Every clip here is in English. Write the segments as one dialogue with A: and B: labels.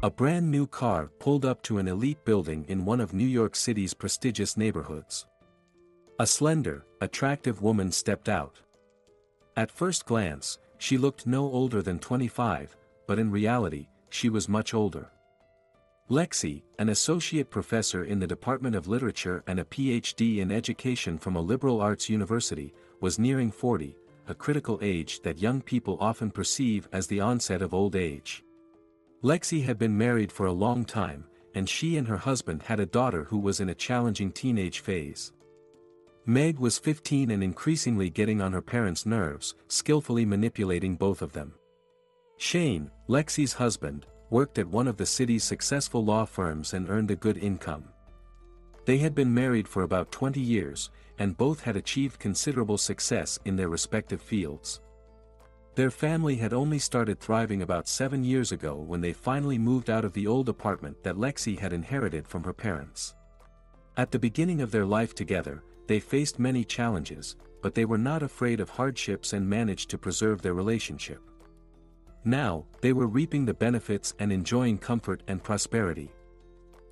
A: A brand new car pulled up to an elite building in one of New York City's prestigious neighborhoods. A slender, attractive woman stepped out. At first glance, she looked no older than 25, but in reality, she was much older. Lexi, an associate professor in the Department of Literature and a PhD in education from a liberal arts university, was nearing 40, a critical age that young people often perceive as the onset of old age. Lexi had been married for a long time, and she and her husband had a daughter who was in a challenging teenage phase. Meg was 15 and increasingly getting on her parents' nerves, skillfully manipulating both of them. Shane, Lexi's husband, worked at one of the city's successful law firms and earned a good income. They had been married for about 20 years, and both had achieved considerable success in their respective fields. Their family had only started thriving about 7 years ago when they finally moved out of the old apartment that Lexi had inherited from her parents. At the beginning of their life together, they faced many challenges, but they were not afraid of hardships and managed to preserve their relationship. Now, they were reaping the benefits and enjoying comfort and prosperity.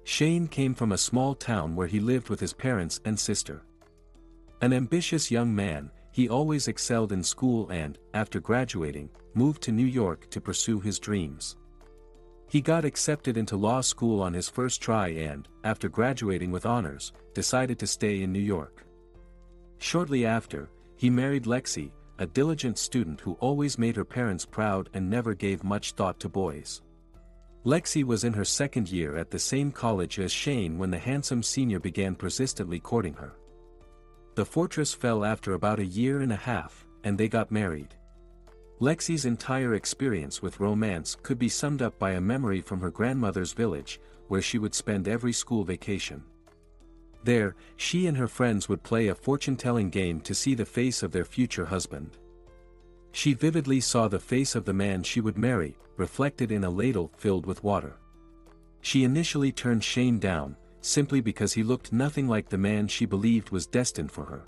A: Shane came from a small town where he lived with his parents and sister. An ambitious young man, he always excelled in school and, after graduating, moved to New York to pursue his dreams. He got accepted into law school on his first try and, after graduating with honors, decided to stay in New York. Shortly after, he married Lexi, a diligent student who always made her parents proud and never gave much thought to boys. Lexi was in her second year at the same college as Shane when the handsome senior began persistently courting her. The fortress fell after about a year and a half, and they got married. Lexi's entire experience with romance could be summed up by a memory from her grandmother's village, where she would spend every school vacation. There, she and her friends would play a fortune-telling game to see the face of their future husband. She vividly saw the face of the man she would marry, reflected in a ladle filled with water. She initially turned Shane down, simply because he looked nothing like the man she believed was destined for her.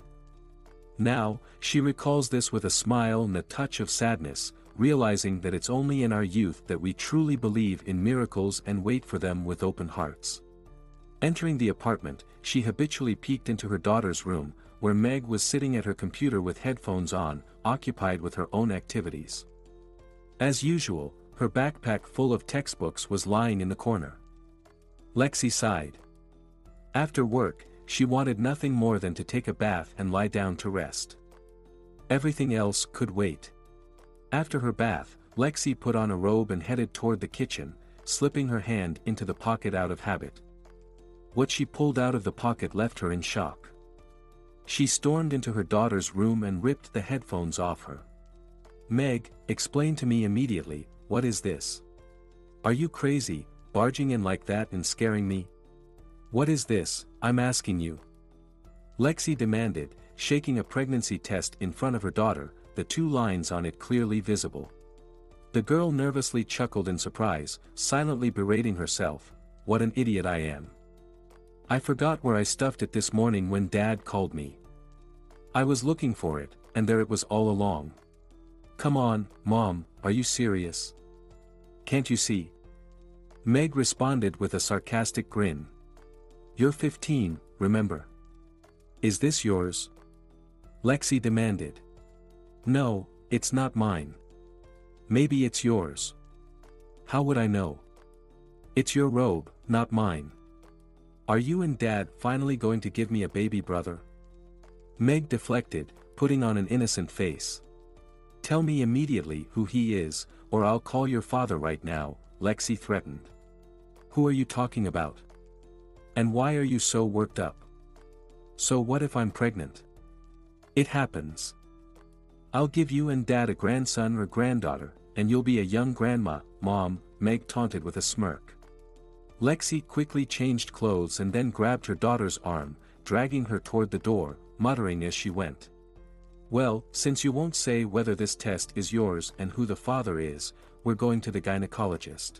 A: Now, she recalls this with a smile and a touch of sadness, realizing that it's only in our youth that we truly believe in miracles and wait for them with open hearts. Entering the apartment, she habitually peeked into her daughter's room, where Meg was sitting at her computer with headphones on, occupied with her own activities. As usual, her backpack full of textbooks was lying in the corner. Lexi sighed. After work, she wanted nothing more than to take a bath and lie down to rest. Everything else could wait. After her bath, Lexi put on a robe and headed toward the kitchen, slipping her hand into the pocket out of habit. What she pulled out of the pocket left her in shock. She stormed into her daughter's room and ripped the headphones off her. "Meg, explain to me immediately, what is this? Are you crazy, barging in like that and scaring me? What is this, I'm asking you?" Lexi demanded, shaking a pregnancy test in front of her daughter, the 2 lines on it clearly visible. The girl nervously chuckled in surprise, silently berating herself, "What an idiot I am. I forgot where I stuffed it this morning when Dad called me. I was looking for it, and there it was all along. Come on, Mom, are you serious? Can't you see?" Meg responded with a sarcastic grin. "You're 15, remember? Is this yours?" Lexi demanded. "No, it's not mine. Maybe it's yours." "How would I know? It's your robe, not mine. Are you and Dad finally going to give me a baby brother?" Meg deflected, putting on an innocent face. "Tell me immediately who he is, or I'll call your father right now," Lexi threatened. "Who are you talking about? And why are you so worked up? So what if I'm pregnant? It happens. I'll give you and Dad a grandson or granddaughter, and you'll be a young grandma, Mom," Meg taunted with a smirk. Lexi quickly changed clothes and then grabbed her daughter's arm, dragging her toward the door, muttering as she went. "Well, since you won't say whether this test is yours and who the father is, we're going to the gynecologist.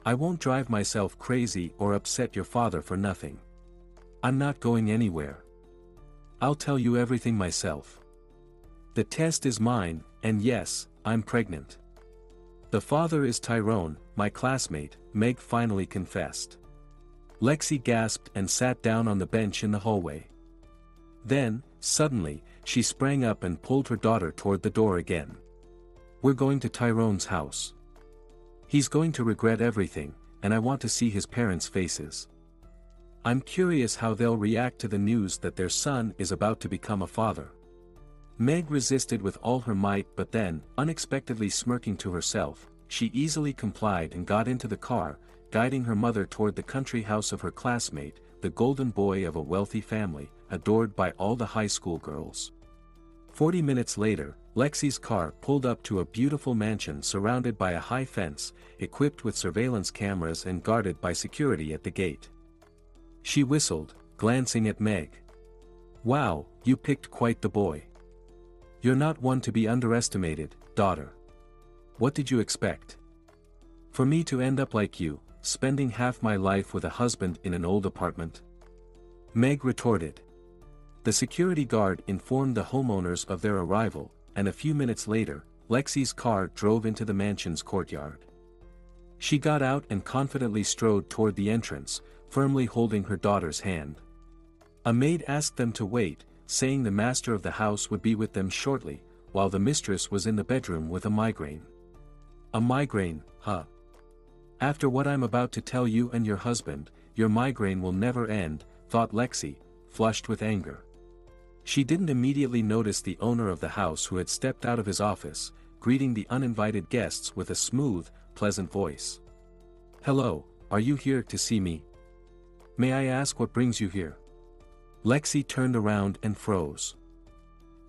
A: I won't drive myself crazy or upset your father for nothing. I'm not going anywhere. I'll tell you everything myself. The test is mine, and yes, I'm pregnant." The father is Tyrone, my classmate, Meg finally confessed. Lexi gasped and sat down on the bench in the hallway. Then, suddenly, she sprang up and pulled her daughter toward the door again. We're going to Tyrone's house. He's going to regret everything, and I want to see his parents' faces. I'm curious how they'll react to the news that their son is about to become a father. Meg resisted with all her might, but then, unexpectedly smirking to herself, she easily complied and got into the car, guiding her mother toward the country house of her classmate, the golden boy of a wealthy family, adored by all the high school girls. 40 minutes later, Lexi's car pulled up to a beautiful mansion surrounded by a high fence, equipped with surveillance cameras and guarded by security at the gate. She whistled, glancing at Meg. Wow, you picked quite the boy. You're not one to be underestimated, daughter. What did you expect? For me to end up like you, spending half my life with a husband in an old apartment? Meg retorted. The security guard informed the homeowners of their arrival, and a few minutes later, Lexi's car drove into the mansion's courtyard. She got out and confidently strode toward the entrance, firmly holding her daughter's hand. A maid asked them to wait, saying the master of the house would be with them shortly, while the mistress was in the bedroom with a migraine. A migraine, huh? After what I'm about to tell you and your husband, your migraine will never end, thought Lexi, flushed with anger. She didn't immediately notice the owner of the house, who had stepped out of his office, greeting the uninvited guests with a smooth, pleasant voice. Hello, are you here to see me? May I ask what brings you here? Lexi turned around and froze.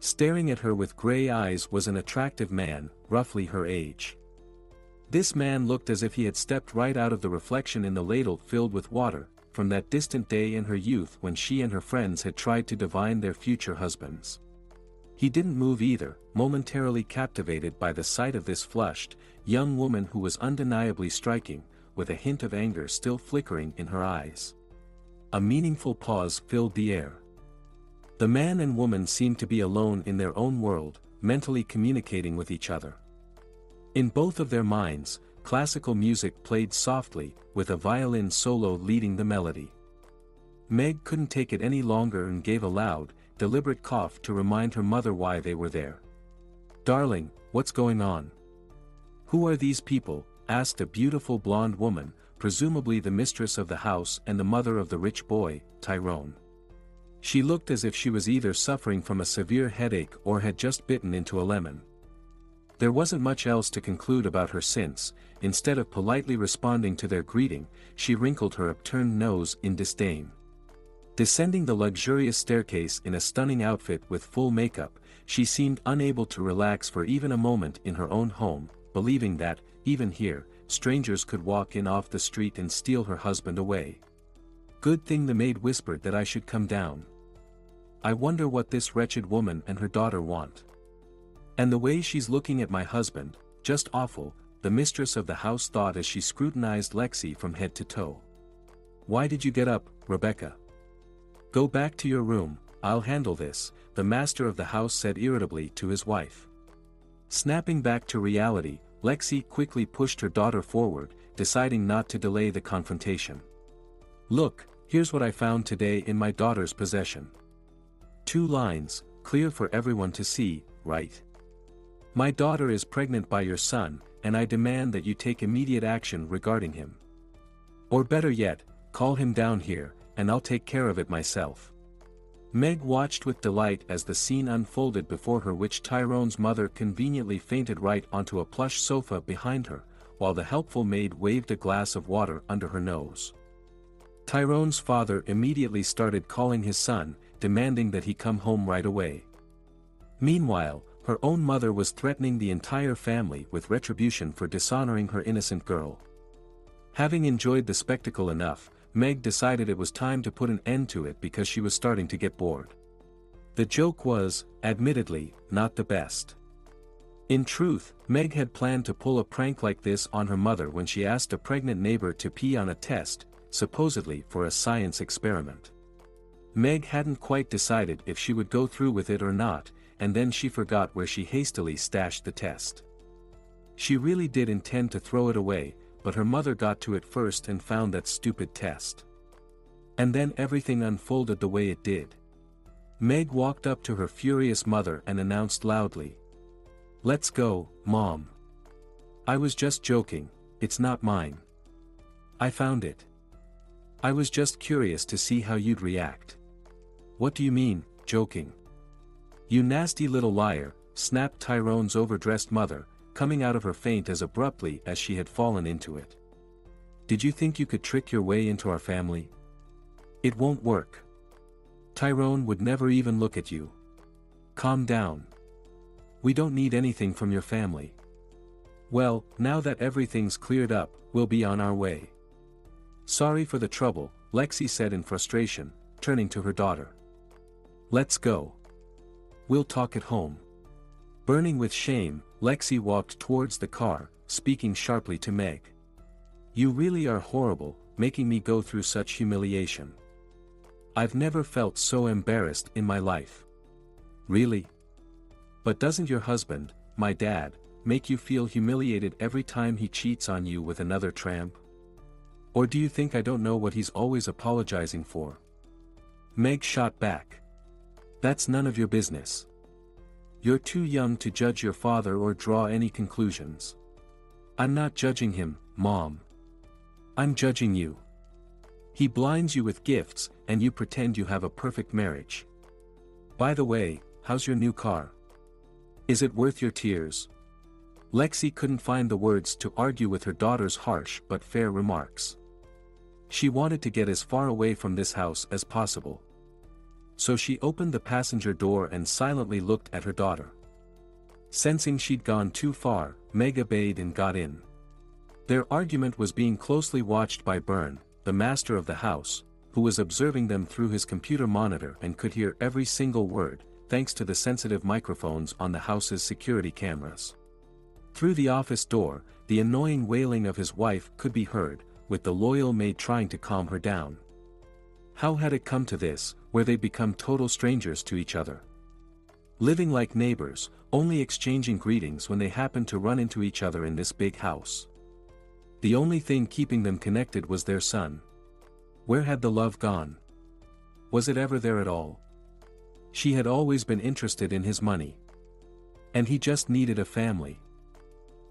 A: Staring at her with gray eyes was an attractive man, roughly her age. This man looked as if he had stepped right out of the reflection in the ladle filled with water, from that distant day in her youth when she and her friends had tried to divine their future husbands. He didn't move either, momentarily captivated by the sight of this flushed, young woman who was undeniably striking, with a hint of anger still flickering in her eyes. A meaningful pause filled the air. The man and woman seemed to be alone in their own world, mentally communicating with each other. In both of their minds, classical music played softly, with a violin solo leading the melody. Meg couldn't take it any longer and gave a loud, deliberate cough to remind her mother why they were there. Darling, what's going on? Who are these people? Asked a beautiful blonde woman, presumably the mistress of the house and the mother of the rich boy, Tyrone. She looked as if she was either suffering from a severe headache or had just bitten into a lemon. There wasn't much else to conclude about her since, instead of politely responding to their greeting, she wrinkled her upturned nose in disdain. Descending the luxurious staircase in a stunning outfit with full makeup, she seemed unable to relax for even a moment in her own home, believing that, even here, strangers could walk in off the street and steal her husband away. Good thing the maid whispered that I should come down. I wonder what this wretched woman and her daughter want. And the way she's looking at my husband, just awful, the mistress of the house thought as she scrutinized Lexi from head to toe. Why did you get up, Rebecca? Go back to your room, I'll handle this, the master of the house said irritably to his wife. Snapping back to reality, Lexi quickly pushed her daughter forward, deciding not to delay the confrontation. Look, here's what I found today in my daughter's possession. 2 lines, clear for everyone to see, right? My daughter is pregnant by your son, and I demand that you take immediate action regarding him. Or better yet, call him down here, and I'll take care of it myself. Meg watched with delight as the scene unfolded before her, which Tyrone's mother conveniently fainted right onto a plush sofa behind her, while the helpful maid waved a glass of water under her nose. Tyrone's father immediately started calling his son, demanding that he come home right away. Meanwhile, her own mother was threatening the entire family with retribution for dishonoring her innocent girl. Having enjoyed the spectacle enough, Meg decided it was time to put an end to it because she was starting to get bored. The joke was, admittedly, not the best. In truth, Meg had planned to pull a prank like this on her mother when she asked a pregnant neighbor to pee on a test, supposedly for a science experiment. Meg hadn't quite decided if she would go through with it or not, and then she forgot where she hastily stashed the test. She really did intend to throw it away, but her mother got to it first and found that stupid test. And then everything unfolded the way it did. Meg walked up to her furious mother and announced loudly, "Let's go, Mom. I was just joking, it's not mine. I found it. I was just curious to see how you'd react." "What do you mean, joking? You nasty little liar," snapped Tyrone's overdressed mother, coming out of her faint as abruptly as she had fallen into it. "Did you think you could trick your way into our family? It won't work. Tyrone would never even look at you. Calm down. We don't need anything from your family. Well, now that everything's cleared up, we'll be on our way." "Sorry for the trouble," Lexi said in frustration, turning to her daughter. "Let's go. We'll talk at home." Burning with shame, Lexi walked towards the car, speaking sharply to Meg. "You really are horrible, making me go through such humiliation. I've never felt so embarrassed in my life." "Really? But doesn't your husband, my dad, make you feel humiliated every time he cheats on you with another tramp? Or do you think I don't know what he's always apologizing for?" Meg shot back. "That's none of your business. You're too young to judge your father or draw any conclusions." "I'm not judging him, Mom. I'm judging you. He blinds you with gifts, and you pretend you have a perfect marriage. By the way, how's your new car? Is it worth your tears?" Lexi couldn't find the words to argue with her daughter's harsh but fair remarks. She wanted to get as far away from this house as possible. So she opened the passenger door and silently looked at her daughter. Sensing she'd gone too far, Meg obeyed and got in. Their argument was being closely watched by Byrne, the master of the house, who was observing them through his computer monitor and could hear every single word, thanks to the sensitive microphones on the house's security cameras. Through the office door, the annoying wailing of his wife could be heard, with the loyal maid trying to calm her down. How had it come to this, where they'd become total strangers to each other? Living like neighbors, only exchanging greetings when they happened to run into each other in this big house. The only thing keeping them connected was their son. Where had the love gone? Was it ever there at all? She had always been interested in his money. And he just needed a family.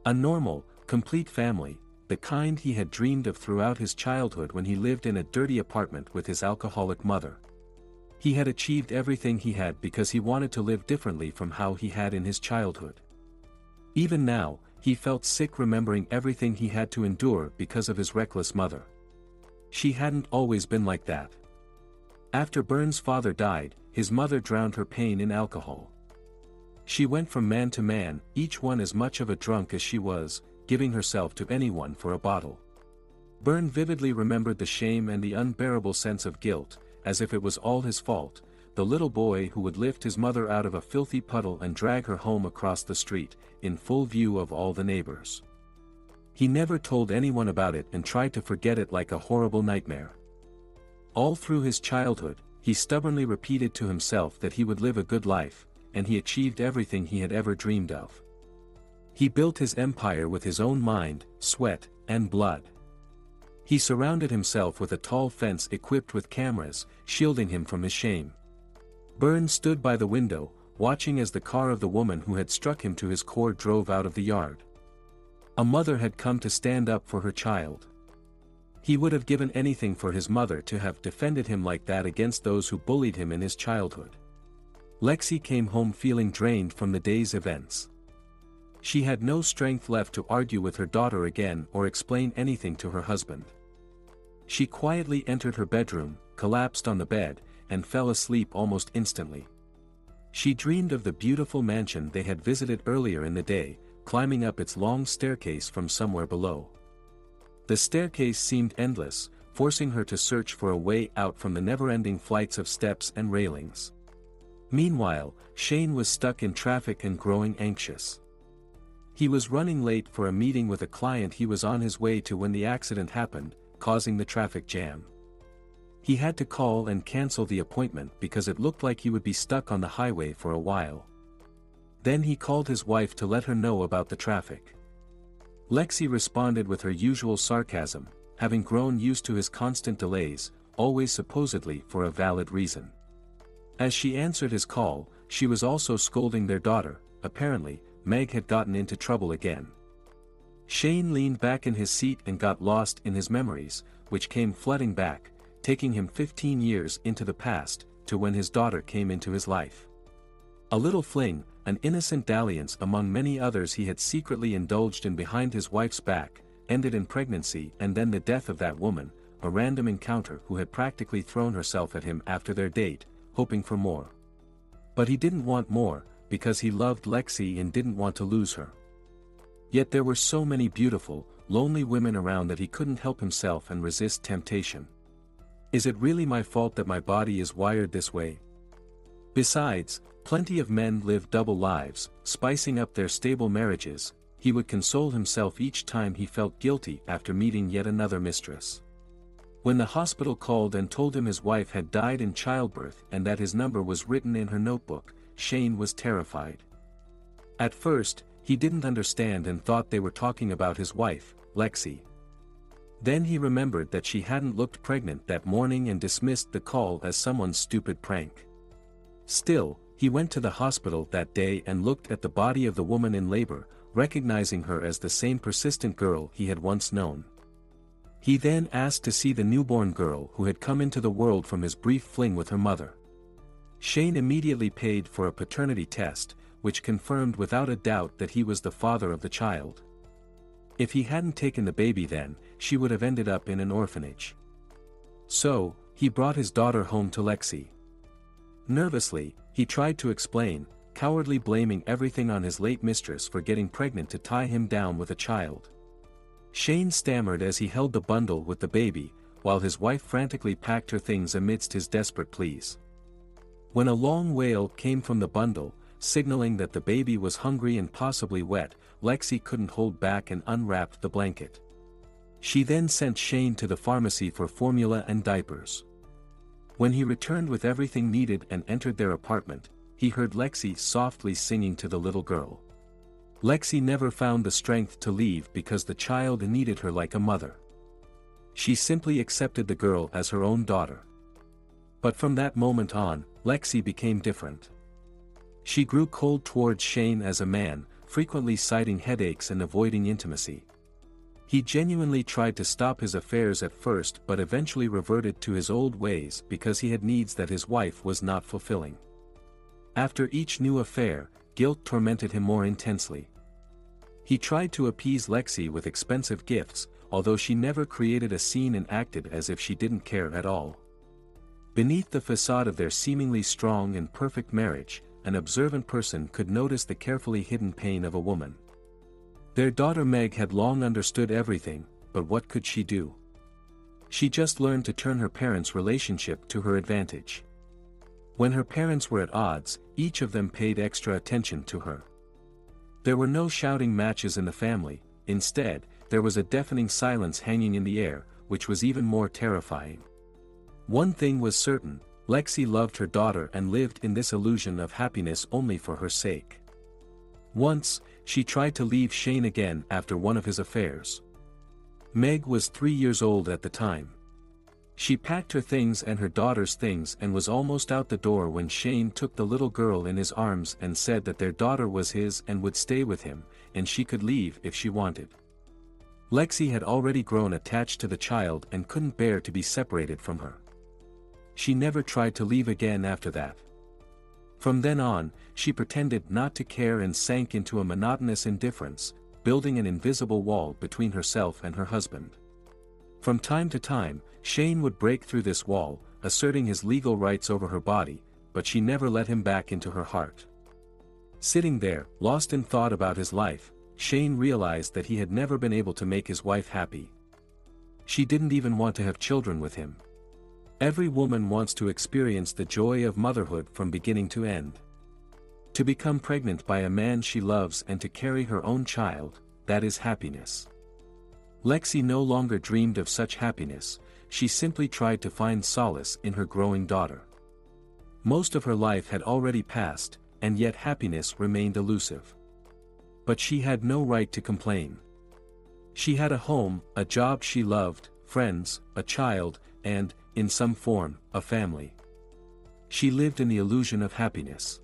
A: A normal, complete family, the kind he had dreamed of throughout his childhood when he lived in a dirty apartment with his alcoholic mother. He had achieved everything he had because he wanted to live differently from how he had in his childhood. Even now, he felt sick remembering everything he had to endure because of his reckless mother. She hadn't always been like that. After Byrne's father died, his mother drowned her pain in alcohol. She went from man to man, each one as much of a drunk as she was, giving herself to anyone for a bottle. Byrne vividly remembered the shame and the unbearable sense of guilt, as if it was all his fault, the little boy who would lift his mother out of a filthy puddle and drag her home across the street, in full view of all the neighbors. He never told anyone about it and tried to forget it like a horrible nightmare. All through his childhood, he stubbornly repeated to himself that he would live a good life, and he achieved everything he had ever dreamed of. He built his empire with his own mind, sweat, and blood. He surrounded himself with a tall fence equipped with cameras, shielding him from his shame. Byrne stood by the window, watching as the car of the woman who had struck him to his core drove out of the yard. A mother had come to stand up for her child. He would have given anything for his mother to have defended him like that against those who bullied him in his childhood. Lexi came home feeling drained from the day's events. She had no strength left to argue with her daughter again or explain anything to her husband. She quietly entered her bedroom, collapsed on the bed, and fell asleep almost instantly. She dreamed of the beautiful mansion they had visited earlier in the day, climbing up its long staircase from somewhere below. The staircase seemed endless, forcing her to search for a way out from the never-ending flights of steps and railings. Meanwhile, Shane was stuck in traffic and growing anxious. He was running late for a meeting with a client he was on his way to when the accident happened, causing the traffic jam. He had to call and cancel the appointment because it looked like he would be stuck on the highway for a while. Then he called his wife to let her know about the traffic. Lexi responded with her usual sarcasm, having grown used to his constant delays, always supposedly for a valid reason. As she answered his call, she was also scolding their daughter. Apparently, Meg had gotten into trouble again. Shane leaned back in his seat and got lost in his memories, which came flooding back, taking him 15 years into the past, to when his daughter came into his life. A little fling, an innocent dalliance among many others he had secretly indulged in behind his wife's back, ended in pregnancy and then the death of that woman, a random encounter who had practically thrown herself at him after their date, hoping for more. But he didn't want more, because he loved Lexi and didn't want to lose her. Yet there were so many beautiful, lonely women around that he couldn't help himself and resist temptation. Is it really my fault that my body is wired this way? Besides, plenty of men live double lives, spicing up their stable marriages. He would console himself each time he felt guilty after meeting yet another mistress. When the hospital called and told him his wife had died in childbirth and that his number was written in her notebook, Shane was terrified. At first, he didn't understand and thought they were talking about his wife, Lexi. Then he remembered that she hadn't looked pregnant that morning and dismissed the call as someone's stupid prank. Still, he went to the hospital that day and looked at the body of the woman in labor, recognizing her as the same persistent girl he had once known. He then asked to see the newborn girl who had come into the world from his brief fling with her mother. Shane immediately paid for a paternity test, which confirmed without a doubt that he was the father of the child. If he hadn't taken the baby then, she would have ended up in an orphanage. So, he brought his daughter home to Lexi. Nervously, he tried to explain, cowardly blaming everything on his late mistress for getting pregnant to tie him down with a child. Shane stammered as he held the bundle with the baby, while his wife frantically packed her things amidst his desperate pleas. When a long wail came from the bundle, signaling that the baby was hungry and possibly wet, Lexi couldn't hold back and unwrapped the blanket. She then sent Shane to the pharmacy for formula and diapers. When he returned with everything needed and entered their apartment, he heard Lexi softly singing to the little girl. Lexi never found the strength to leave because the child needed her like a mother. She simply accepted the girl as her own daughter. But from that moment on, Lexi became different. She grew cold towards Shane as a man, frequently citing headaches and avoiding intimacy. He genuinely tried to stop his affairs at first but eventually reverted to his old ways because he had needs that his wife was not fulfilling. After each new affair, guilt tormented him more intensely. He tried to appease Lexi with expensive gifts, although she never created a scene and acted as if she didn't care at all. Beneath the facade of their seemingly strong and perfect marriage, an observant person could notice the carefully hidden pain of a woman. Their daughter Meg had long understood everything, but what could she do? She just learned to turn her parents' relationship to her advantage. When her parents were at odds, each of them paid extra attention to her. There were no shouting matches in the family. Instead, there was a deafening silence hanging in the air, which was even more terrifying. One thing was certain, Lexi loved her daughter and lived in this illusion of happiness only for her sake. Once, she tried to leave Shane again after one of his affairs. Meg was 3 years old at the time. She packed her things and her daughter's things and was almost out the door when Shane took the little girl in his arms and said that their daughter was his and would stay with him, and she could leave if she wanted. Lexi had already grown attached to the child and couldn't bear to be separated from her. She never tried to leave again after that. From then on, she pretended not to care and sank into a monotonous indifference, building an invisible wall between herself and her husband. From time to time, Shane would break through this wall, asserting his legal rights over her body, but she never let him back into her heart. Sitting there, lost in thought about his life, Shane realized that he had never been able to make his wife happy. She didn't even want to have children with him. Every woman wants to experience the joy of motherhood from beginning to end. To become pregnant by a man she loves and to carry her own child, that is happiness. Lexi no longer dreamed of such happiness, she simply tried to find solace in her growing daughter. Most of her life had already passed, and yet happiness remained elusive. But she had no right to complain. She had a home, a job she loved, friends, a child, and, in some form, a family. She lived in the illusion of happiness.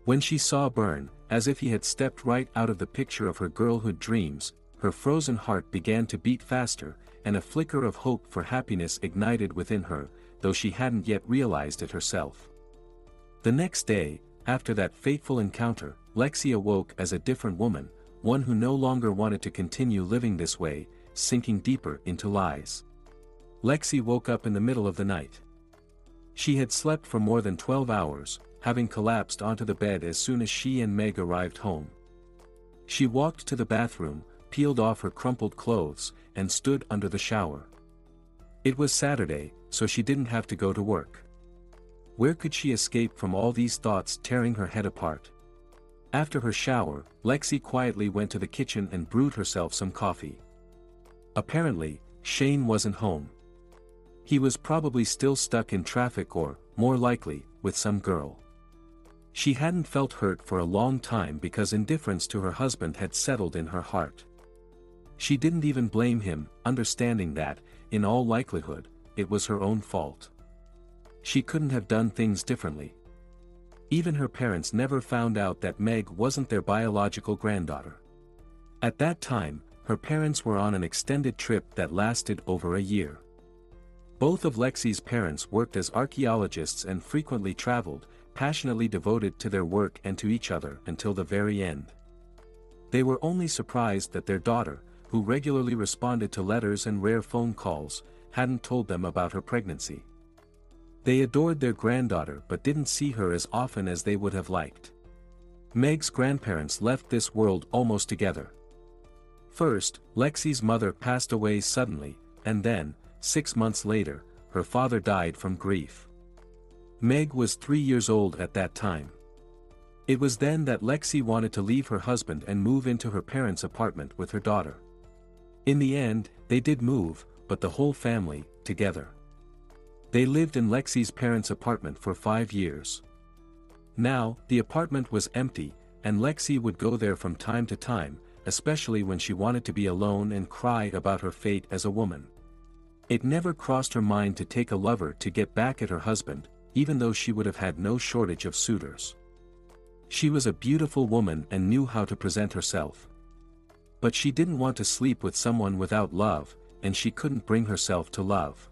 A: When she saw Byrne, as if he had stepped right out of the picture of her girlhood dreams, her frozen heart began to beat faster, and a flicker of hope for happiness ignited within her, though she hadn't yet realized it herself. The next day, after that fateful encounter, Lexi awoke as a different woman, one who no longer wanted to continue living this way, sinking deeper into lies. Lexi woke up in the middle of the night. She had slept for more than 12 hours, having collapsed onto the bed as soon as she and Meg arrived home. She walked to the bathroom, peeled off her crumpled clothes, and stood under the shower. It was Saturday, so she didn't have to go to work. Where could she escape from all these thoughts tearing her head apart? After her shower, Lexi quietly went to the kitchen and brewed herself some coffee. Apparently, Shane wasn't home. He was probably still stuck in traffic or, more likely, with some girl. She hadn't felt hurt for a long time because indifference to her husband had settled in her heart. She didn't even blame him, understanding that, in all likelihood, it was her own fault. She couldn't have done things differently. Even her parents never found out that Meg wasn't their biological granddaughter. At that time, her parents were on an extended trip that lasted over a year. Both of Lexi's parents worked as archaeologists and frequently traveled, passionately devoted to their work and to each other until the very end. They were only surprised that their daughter, who regularly responded to letters and rare phone calls, hadn't told them about her pregnancy. They adored their granddaughter but didn't see her as often as they would have liked. Meg's grandparents left this world almost together. First, Lexi's mother passed away suddenly, and then, 6 months later, her father died from grief. Meg was 3 years old at that time. It was then that Lexi wanted to leave her husband and move into her parents' apartment with her daughter. In the end, they did move, but the whole family, together. They lived in Lexi's parents' apartment for 5 years. Now, the apartment was empty, and Lexi would go there from time to time, especially when she wanted to be alone and cry about her fate as a woman. It never crossed her mind to take a lover to get back at her husband, even though she would have had no shortage of suitors. She was a beautiful woman and knew how to present herself. But she didn't want to sleep with someone without love, and she couldn't bring herself to love.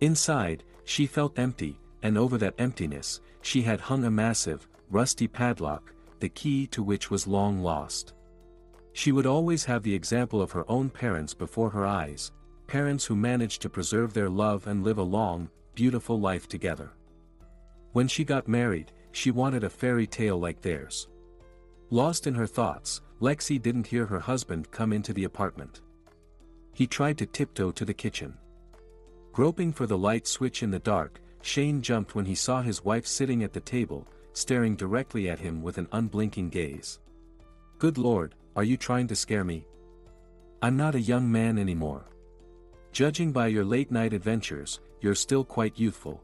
A: Inside, she felt empty, and over that emptiness, she had hung a massive, rusty padlock, the key to which was long lost. She would always have the example of her own parents before her eyes, parents who managed to preserve their love and live a long, beautiful life together. When she got married, she wanted a fairy tale like theirs. Lost in her thoughts, Lexi didn't hear her husband come into the apartment. He tried to tiptoe to the kitchen. Groping for the light switch in the dark, Shane jumped when he saw his wife sitting at the table, staring directly at him with an unblinking gaze. "Good Lord, are you trying to scare me? I'm not a young man anymore. Judging by your late-night adventures, you're still quite youthful."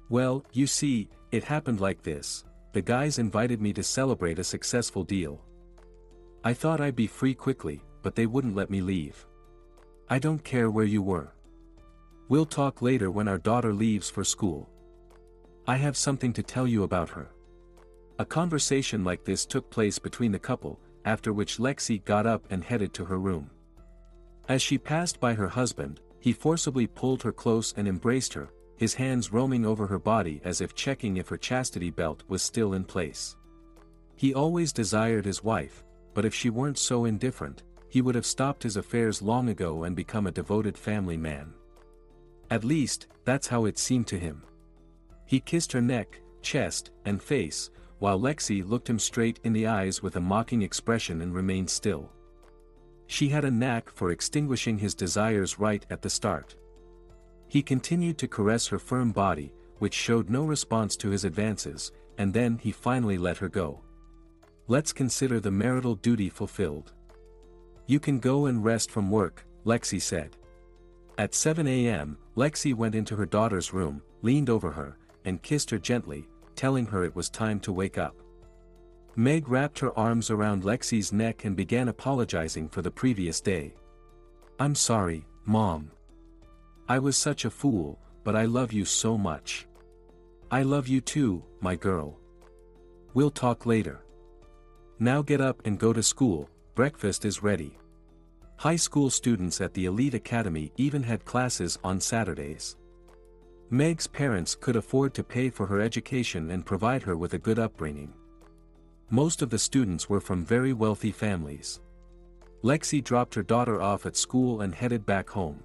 A: "Well, you see, it happened like this. The guys invited me to celebrate a successful deal. I thought I'd be free quickly, but they wouldn't let me leave. I don't care where you were. We'll talk later when our daughter leaves for school. I have something to tell you about her." A conversation like this took place between the couple, after which Lexi got up and headed to her room. As she passed by her husband, he forcibly pulled her close and embraced her, his hands roaming over her body as if checking if her chastity belt was still in place. He always desired his wife, but if she weren't so indifferent, he would have stopped his affairs long ago and become a devoted family man. At least, that's how it seemed to him. He kissed her neck, chest, and face, while Lexi looked him straight in the eyes with a mocking expression and remained still. She had a knack for extinguishing his desires right at the start. He continued to caress her firm body, which showed no response to his advances, and then he finally let her go. "Let's consider the marital duty fulfilled. You can go and rest from work," Lexi said. At 7 a.m., Lexi went into her daughter's room, leaned over her, and kissed her gently, telling her it was time to wake up. Meg wrapped her arms around Lexi's neck and began apologizing for the previous day. "I'm sorry, Mom. I was such a fool, but I love you so much." "I love you too, my girl. We'll talk later. Now get up and go to school, breakfast is ready." High school students at the elite academy even had classes on Saturdays. Meg's parents could afford to pay for her education and provide her with a good upbringing. Most of the students were from very wealthy families. Lexi dropped her daughter off at school and headed back home.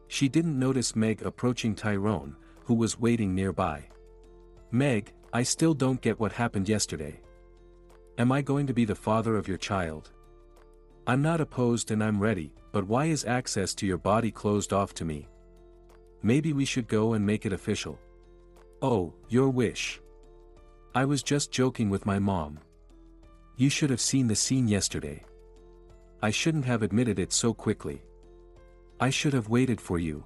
A: She didn't notice Meg approaching Tyrone, who was waiting nearby. "Meg, I still don't get what happened yesterday. Am I going to be the father of your child? I'm not opposed and I'm ready, but why is access to your body closed off to me? Maybe we should go and make it official." "Oh, your wish. I was just joking with my mom. You should have seen the scene yesterday. I shouldn't have admitted it so quickly. I should have waited for you.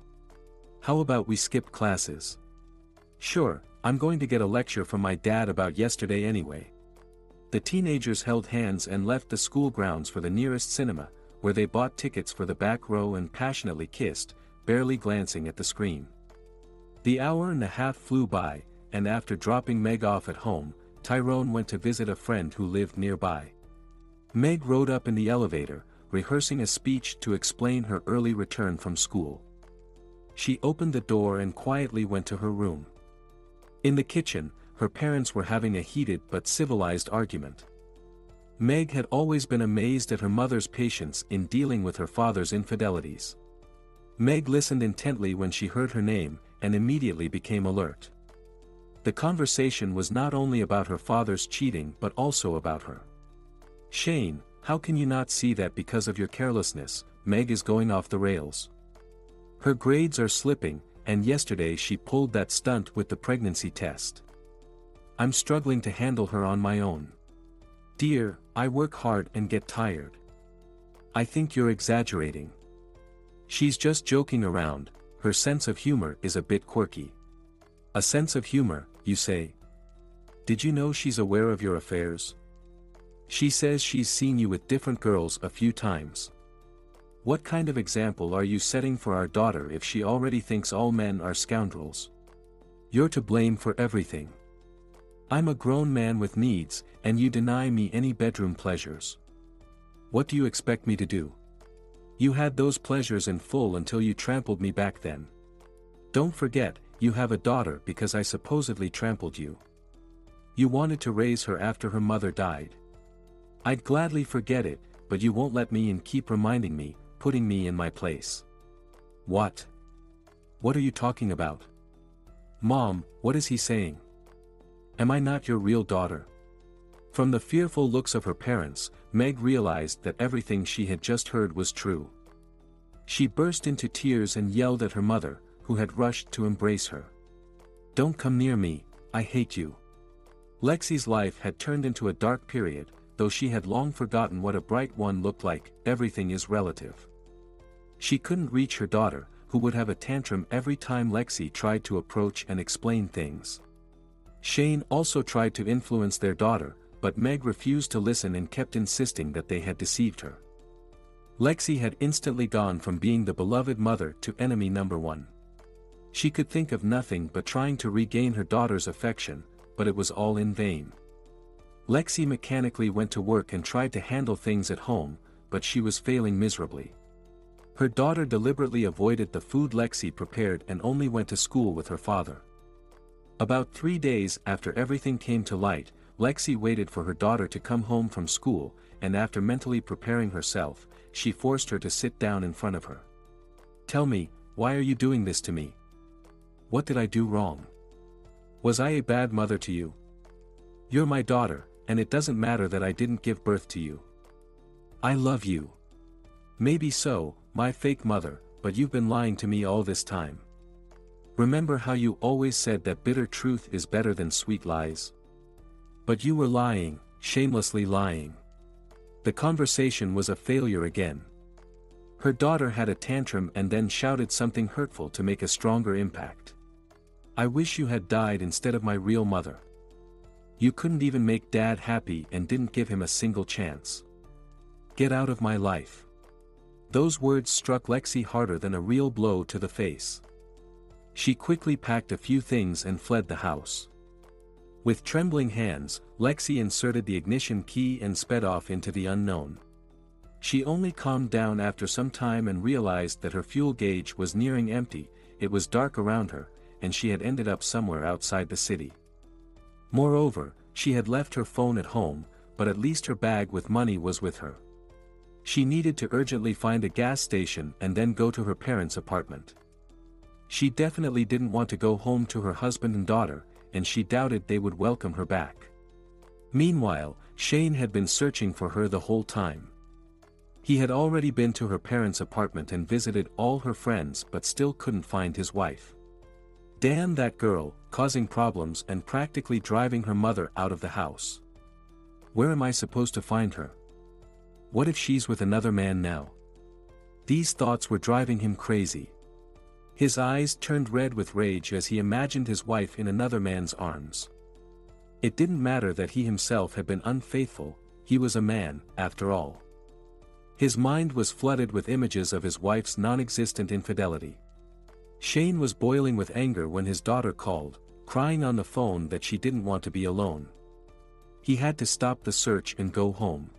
A: How about we skip classes?" "Sure, I'm going to get a lecture from my dad about yesterday anyway." The teenagers held hands and left the school grounds for the nearest cinema, where they bought tickets for the back row and passionately kissed, barely glancing at the screen. The hour and a half flew by, and after dropping Meg off at home, Tyrone went to visit a friend who lived nearby. Meg rode up in the elevator, rehearsing a speech to explain her early return from school. She opened the door and quietly went to her room. In the kitchen, her parents were having a heated but civilized argument. Meg had always been amazed at her mother's patience in dealing with her father's infidelities. Meg listened intently when she heard her name, and immediately became alert. The conversation was not only about her father's cheating but also about her. "Shane, how can you not see that because of your carelessness, Meg is going off the rails? Her grades are slipping, and yesterday she pulled that stunt with the pregnancy test. I'm struggling to handle her on my own. Dear, I work hard and get tired. I think you're exaggerating. She's just joking around, her sense of humor is a bit quirky." "A sense of humor, you say? Did you know she's aware of your affairs? She says she's seen you with different girls a few times. What kind of example are you setting for our daughter if she already thinks all men are scoundrels? You're to blame for everything. I'm a grown man with needs, and you deny me any bedroom pleasures. What do you expect me to do? You had those pleasures in full until you trampled me back then. Don't forget, you have a daughter because I supposedly trampled you. You wanted to raise her after her mother died. I'd gladly forget it, but you won't let me and keep reminding me, putting me in my place." "What? What are you talking about? Mom, what is he saying? Am I not your real daughter?" From the fearful looks of her parents, Meg realized that everything she had just heard was true. She burst into tears and yelled at her mother, who had rushed to embrace her. "Don't come near me, I hate you." Lexi's life had turned into a dark period, though she had long forgotten what a bright one looked like. Everything is relative. She couldn't reach her daughter, who would have a tantrum every time Lexi tried to approach and explain things. Shane also tried to influence their daughter, but Meg refused to listen and kept insisting that they had deceived her. Lexi had instantly gone from being the beloved mother to enemy number one. She could think of nothing but trying to regain her daughter's affection, but it was all in vain. Lexi mechanically went to work and tried to handle things at home, but she was failing miserably. Her daughter deliberately avoided the food Lexi prepared and only went to school with her father. About 3 days after everything came to light, Lexi waited for her daughter to come home from school, and after mentally preparing herself, she forced her to sit down in front of her. "Tell me, why are you doing this to me? What did I do wrong? Was I a bad mother to you? You're my daughter, and it doesn't matter that I didn't give birth to you. I love you. Maybe so, my fake mother, but you've been lying to me all this time. Remember how you always said that bitter truth is better than sweet lies? But you were lying, shamelessly lying." The conversation was a failure again. Her daughter had a tantrum and then shouted something hurtful to make a stronger impact. "I wish you had died instead of my real mother. You couldn't even make Dad happy and didn't give him a single chance. Get out of my life." Those words struck Lexi harder than a real blow to the face. She quickly packed a few things and fled the house. With trembling hands, Lexi inserted the ignition key and sped off into the unknown. She only calmed down after some time and realized that her fuel gauge was nearing empty. It was dark around her, and she had ended up somewhere outside the city. Moreover, she had left her phone at home, but at least her bag with money was with her. She needed to urgently find a gas station and then go to her parents' apartment. She definitely didn't want to go home to her husband and daughter, and she doubted they would welcome her back. Meanwhile, Shane had been searching for her the whole time. He had already been to her parents' apartment and visited all her friends but still couldn't find his wife. Damn that girl, causing problems and practically driving her mother out of the house. Where am I supposed to find her? What if she's with another man now? These thoughts were driving him crazy. His eyes turned red with rage as he imagined his wife in another man's arms. It didn't matter that he himself had been unfaithful, he was a man, after all. His mind was flooded with images of his wife's non-existent infidelity. Shane was boiling with anger when his daughter called, crying on the phone that she didn't want to be alone. He had to stop the search and go home.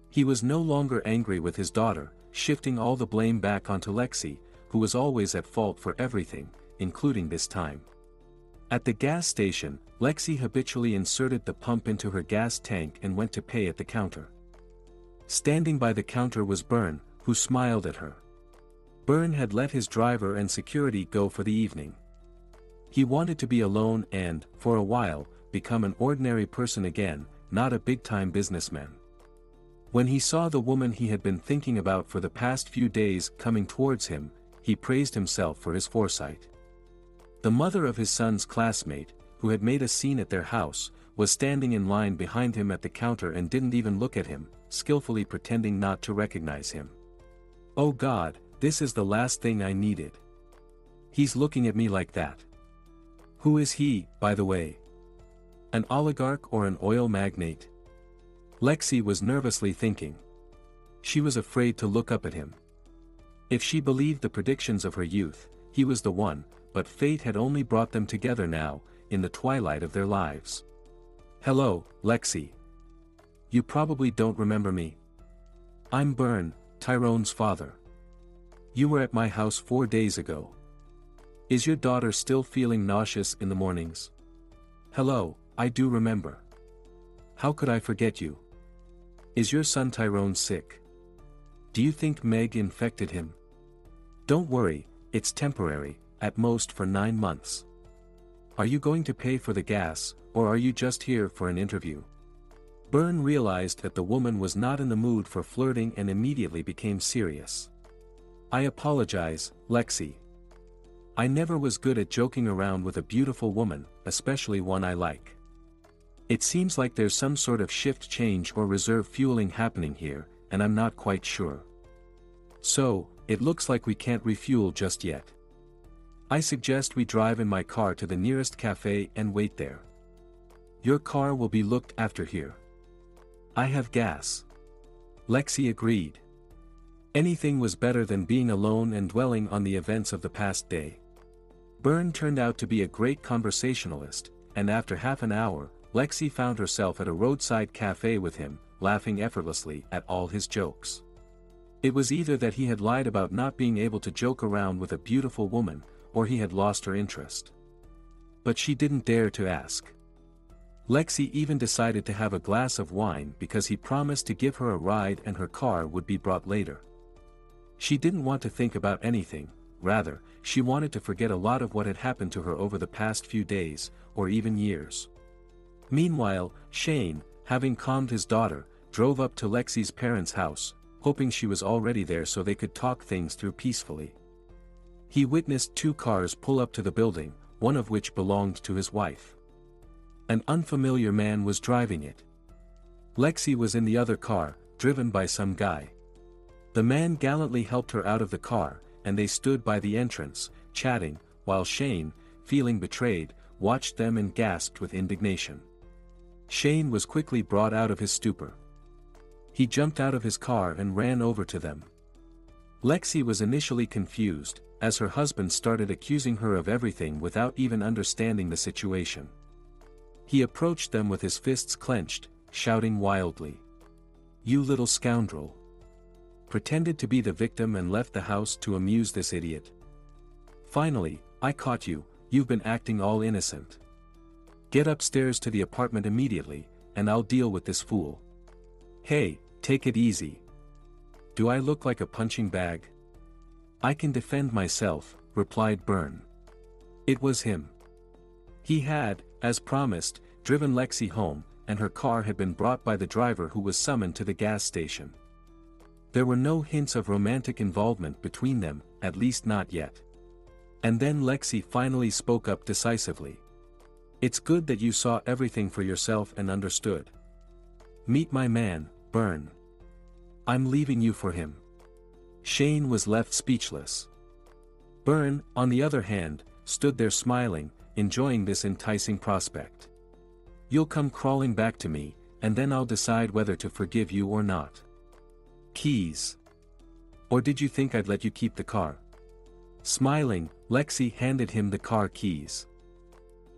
A: He was no longer angry with his daughter, shifting all the blame back onto Lexi, who was always at fault for everything, including this time. At the gas station, Lexi habitually inserted the pump into her gas tank and went to pay at the counter. Standing by the counter was Byrne, who smiled at her. Byrne had let his driver and security go for the evening. He wanted to be alone and, for a while, become an ordinary person again, not a big-time businessman. When he saw the woman he had been thinking about for the past few days coming towards him, he praised himself for his foresight. The mother of his son's classmate, who had made a scene at their house, was standing in line behind him at the counter and didn't even look at him, skillfully pretending not to recognize him. Oh God, this is the last thing I needed. He's looking at me like that. Who is he, by the way? An oligarch or an oil magnate? Lexi was nervously thinking. She was afraid to look up at him. If she believed the predictions of her youth, he was the one, but fate had only brought them together now, in the twilight of their lives. Hello, Lexi. You probably don't remember me. I'm Byrne, Tyrone's father. You were at my house 4 days ago. Is your daughter still feeling nauseous in the mornings? Hello, I do remember. How could I forget you? Is your son Tyrone sick? Do you think Meg infected him? Don't worry, it's temporary, at most for 9 months. Are you going to pay for the gas, or are you just here for an interview? Byrne realized that the woman was not in the mood for flirting and immediately became serious. I apologize, Lexi. I never was good at joking around with a beautiful woman, especially one I like. It seems like there's some sort of shift change or reserve fueling happening here, and I'm not quite sure. So, it looks like we can't refuel just yet. I suggest we drive in my car to the nearest cafe and wait there. Your car will be looked after here. I have gas. Lexi agreed. Anything was better than being alone and dwelling on the events of the past day. Byrne turned out to be a great conversationalist, and after half an hour, Lexi found herself at a roadside cafe with him, laughing effortlessly at all his jokes. It was either that he had lied about not being able to joke around with a beautiful woman, or he had lost her interest. But she didn't dare to ask. Lexi even decided to have a glass of wine because he promised to give her a ride and her car would be brought later. She didn't want to think about anything, rather, she wanted to forget a lot of what had happened to her over the past few days, or even years. Meanwhile, Shane, having calmed his daughter, drove up to Lexi's parents' house, hoping she was already there so they could talk things through peacefully. He witnessed 2 cars pull up to the building, one of which belonged to his wife. An unfamiliar man was driving it. Lexi was in the other car, driven by some guy. The man gallantly helped her out of the car, and they stood by the entrance, chatting, while Shane, feeling betrayed, watched them and gasped with indignation. Shane was quickly brought out of his stupor. He jumped out of his car and ran over to them. Lexi was initially confused, as her husband started accusing her of everything without even understanding the situation. He approached them with his fists clenched, shouting wildly, "You little scoundrel!" Pretended to be the victim and left the house to amuse this idiot. "Finally, I caught you, you've been acting all innocent. Get upstairs to the apartment immediately, and I'll deal with this fool." "Hey, take it easy. Do I look like a punching bag?" "I can defend myself," replied Byrne. It was him. He had, as promised, driven Lexi home, and her car had been brought by the driver who was summoned to the gas station. There were no hints of romantic involvement between them, at least not yet. And then Lexi finally spoke up decisively. "It's good that you saw everything for yourself and understood. Meet my man, Byrne. I'm leaving you for him." Shane was left speechless. Byrne, on the other hand, stood there smiling, enjoying this enticing prospect. "You'll come crawling back to me, and then I'll decide whether to forgive you or not. Keys. Or did you think I'd let you keep the car?" Smiling, Lexi handed him the car keys.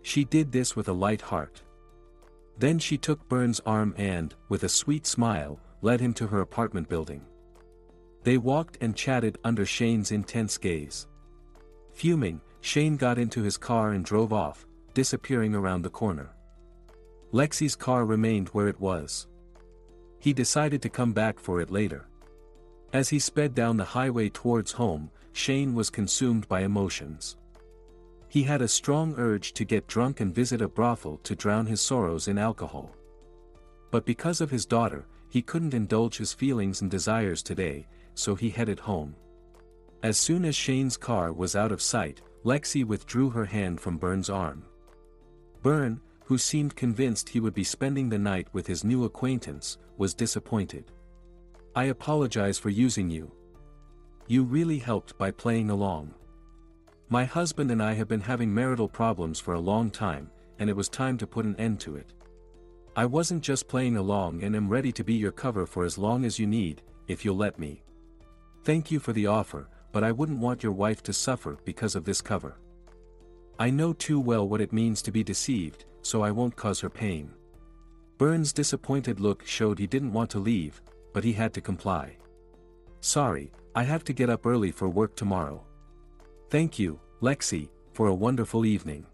A: She did this with a light heart. Then she took Byrne's arm and, with a sweet smile, led him to her apartment building. They walked and chatted under Shane's intense gaze. Fuming, Shane got into his car and drove off, disappearing around the corner. Lexi's car remained where it was. He decided to come back for it later. As he sped down the highway towards home, Shane was consumed by emotions. He had a strong urge to get drunk and visit a brothel to drown his sorrows in alcohol. But because of his daughter, he couldn't indulge his feelings and desires today, so he headed home. As soon as Shane's car was out of sight, Lexi withdrew her hand from Byrne's arm. Byrne, who seemed convinced he would be spending the night with his new acquaintance, was disappointed. "I apologize for using you. You really helped by playing along. My husband and I have been having marital problems for a long time, and it was time to put an end to it. I wasn't just playing along and am ready to be your cover for as long as you need, if you'll let me. Thank you for the offer, but I wouldn't want your wife to suffer because of this cover. I know too well what it means to be deceived, so I won't cause her pain." Byrne's disappointed look showed he didn't want to leave, but he had to comply. "Sorry, I have to get up early for work tomorrow. Thank you, Lexi, for a wonderful evening.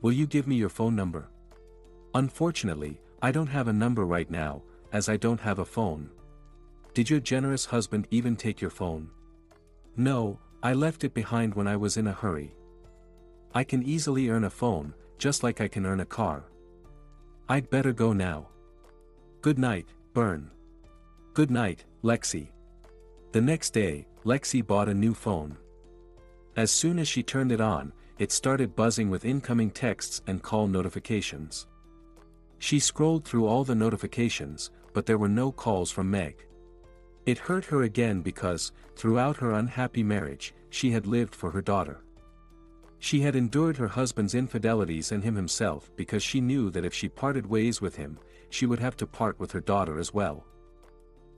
A: Will you give me your phone number?" "Unfortunately, I don't have a number right now, as I don't have a phone." "Did your generous husband even take your phone?" "No, I left it behind when I was in a hurry. I can easily earn a phone, just like I can earn a car. I'd better go now. Good night, Byrne." "Good night, Lexi." The next day, Lexi bought a new phone. As soon as she turned it on, it started buzzing with incoming texts and call notifications. She scrolled through all the notifications, but there were no calls from Meg. It hurt her again because, throughout her unhappy marriage, she had lived for her daughter. She had endured her husband's infidelities and him himself because she knew that if she parted ways with him, she would have to part with her daughter as well.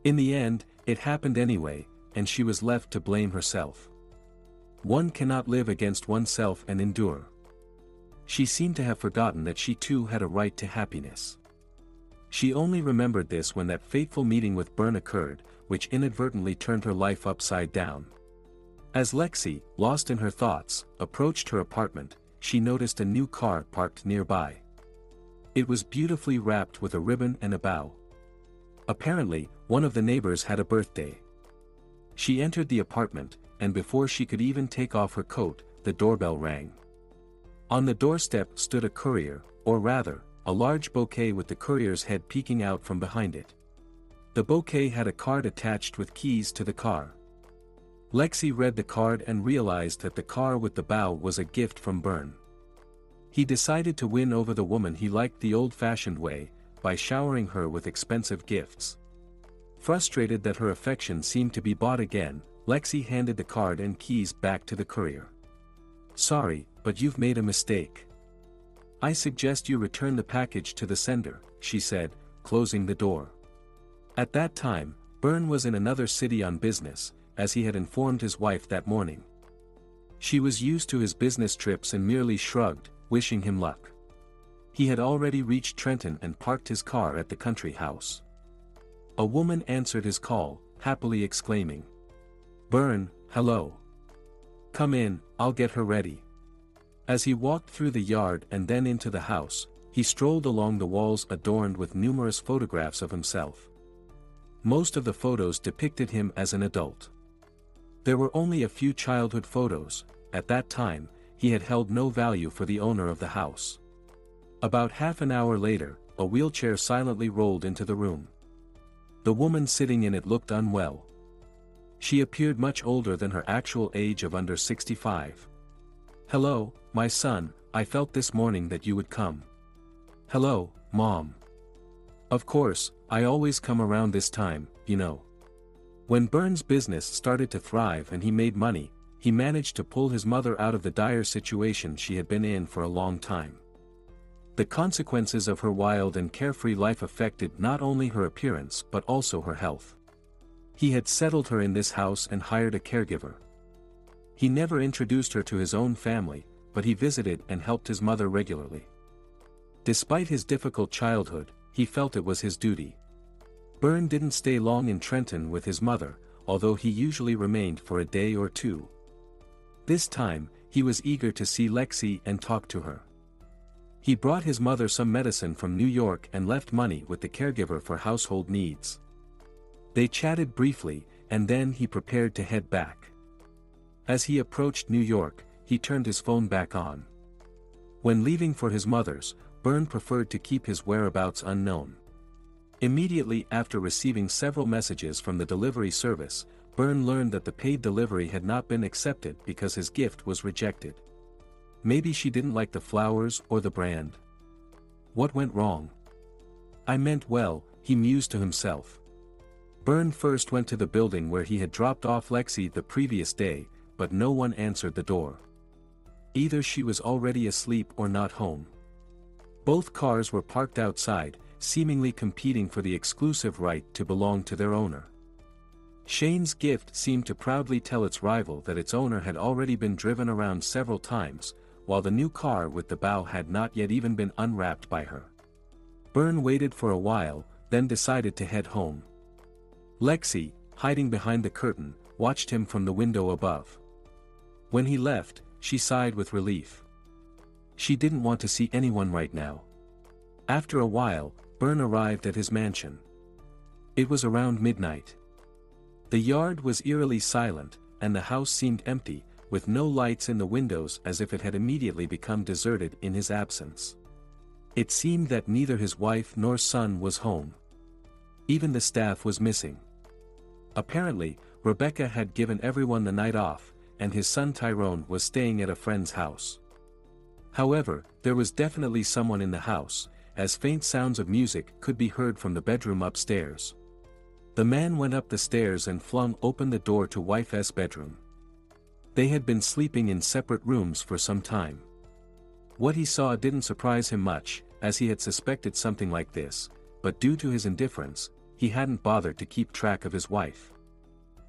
A: In the end, it happened anyway, and she was left to blame herself. One cannot live against oneself and endure. She seemed to have forgotten that she too had a right to happiness. She only remembered this when that fateful meeting with Byrne occurred, which inadvertently turned her life upside down. As Lexi, lost in her thoughts, approached her apartment, she noticed a new car parked nearby. It was beautifully wrapped with a ribbon and a bow. Apparently, one of the neighbors had a birthday. She entered the apartment, and before she could even take off her coat, the doorbell rang. On the doorstep stood a courier, or rather, a large bouquet with the courier's head peeking out from behind it. The bouquet had a card attached with keys to the car. Lexi read the card and realized that the car with the bow was a gift from Byrne. He decided to win over the woman he liked the old-fashioned way, by showering her with expensive gifts. Frustrated that her affection seemed to be bought again, Lexi handed the card and keys back to the courier. "Sorry, but you've made a mistake. I suggest you return the package to the sender, she said, closing the door. At that time, Byrne was in another city on business, as he had informed his wife that morning. She was used to his business trips and merely shrugged, wishing him luck. He had already reached Trenton and parked his car at the country house. A woman answered his call, happily exclaiming, "Byrne, hello. Come in, I'll get her ready." As he walked through the yard and then into the house, he strolled along the walls adorned with numerous photographs of himself. Most of the photos depicted him as an adult. There were only a few childhood photos. At that time, he had held no value for the owner of the house. About half an hour later, a wheelchair silently rolled into the room. The woman sitting in it looked unwell. She appeared much older than her actual age of under 65. "Hello, my son, I felt this morning that you would come." "Hello, Mom. Of course, I always come around this time, you know." When Byrne's business started to thrive and he made money, he managed to pull his mother out of the dire situation she had been in for a long time. The consequences of her wild and carefree life affected not only her appearance but also her health. He had settled her in this house and hired a caregiver. He never introduced her to his own family, but he visited and helped his mother regularly. Despite his difficult childhood, he felt it was his duty. Byrne didn't stay long in Trenton with his mother, although he usually remained for a day or two. This time, he was eager to see Lexi and talk to her. He brought his mother some medicine from New York and left money with the caregiver for household needs. They chatted briefly, and then he prepared to head back. As he approached New York, he turned his phone back on. When leaving for his mother's, Byrne preferred to keep his whereabouts unknown. Immediately after receiving several messages from the delivery service, Byrne learned that the paid delivery had not been accepted because his gift was rejected. Maybe she didn't like the flowers or the brand. What went wrong? I meant well, he mused to himself. Byrne first went to the building where he had dropped off Lexi the previous day, but no one answered the door. Either she was already asleep or not home. Both cars were parked outside, seemingly competing for the exclusive right to belong to their owner. Shane's gift seemed to proudly tell its rival that its owner had already been driven around several times, while the new car with the bow had not yet even been unwrapped by her. Byrne waited for a while, then decided to head home. Lexi, hiding behind the curtain, watched him from the window above. When he left, she sighed with relief. She didn't want to see anyone right now. After a while, Byrne arrived at his mansion. It was around midnight. The yard was eerily silent, and the house seemed empty, with no lights in the windows, as if it had immediately become deserted in his absence. It seemed that neither his wife nor son was home. Even the staff was missing. Apparently, Rebecca had given everyone the night off, and his son Tyrone was staying at a friend's house. However, there was definitely someone in the house, as faint sounds of music could be heard from the bedroom upstairs. The man went up the stairs and flung open the door to wife's bedroom. They had been sleeping in separate rooms for some time. What he saw didn't surprise him much, as he had suspected something like this, but due to his indifference, he hadn't bothered to keep track of his wife.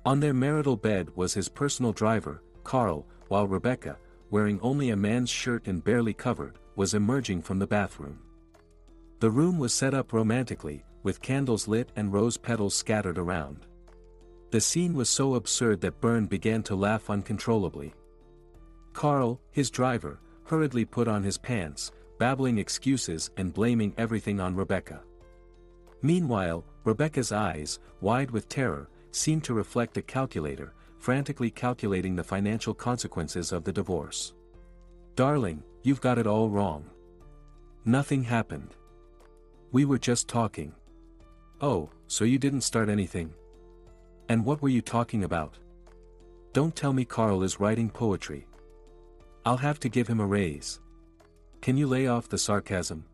A: On their marital bed was his personal driver, Carl, while Rebecca, wearing only a man's shirt and barely covered, was emerging from the bathroom. The room was set up romantically, with candles lit and rose petals scattered around. The scene was so absurd that Byrne began to laugh uncontrollably. Carl, his driver, hurriedly put on his pants, babbling excuses and blaming everything on Rebecca. Meanwhile, Rebecca's eyes, wide with terror, seemed to reflect a calculator, frantically calculating the financial consequences of the divorce. "Darling, you've got it all wrong. Nothing happened. We were just talking." "Oh, so you didn't start anything? And what were you talking about? Don't tell me Carl is writing poetry. I'll have to give him a raise. Can you lay off the sarcasm?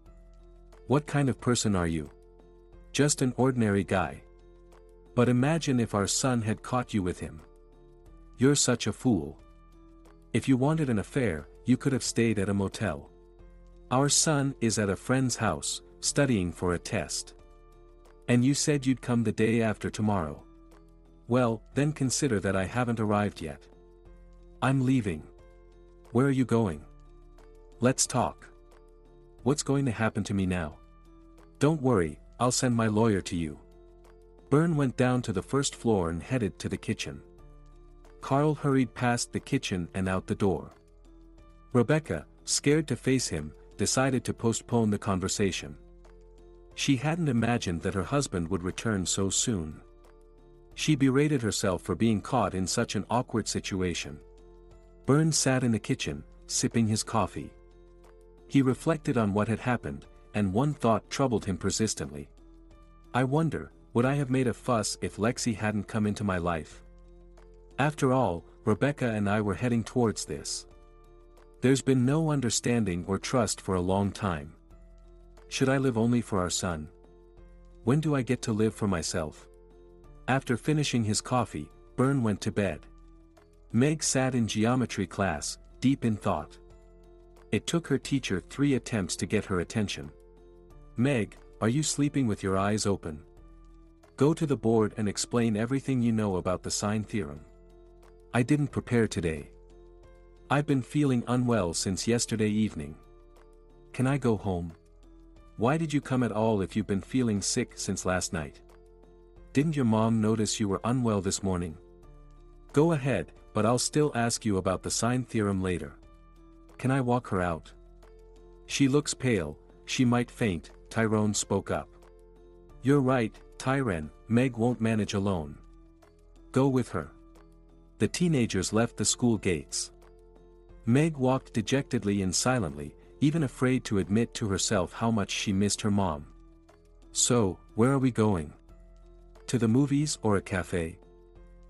A: What kind of person are you? Just an ordinary guy. But imagine if our son had caught you with him. You're such a fool. If you wanted an affair, you could have stayed at a motel. Our son is at a friend's house, studying for a test. And you said you'd come the day after tomorrow. Well, then consider that I haven't arrived yet. I'm leaving. Where are you going? Let's talk. What's going to happen to me now? Don't worry, I'll send my lawyer to you. Byrne went down to the first floor and headed to the kitchen. Carl hurried past the kitchen and out the door. Rebecca, scared to face him, decided to postpone the conversation. She hadn't imagined that her husband would return so soon. She berated herself for being caught in such an awkward situation. Byrne sat in the kitchen, sipping his coffee. He reflected on what had happened, and one thought troubled him persistently. I wonder, would I have made a fuss if Lexi hadn't come into my life? After all, Rebecca and I were heading towards this. There's been no understanding or trust for a long time. Should I live only for our son? When do I get to live for myself? After finishing his coffee, Byrne went to bed. Meg sat in geometry class, deep in thought. It took her teacher 3 attempts to get her attention. Meg, are you sleeping with your eyes open? Go to the board and explain everything you know about the sine theorem. I didn't prepare today. I've been feeling unwell since yesterday evening. Can I go home? Why did you come at all if you've been feeling sick since last night? Didn't your mom notice you were unwell this morning? Go ahead, but I'll still ask you about the sine theorem later. Can I walk her out? She looks pale, she might faint, Tyrone spoke up. You're right, Tyrone, Meg won't manage alone. Go with her. The teenagers left the school gates. Meg walked dejectedly and silently, even afraid to admit to herself how much she missed her mom. So, where are we going? To the movies or a cafe?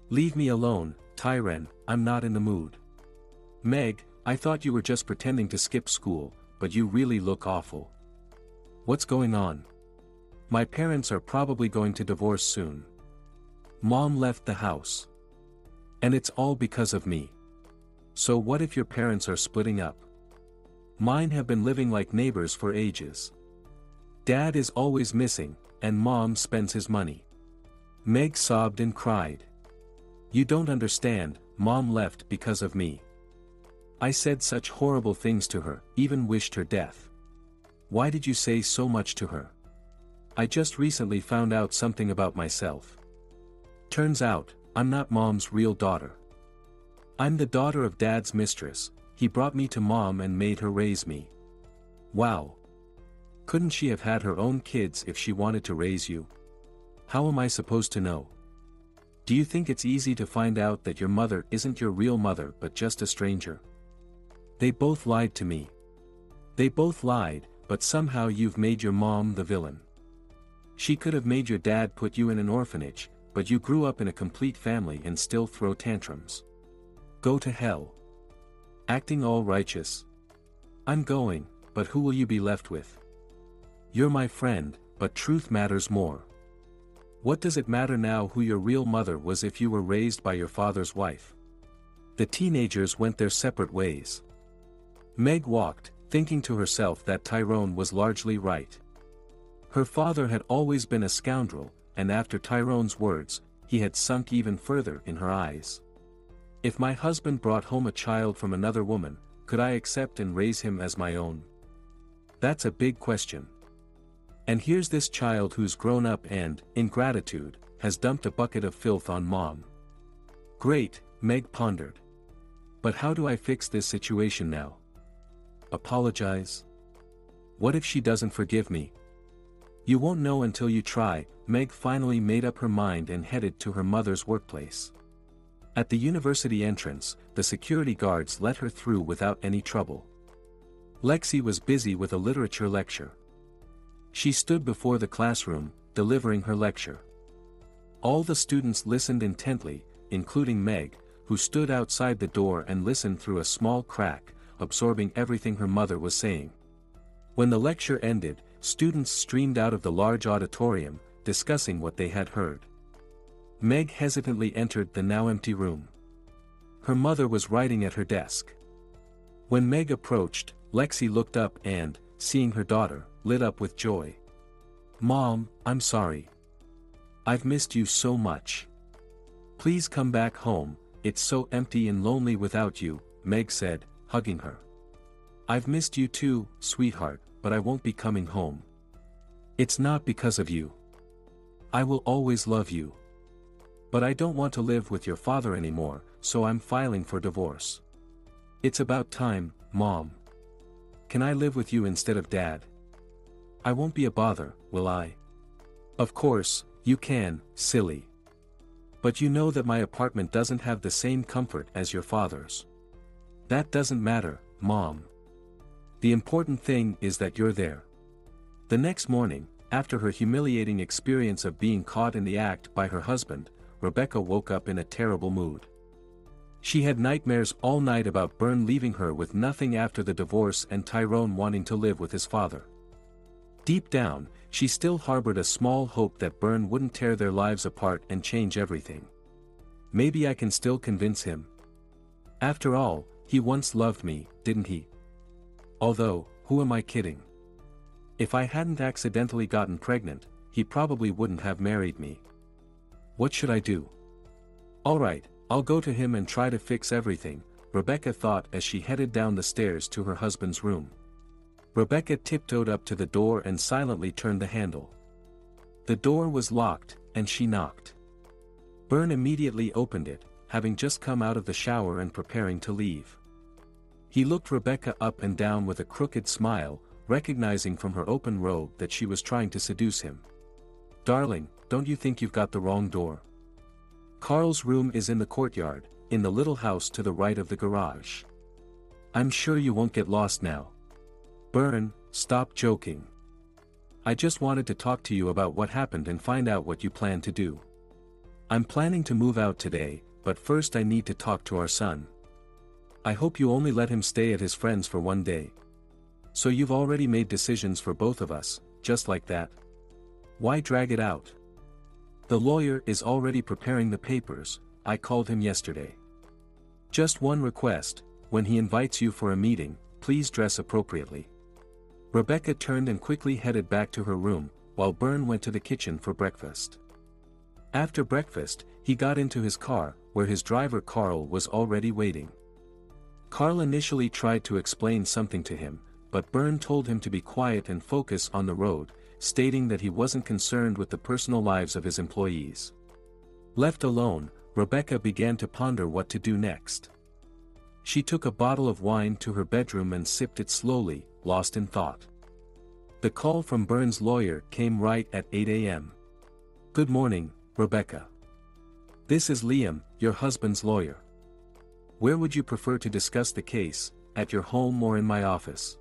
A: Leave me alone, Tyrone, I'm not in the mood. Meg, I thought you were just pretending to skip school, but you really look awful. What's going on? My parents are probably going to divorce soon. Mom left the house. And it's all because of me. So what if your parents are splitting up? Mine have been living like neighbors for ages. Dad is always missing, and Mom spends his money. Meg sobbed and cried. You don't understand, Mom left because of me. I said such horrible things to her, even wished her death. Why did you say so much to her? I just recently found out something about myself. Turns out, I'm not Mom's real daughter. I'm the daughter of Dad's mistress. He brought me to Mom and made her raise me. Wow. Couldn't she have had her own kids if she wanted to raise you? How am I supposed to know? Do you think it's easy to find out that your mother isn't your real mother but just a stranger? They both lied to me. They both lied, but somehow you've made your mom the villain. She could have made your dad put you in an orphanage, but you grew up in a complete family and still throw tantrums. Go to hell. Acting all righteous. I'm going, but who will you be left with? You're my friend, but truth matters more. What does it matter now who your real mother was if you were raised by your father's wife? The teenagers went their separate ways. Meg walked, thinking to herself that Tyrone was largely right. Her father had always been a scoundrel, and after Tyrone's words, he had sunk even further in her eyes. If my husband brought home a child from another woman, could I accept and raise him as my own? That's a big question. And here's this child who's grown up and, in gratitude, has dumped a bucket of filth on Mom. Great, Meg pondered. But how do I fix this situation now? Apologize? What if she doesn't forgive me? You won't know until you try. Meg finally made up her mind and headed to her mother's workplace. At the university entrance, the security guards let her through without any trouble. Lexi was busy with a literature lecture. She stood before the classroom, delivering her lecture. All the students listened intently, including Meg, who stood outside the door and listened through a small crack, absorbing everything her mother was saying. When the lecture ended, students streamed out of the large auditorium, discussing what they had heard. Meg hesitantly entered the now empty room. Her mother was writing at her desk. When Meg approached, Lexi looked up and, seeing her daughter, lit up with joy. "Mom, I'm sorry. I've missed you so much. Please come back home, it's so empty and lonely without you," Meg said, hugging her. "I've missed you too, sweetheart, but I won't be coming home. It's not because of you. I will always love you. But I don't want to live with your father anymore, so I'm filing for divorce. It's about time, Mom. Can I live with you instead of Dad? I won't be a bother, will I?" "Of course, you can, silly. But you know that my apartment doesn't have the same comfort as your father's." "That doesn't matter, Mom. The important thing is that you're there." The next morning, after her humiliating experience of being caught in the act by her husband, Rebecca woke up in a terrible mood. She had nightmares all night about Byrne leaving her with nothing after the divorce and Tyrone wanting to live with his father. Deep down, she still harbored a small hope that Byrne wouldn't tear their lives apart and change everything. "Maybe I can still convince him. After all, he once loved me, didn't he? Although, who am I kidding? If I hadn't accidentally gotten pregnant, he probably wouldn't have married me. What should I do? All right, I'll go to him and try to fix everything," Rebecca thought as she headed down the stairs to her husband's room. Rebecca tiptoed up to the door and silently turned the handle. The door was locked, and she knocked. Byrne immediately opened it, having just come out of the shower and preparing to leave. He looked Rebecca up and down with a crooked smile, recognizing from her open robe that she was trying to seduce him. "Darling, don't you think you've got the wrong door? Carl's room is in the courtyard, in the little house to the right of the garage. I'm sure you won't get lost now." "Byrne, stop joking. I just wanted to talk to you about what happened and find out what you plan to do. I'm planning to move out today, but first I need to talk to our son. I hope you only let him stay at his friend's for one day. So you've already made decisions for both of us, just like that? Why drag it out? The lawyer is already preparing the papers, I called him yesterday. Just one request, when he invites you for a meeting, please dress appropriately." Rebecca turned and quickly headed back to her room, while Byrne went to the kitchen for breakfast. After breakfast, he got into his car, where his driver Carl was already waiting. Carl initially tried to explain something to him, but Byrne told him to be quiet and focus on the road, stating that he wasn't concerned with the personal lives of his employees. Left alone, Rebecca began to ponder what to do next. She took a bottle of wine to her bedroom and sipped it slowly, lost in thought. The call from Byrne's lawyer came right at 8 a.m. "Good morning, Rebecca. This is Liam, your husband's lawyer. Where would you prefer to discuss the case, at your home or in my office?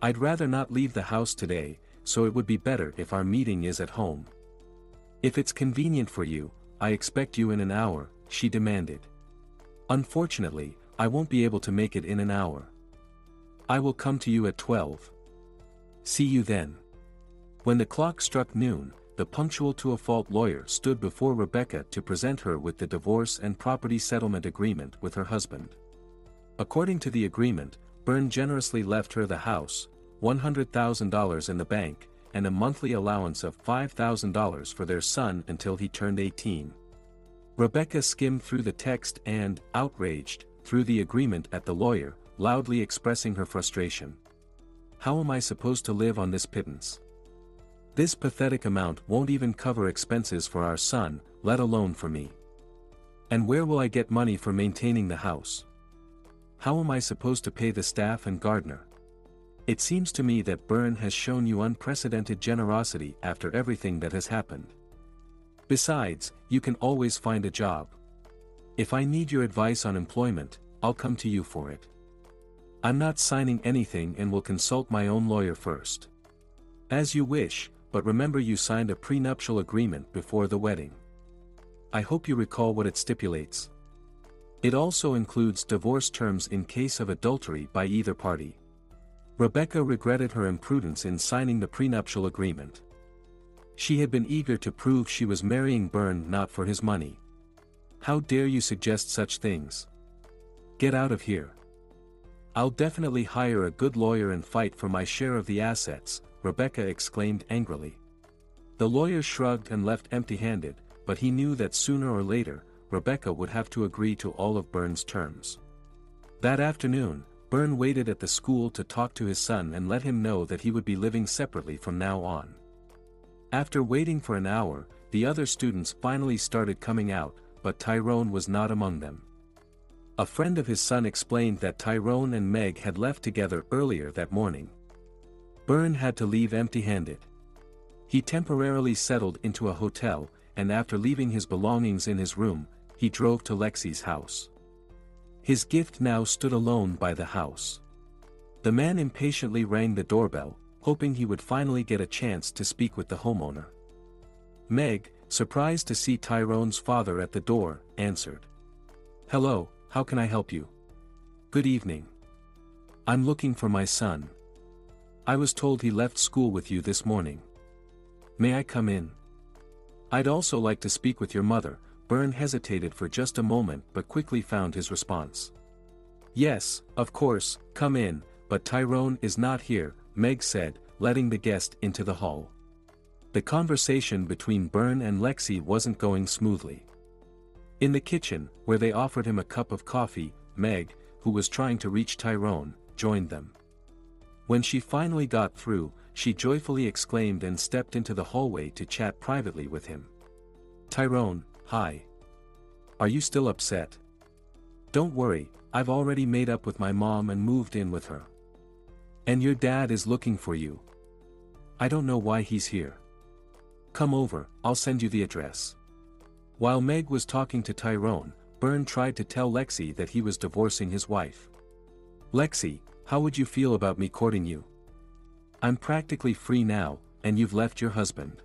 A: I'd rather not leave the house today, so it would be better if our meeting is at home." "If it's convenient for you, I expect you in an hour," she demanded. "Unfortunately, I won't be able to make it in an hour. I will come to you at 12. See you then." When the clock struck noon, the punctual-to-a-fault lawyer stood before Rebecca to present her with the divorce and property settlement agreement with her husband. According to the agreement, Byrne generously left her the house, $100,000 in the bank, and a monthly allowance of $5,000 for their son until he turned 18. Rebecca skimmed through the text and, outraged, threw the agreement at the lawyer, loudly expressing her frustration. "How am I supposed to live on this pittance? This pathetic amount won't even cover expenses for our son, let alone for me. And where will I get money for maintaining the house? How am I supposed to pay the staff and gardener? It seems to me that Byrne has shown you unprecedented generosity after everything that has happened. Besides, you can always find a job. If I need your advice on employment, I'll come to you for it. I'm not signing anything and will consult my own lawyer first." "As you wish, but remember you signed a prenuptial agreement before the wedding. I hope you recall what it stipulates. It also includes divorce terms in case of adultery by either party." Rebecca regretted her imprudence in signing the prenuptial agreement. She had been eager to prove she was marrying Byrne not for his money. "How dare you suggest such things? Get out of here. I'll definitely hire a good lawyer and fight for my share of the assets, Rebecca exclaimed angrily. The lawyer shrugged and left empty-handed, but he knew that sooner or later, Rebecca would have to agree to all of Byrne's terms. That afternoon, Byrne waited at the school to talk to his son and let him know that he would be living separately from now on. After waiting for an hour, the other students finally started coming out, but Tyrone was not among them. A friend of his son explained that Tyrone and Meg had left together earlier that morning. Byrne had to leave empty-handed. He temporarily settled into a hotel, and after leaving his belongings in his room, he drove to Lexi's house. His gift now stood alone by the house. The man impatiently rang the doorbell, hoping he would finally get a chance to speak with the homeowner. Meg, surprised to see Tyrone's father at the door, answered. "Hello, how can I help you?" "Good evening. I'm looking for my son. I was told he left school with you this morning. May I come in?" "I'd also like to speak with your mother." Byrne hesitated for just a moment but quickly found his response. "Yes, of course, come in, but Tyrone is not here," Meg said, letting the guest into the hall. The conversation between Byrne and Lexi wasn't going smoothly. In the kitchen, where they offered him a cup of coffee, Meg, who was trying to reach Tyrone, joined them. When she finally got through, she joyfully exclaimed and stepped into the hallway to chat privately with him. "Tyrone, hi. Are you still upset?" "Don't worry, I've already made up with my mom and moved in with her. And your dad is looking for you. I don't know why he's here. Come over, I'll send you the address." While Meg was talking to Tyrone, Byrne tried to tell Lexi that he was divorcing his wife. "Lexi, how would you feel about me courting you? I'm practically free now, and you've left your husband."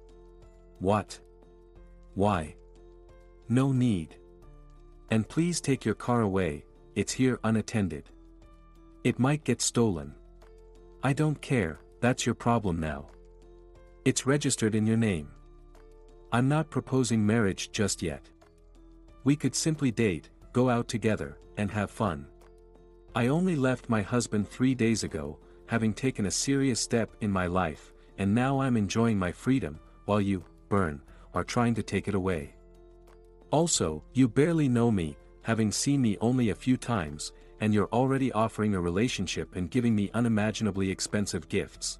A: "What? Why? No need. And please take your car away, it's here unattended. It might get stolen." "I don't care, that's your problem now. It's registered in your name. I'm not proposing marriage just yet. We could simply date, go out together, and have fun. I only left my husband 3 days ago, having taken a serious step in my life, and now I'm enjoying my freedom, while you, Byrne, are trying to take it away. Also, you barely know me, having seen me only a few times, and you're already offering a relationship and giving me unimaginably expensive gifts.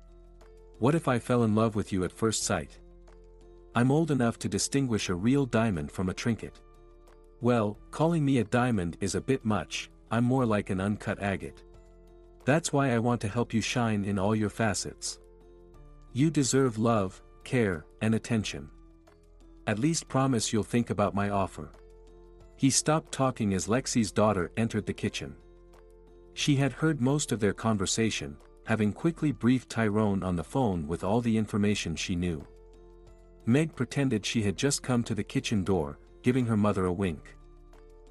A: What if I fell in love with you at first sight? I'm old enough to distinguish a real diamond from a trinket. Well, calling me a diamond is a bit much, I'm more like an uncut agate. That's why I want to help you shine in all your facets. You deserve love, care, and attention. At least promise you'll think about my offer." He stopped talking as Lexi's daughter entered the kitchen. She had heard most of their conversation, having quickly briefed Tyrone on the phone with all the information she knew. Meg pretended she had just come to the kitchen door, giving her mother a wink.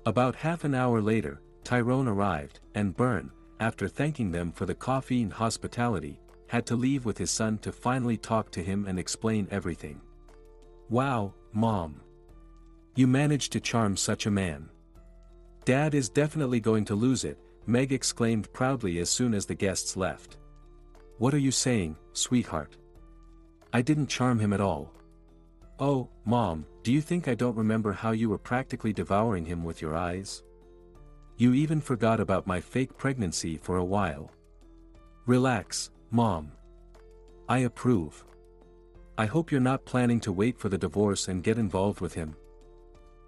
A: About half an hour later, Tyrone arrived, and Byrne, after thanking them for the coffee and hospitality, had to leave with his son to finally talk to him and explain everything. "Wow, Mom. You managed to charm such a man. Dad is definitely going to lose it," Meg exclaimed proudly as soon as the guests left. "What are you saying, sweetheart? I didn't charm him at all." "Oh, Mom, do you think I don't remember how you were practically devouring him with your eyes? You even forgot about my fake pregnancy for a while." "Relax, Mom. I approve. I hope you're not planning to wait for the divorce and get involved with him.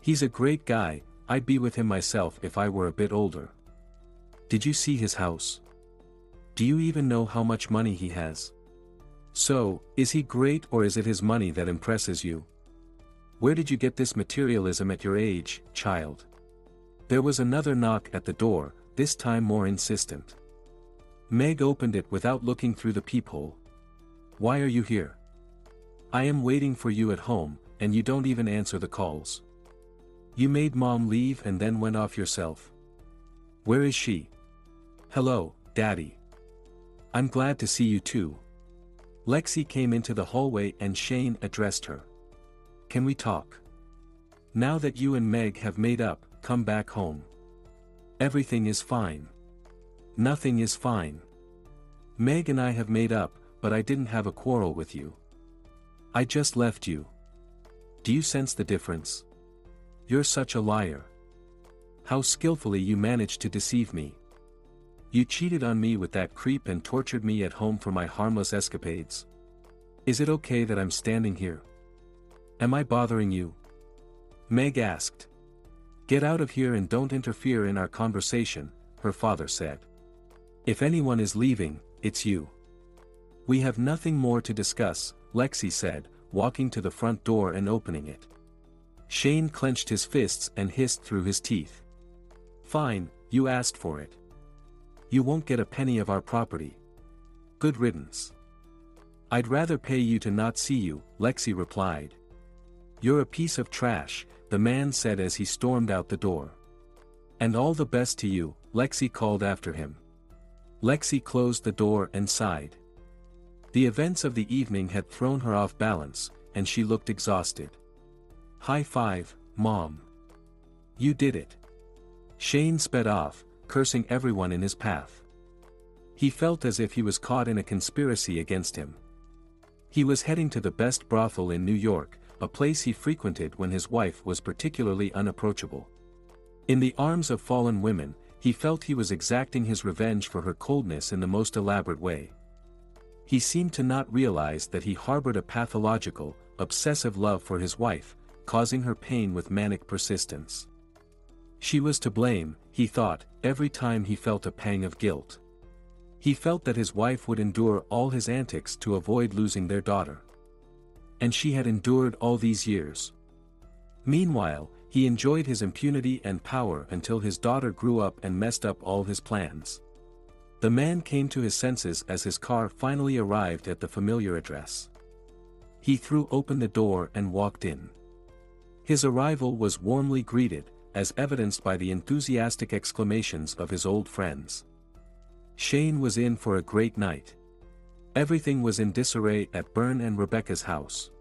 A: He's a great guy, I'd be with him myself if I were a bit older. Did you see his house? Do you even know how much money he has? So, is he great or is it his money that impresses you? Where did you get this materialism at your age, child?" There was another knock at the door, this time more insistent. Meg opened it without looking through the peephole. "Why are you here? I am waiting for you at home, and you don't even answer the calls. You made Mom leave and then went off yourself. Where is she?" "Hello, Daddy. I'm glad to see you too." Lexi came into the hallway and Shane addressed her. "Can we talk? Now that you and Meg have made up, come back home. Everything is fine. Nothing is fine. Meg and I have made up, but I didn't have a quarrel with you. I just left you. Do you sense the difference? You're such a liar. How skillfully you managed to deceive me. You cheated on me with that creep and tortured me at home for my harmless escapades. Is it okay that I'm standing here? Am I bothering you? Meg asked. Get out of here and don't interfere in our conversation, her father said. If anyone is leaving, it's you. We have nothing more to discuss, Lexi said, walking to the front door and opening it. Shane clenched his fists and hissed through his teeth. Fine, you asked for it. You won't get a penny of our property. Good riddance. I'd rather pay you to not see you, Lexi replied. You're a piece of trash, the man said as he stormed out the door. And all the best to you, Lexi called after him. Lexi closed the door and sighed. The events of the evening had thrown her off balance, and she looked exhausted. High five, Mom. You did it. Shane sped off, cursing everyone in his path. He felt as if he was caught in a conspiracy against him. He was heading to the best brothel in New York, a place he frequented when his wife was particularly unapproachable. In the arms of fallen women, he felt he was exacting his revenge for her coldness in the most elaborate way. He seemed to not realize that he harbored a pathological, obsessive love for his wife, causing her pain with manic persistence. She was to blame, he thought, every time he felt a pang of guilt. He felt that his wife would endure all his antics to avoid losing their daughter. And she had endured all these years. Meanwhile, he enjoyed his impunity and power until his daughter grew up and messed up all his plans. The man came to his senses as his car finally arrived at the familiar address. He threw open the door and walked in. His arrival was warmly greeted, as evidenced by the enthusiastic exclamations of his old friends. Shane was in for a great night. Everything was in disarray at Byrne and Rebecca's house.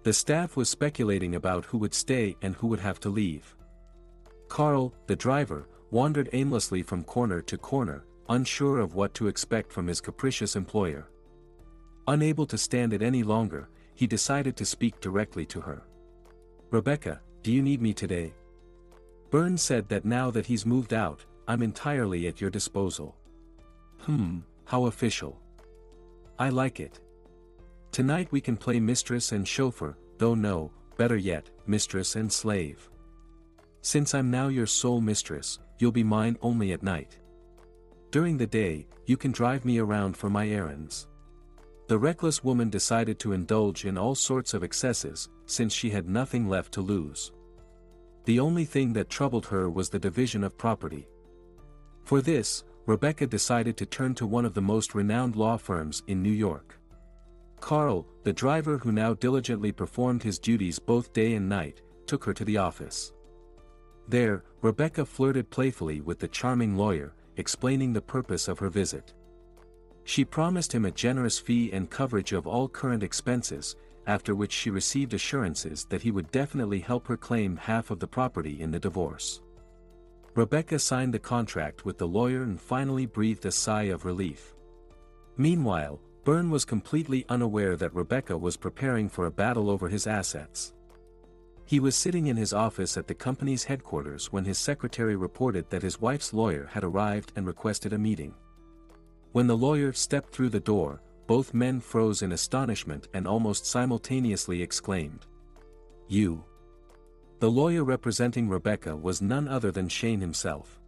A: The staff was speculating about who would stay and who would have to leave. Carl, the driver, wandered aimlessly from corner to corner, unsure of what to expect from his capricious employer. Unable to stand it any longer, he decided to speak directly to her. Rebecca, do you need me today? Byrne said that now that he's moved out, I'm entirely at your disposal. How official. I like it. Tonight we can play mistress and chauffeur, though no, better yet, mistress and slave. Since I'm now your sole mistress, you'll be mine only at night. During the day, you can drive me around for my errands. The reckless woman decided to indulge in all sorts of excesses, since she had nothing left to lose. The only thing that troubled her was the division of property. For this, Rebecca decided to turn to one of the most renowned law firms in New York. Carl, the driver who now diligently performed his duties both day and night, took her to the office. There, Rebecca flirted playfully with the charming lawyer, explaining the purpose of her visit. She promised him a generous fee and coverage of all current expenses, after which she received assurances that he would definitely help her claim half of the property in the divorce. Rebecca signed the contract with the lawyer and finally breathed a sigh of relief. Meanwhile, Byrne was completely unaware that Rebecca was preparing for a battle over his assets. He was sitting in his office at the company's headquarters when his secretary reported that his wife's lawyer had arrived and requested a meeting. When the lawyer stepped through the door, both men froze in astonishment and almost simultaneously exclaimed, "You?" The lawyer representing Rebecca was none other than Shane himself.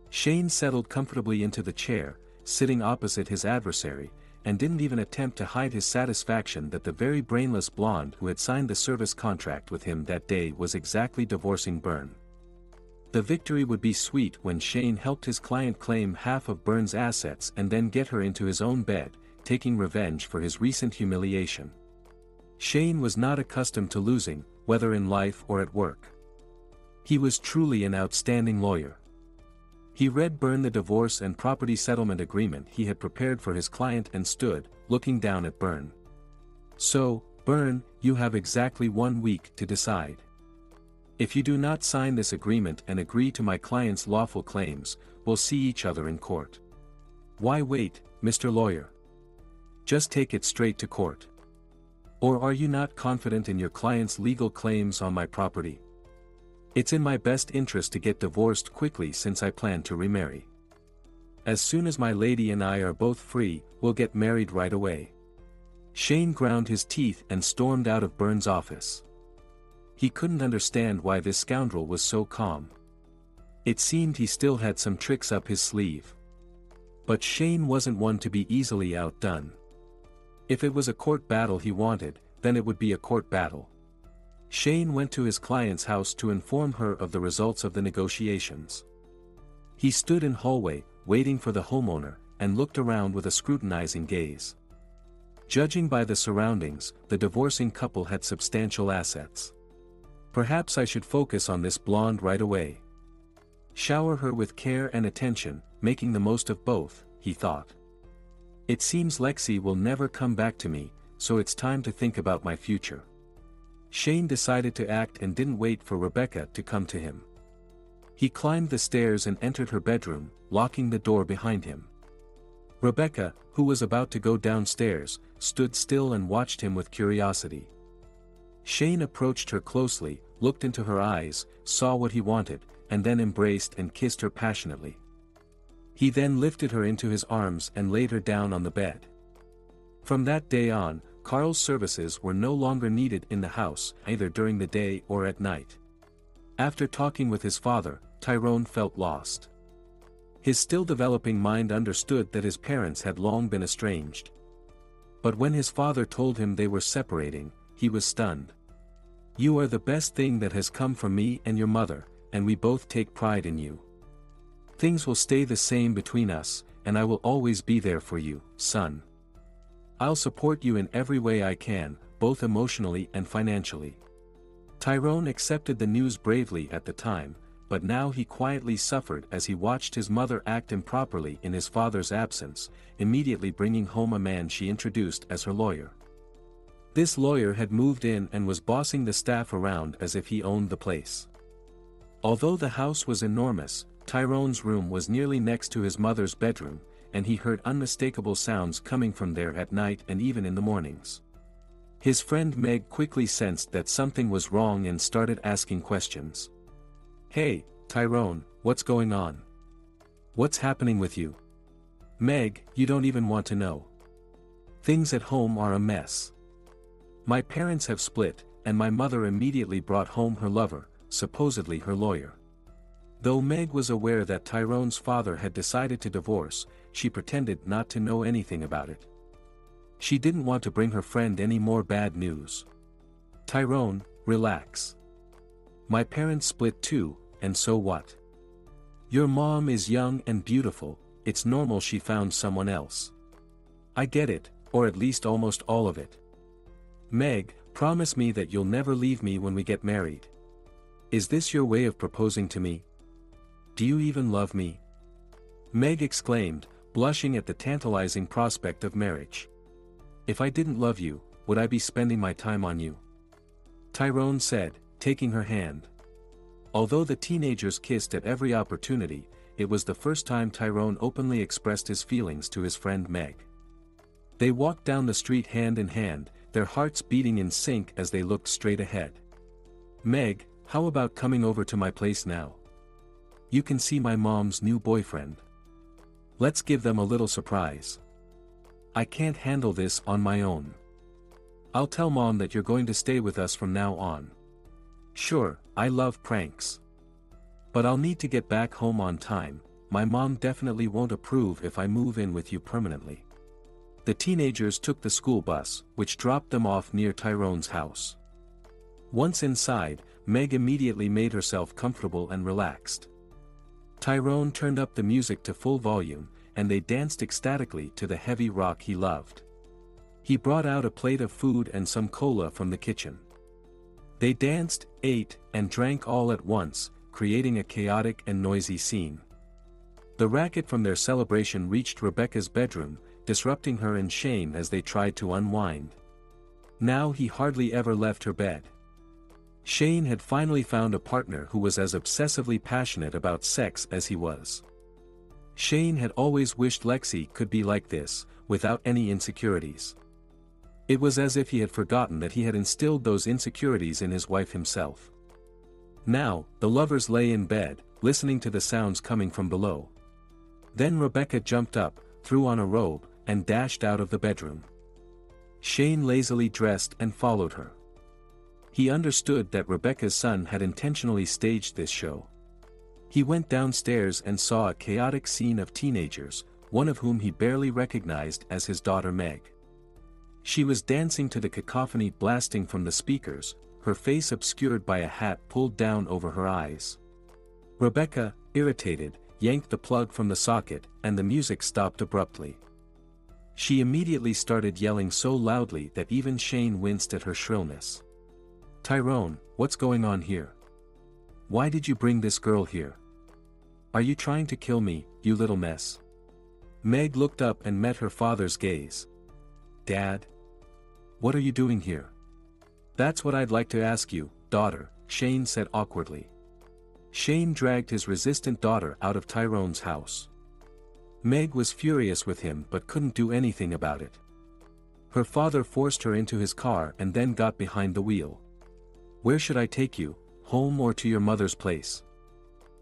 A: Shane settled comfortably into the chair, sitting opposite his adversary, and didn't even attempt to hide his satisfaction that the very brainless blonde who had signed the service contract with him that day was exactly divorcing Byrne. The victory would be sweet when Shane helped his client claim half of Byrne's assets and then get her into his own bed, taking revenge for his recent humiliation. Shane was not accustomed to losing, whether in life or at work. He was truly an outstanding lawyer. He read Byrne the divorce and property settlement agreement he had prepared for his client and stood, looking down at Byrne. "So, Byrne, you have exactly 1 week to decide. If you do not sign this agreement and agree to my client's lawful claims, we'll see each other in court. Why wait, Mr. Lawyer? Just take it straight to court. Or are you not confident in your client's legal claims on my property? It's in my best interest to get divorced quickly since I plan to remarry. As soon as my lady and I are both free, we'll get married right away. Shane ground his teeth and stormed out of Burns' office. He couldn't understand why this scoundrel was so calm. It seemed he still had some tricks up his sleeve. But Shane wasn't one to be easily outdone. If it was a court battle he wanted, then it would be a court battle. Shane went to his client's house to inform her of the results of the negotiations. He stood in hallway, waiting for the homeowner, and looked around with a scrutinizing gaze. Judging by the surroundings, the divorcing couple had substantial assets. Perhaps I should focus on this blonde right away. Shower her with care and attention, making the most of both, he thought. It seems Lexi will never come back to me, so it's time to think about my future. Shane decided to act and didn't wait for Rebecca to come to him. He climbed the stairs and entered her bedroom, locking the door behind him. Rebecca, who was about to go downstairs, stood still and watched him with curiosity. Shane approached her closely, looked into her eyes, saw what he wanted, and then embraced and kissed her passionately. He then lifted her into his arms and laid her down on the bed. From that day on, Carl's services were no longer needed in the house, either during the day or at night. After talking with his father, Tyrone felt lost. His still developing mind understood that his parents had long been estranged. But when his father told him they were separating, he was stunned. "You are the best thing that has come from me and your mother, and we both take pride in you. Things will stay the same between us, and I will always be there for you, son. I'll support you in every way I can, both emotionally and financially." Tyrone accepted the news bravely at the time, but now he quietly suffered as he watched his mother act improperly in his father's absence, immediately bringing home a man she introduced as her lawyer. This lawyer had moved in and was bossing the staff around as if he owned the place. Although the house was enormous, Tyrone's room was nearly next to his mother's bedroom, and he heard unmistakable sounds coming from there at night and even in the mornings. His friend Meg quickly sensed that something was wrong and started asking questions. "Hey, Tyrone, what's going on? What's happening with you?" "Meg, you don't even want to know. Things at home are a mess. My parents have split, and my mother immediately brought home her lover, supposedly her lawyer." Though Meg was aware that Tyrone's father had decided to divorce, she pretended not to know anything about it. She didn't want to bring her friend any more bad news. "Tyrone, relax. My parents split too, and so what? Your mom is young and beautiful, it's normal she found someone else. I get it, or at least almost all of it. Meg, promise me that you'll never leave me when we get married. Is this your way of proposing to me? Do you even love me?" Meg exclaimed, blushing at the tantalizing prospect of marriage. "If I didn't love you, would I be spending my time on you?" Tyrone said, taking her hand. Although the teenagers kissed at every opportunity, it was the first time Tyrone openly expressed his feelings to his friend Meg. They walked down the street hand in hand, their hearts beating in sync as they looked straight ahead. "Meg, how about coming over to my place now? You can see my mom's new boyfriend. Let's give them a little surprise. I can't handle this on my own. I'll tell Mom that you're going to stay with us from now on. Sure, I love pranks. But I'll need to get back home on time, my mom definitely won't approve if I move in with you permanently." The teenagers took the school bus, which dropped them off near Tyrone's house. Once inside, Meg immediately made herself comfortable and relaxed. Tyrone turned up the music to full volume, and they danced ecstatically to the heavy rock he loved. He brought out a plate of food and some cola from the kitchen. They danced, ate, and drank all at once, creating a chaotic and noisy scene. The racket from their celebration reached Rebecca's bedroom, disrupting her and Shane as they tried to unwind. Now he hardly ever left her bed. Shane had finally found a partner who was as obsessively passionate about sex as he was. Shane had always wished Lexi could be like this, without any insecurities. It was as if he had forgotten that he had instilled those insecurities in his wife himself. Now, the lovers lay in bed, listening to the sounds coming from below. Then Rebecca jumped up, threw on a robe, and dashed out of the bedroom. Shane lazily dressed and followed her. He understood that Rebecca's son had intentionally staged this show. He went downstairs and saw a chaotic scene of teenagers, one of whom he barely recognized as his daughter Meg. She was dancing to the cacophony blasting from the speakers, her face obscured by a hat pulled down over her eyes. Rebecca, irritated, yanked the plug from the socket, and the music stopped abruptly. She immediately started yelling so loudly that even Shane winced at her shrillness. "Tyrone, what's going on here? Why did you bring this girl here? Are you trying to kill me, you little mess?" Meg looked up and met her father's gaze. "Dad? What are you doing here?" "That's what I'd like to ask you, daughter," Shane said awkwardly. Shane dragged his resistant daughter out of Tyrone's house. Meg was furious with him but couldn't do anything about it. Her father forced her into his car and then got behind the wheel. "Where should I take you, home or to your mother's place?"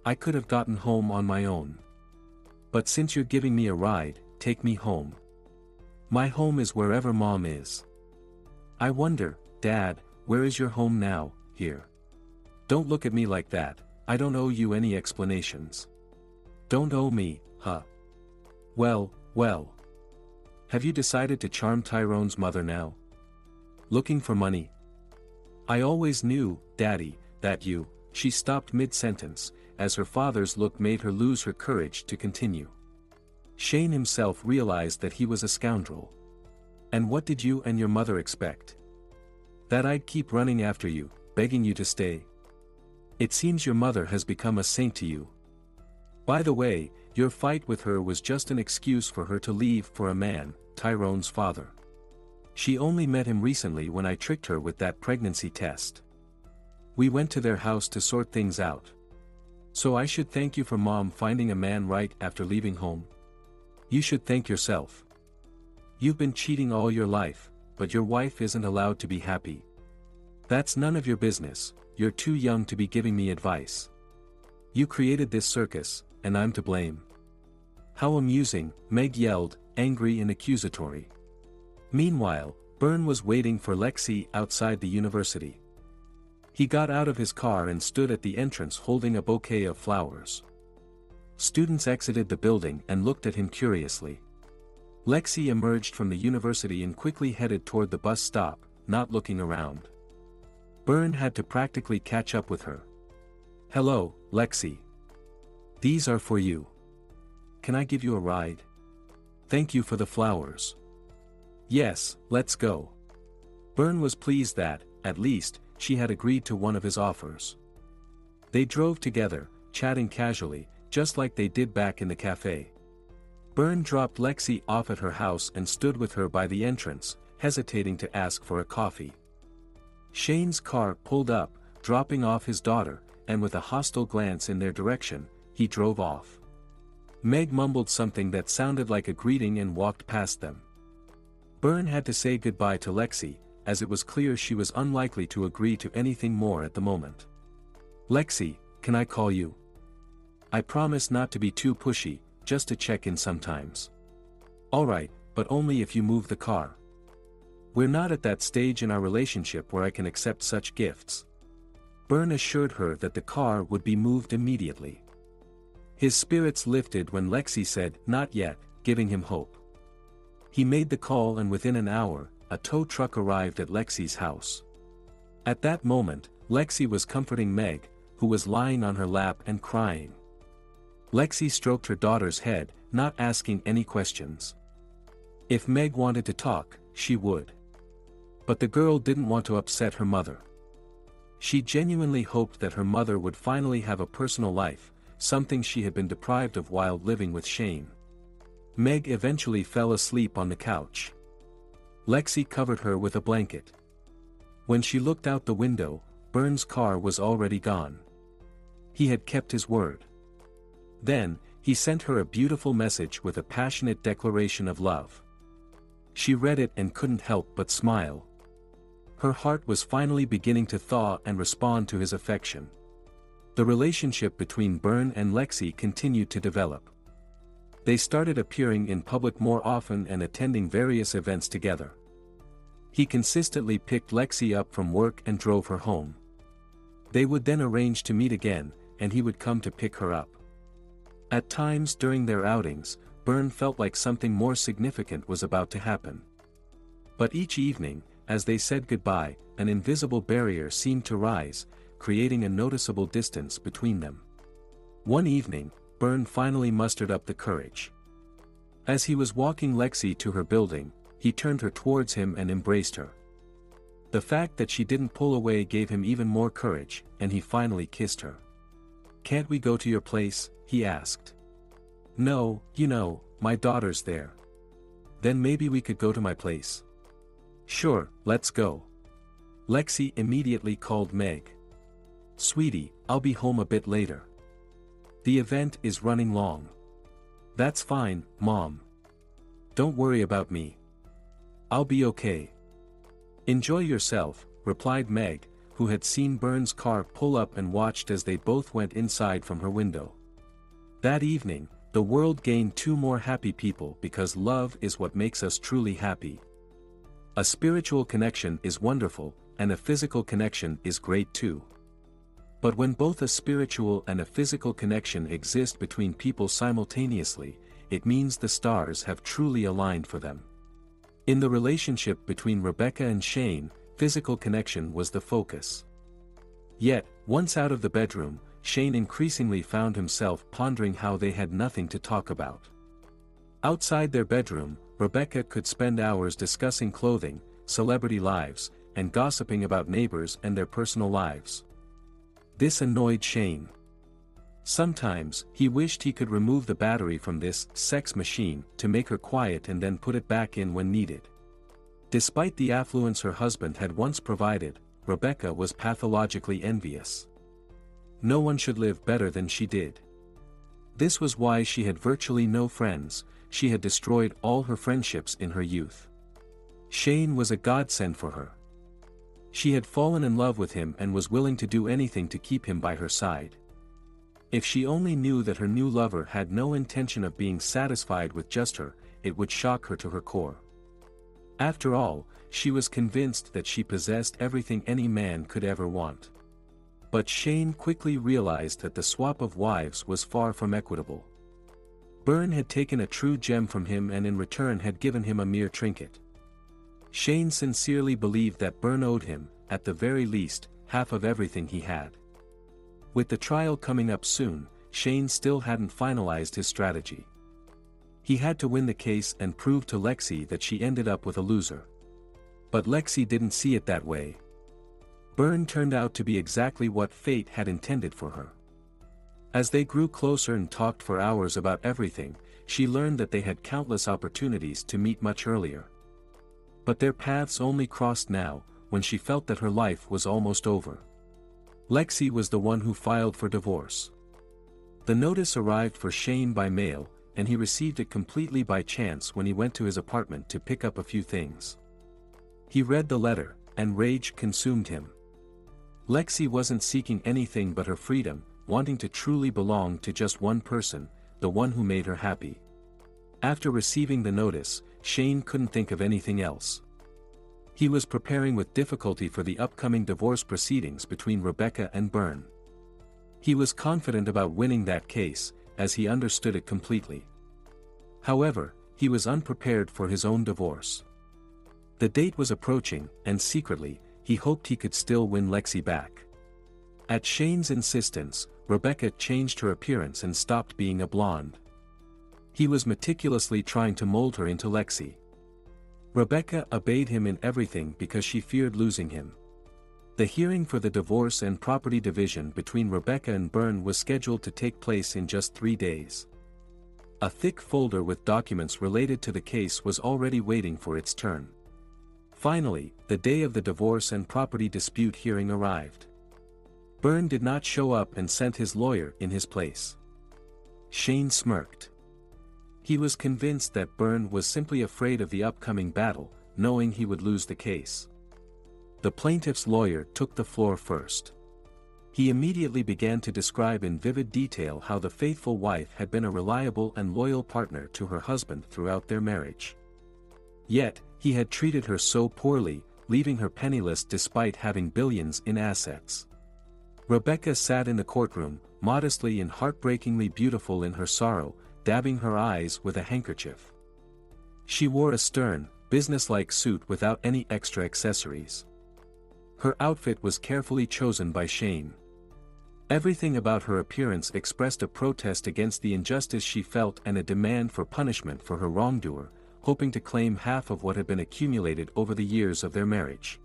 A: "I could have gotten home on my own. But since you're giving me a ride, take me home. My home is wherever Mom is." "I wonder, Dad, where is your home now, here?" "Don't look at me like that, I don't owe you any explanations." "Don't owe me, huh? Well, well. Have you decided to charm Tyrone's mother now? Looking for money?" "I always knew, Daddy, that you..." She stopped mid-sentence, as her father's look made her lose her courage to continue. Shane himself realized that he was a scoundrel. "And what did you and your mother expect? That I'd keep running after you, begging you to stay? It seems your mother has become a saint to you. By the way, your fight with her was just an excuse for her to leave for a man, Tyrone's father. She only met him recently when I tricked her with that pregnancy test. We went to their house to sort things out. So I should thank you for Mom finding a man right after leaving home? You should thank yourself. You've been cheating all your life, but your wife isn't allowed to be happy. That's none of your business, you're too young to be giving me advice. You created this circus, and I'm to blame." "How amusing," Meg yelled, angry and accusatory. Meanwhile, Byrne was waiting for Lexi outside the university. He got out of his car and stood at the entrance holding a bouquet of flowers. Students exited the building and looked at him curiously. Lexi emerged from the university and quickly headed toward the bus stop, not looking around. Byrne had to practically catch up with her. "Hello, Lexi. These are for you. Can I give you a ride? Thank you for the flowers." "Yes, let's go." Byrne was pleased that, at least, she had agreed to one of his offers. They drove together, chatting casually, just like they did back in the cafe. Byrne dropped Lexi off at her house and stood with her by the entrance, hesitating to ask for a coffee. Shane's car pulled up, dropping off his daughter, and with a hostile glance in their direction, he drove off. Meg mumbled something that sounded like a greeting and walked past them. Byrne had to say goodbye to Lexi, as it was clear she was unlikely to agree to anything more at the moment. "Lexi, can I call you? I promise not to be too pushy, just to check in sometimes." "Alright, but only if you move the car. We're not at that stage in our relationship where I can accept such gifts." Byrne assured her that the car would be moved immediately. His spirits lifted when Lexi said, "Not yet," giving him hope. He made the call and within an hour, a tow truck arrived at Lexi's house. At that moment, Lexi was comforting Meg, who was lying on her lap and crying. Lexi stroked her daughter's head, not asking any questions. If Meg wanted to talk, she would. But the girl didn't want to upset her mother. She genuinely hoped that her mother would finally have a personal life, something she had been deprived of while living with Shane. Meg eventually fell asleep on the couch. Lexi covered her with a blanket. When she looked out the window, Byrne's car was already gone. He had kept his word. Then, he sent her a beautiful message with a passionate declaration of love. She read it and couldn't help but smile. Her heart was finally beginning to thaw and respond to his affection. The relationship between Byrne and Lexi continued to develop. They started appearing in public more often and attending various events together. He consistently picked Lexi up from work and drove her home. They would then arrange to meet again, and he would come to pick her up. At times during their outings, Byrne felt like something more significant was about to happen. But each evening, as they said goodbye, an invisible barrier seemed to rise, creating a noticeable distance between them. One evening, Byrne finally mustered up the courage. As he was walking Lexi to her building, he turned her towards him and embraced her. The fact that she didn't pull away gave him even more courage, and he finally kissed her. "Can't we go to your place?" he asked. "No, my daughter's there." "Then maybe we could go to my place." "Sure, let's go." Lexi immediately called Meg. "Sweetie, I'll be home a bit later. The event is running long." "That's fine, Mom. Don't worry about me. I'll be okay." "Enjoy yourself," replied Meg, who had seen Byrne's car pull up and watched as they both went inside from her window. That evening, the world gained two more happy people because love is what makes us truly happy. A spiritual connection is wonderful, and a physical connection is great too. But when both a spiritual and a physical connection exist between people simultaneously, it means the stars have truly aligned for them. In the relationship between Rebecca and Shane, physical connection was the focus. Yet, once out of the bedroom, Shane increasingly found himself pondering how they had nothing to talk about. Outside their bedroom, Rebecca could spend hours discussing clothing, celebrity lives, and gossiping about neighbors and their personal lives. This annoyed Shane. Sometimes, he wished he could remove the battery from this sex machine to make her quiet and then put it back in when needed. Despite the affluence her husband had once provided, Rebecca was pathologically envious. No one should live better than she did. This was why she had virtually no friends. She had destroyed all her friendships in her youth. Shane was a godsend for her. She had fallen in love with him and was willing to do anything to keep him by her side. If she only knew that her new lover had no intention of being satisfied with just her, it would shock her to her core. After all, she was convinced that she possessed everything any man could ever want. But Shane quickly realized that the swap of wives was far from equitable. Byrne had taken a true gem from him and in return had given him a mere trinket. Shane sincerely believed that Byrne owed him, at the very least, half of everything he had. With the trial coming up soon, Shane still hadn't finalized his strategy. He had to win the case and prove to Lexi that she ended up with a loser. But Lexi didn't see it that way. Byrne turned out to be exactly what fate had intended for her. As they grew closer and talked for hours about everything, she learned that they had countless opportunities to meet much earlier. But their paths only crossed now, when she felt that her life was almost over. Lexi was the one who filed for divorce. The notice arrived for Shane by mail, and he received it completely by chance when he went to his apartment to pick up a few things. He read the letter, and rage consumed him. Lexi wasn't seeking anything but her freedom, wanting to truly belong to just one person, the one who made her happy. After receiving the notice, Shane couldn't think of anything else. He was preparing with difficulty for the upcoming divorce proceedings between Rebecca and Byrne. He was confident about winning that case, as he understood it completely. However, he was unprepared for his own divorce. The date was approaching, and secretly, he hoped he could still win Lexi back. At Shane's insistence, Rebecca changed her appearance and stopped being a blonde. He was meticulously trying to mold her into Lexi. Rebecca obeyed him in everything because she feared losing him. The hearing for the divorce and property division between Rebecca and Byrne was scheduled to take place in just 3 days. A thick folder with documents related to the case was already waiting for its turn. Finally, the day of the divorce and property dispute hearing arrived. Byrne did not show up and sent his lawyer in his place. Shane smirked. He was convinced that Byrne was simply afraid of the upcoming battle, knowing he would lose the case. The plaintiff's lawyer took the floor first. He immediately began to describe in vivid detail how the faithful wife had been a reliable and loyal partner to her husband throughout their marriage. Yet, he had treated her so poorly, leaving her penniless despite having billions in assets. Rebecca sat in the courtroom, modestly and heartbreakingly beautiful in her sorrow, dabbing her eyes with a handkerchief. She wore a stern, businesslike suit without any extra accessories. Her outfit was carefully chosen by Shane. Everything about her appearance expressed a protest against the injustice she felt and a demand for punishment for her wrongdoer, hoping to claim half of what had been accumulated over the years of their marriage.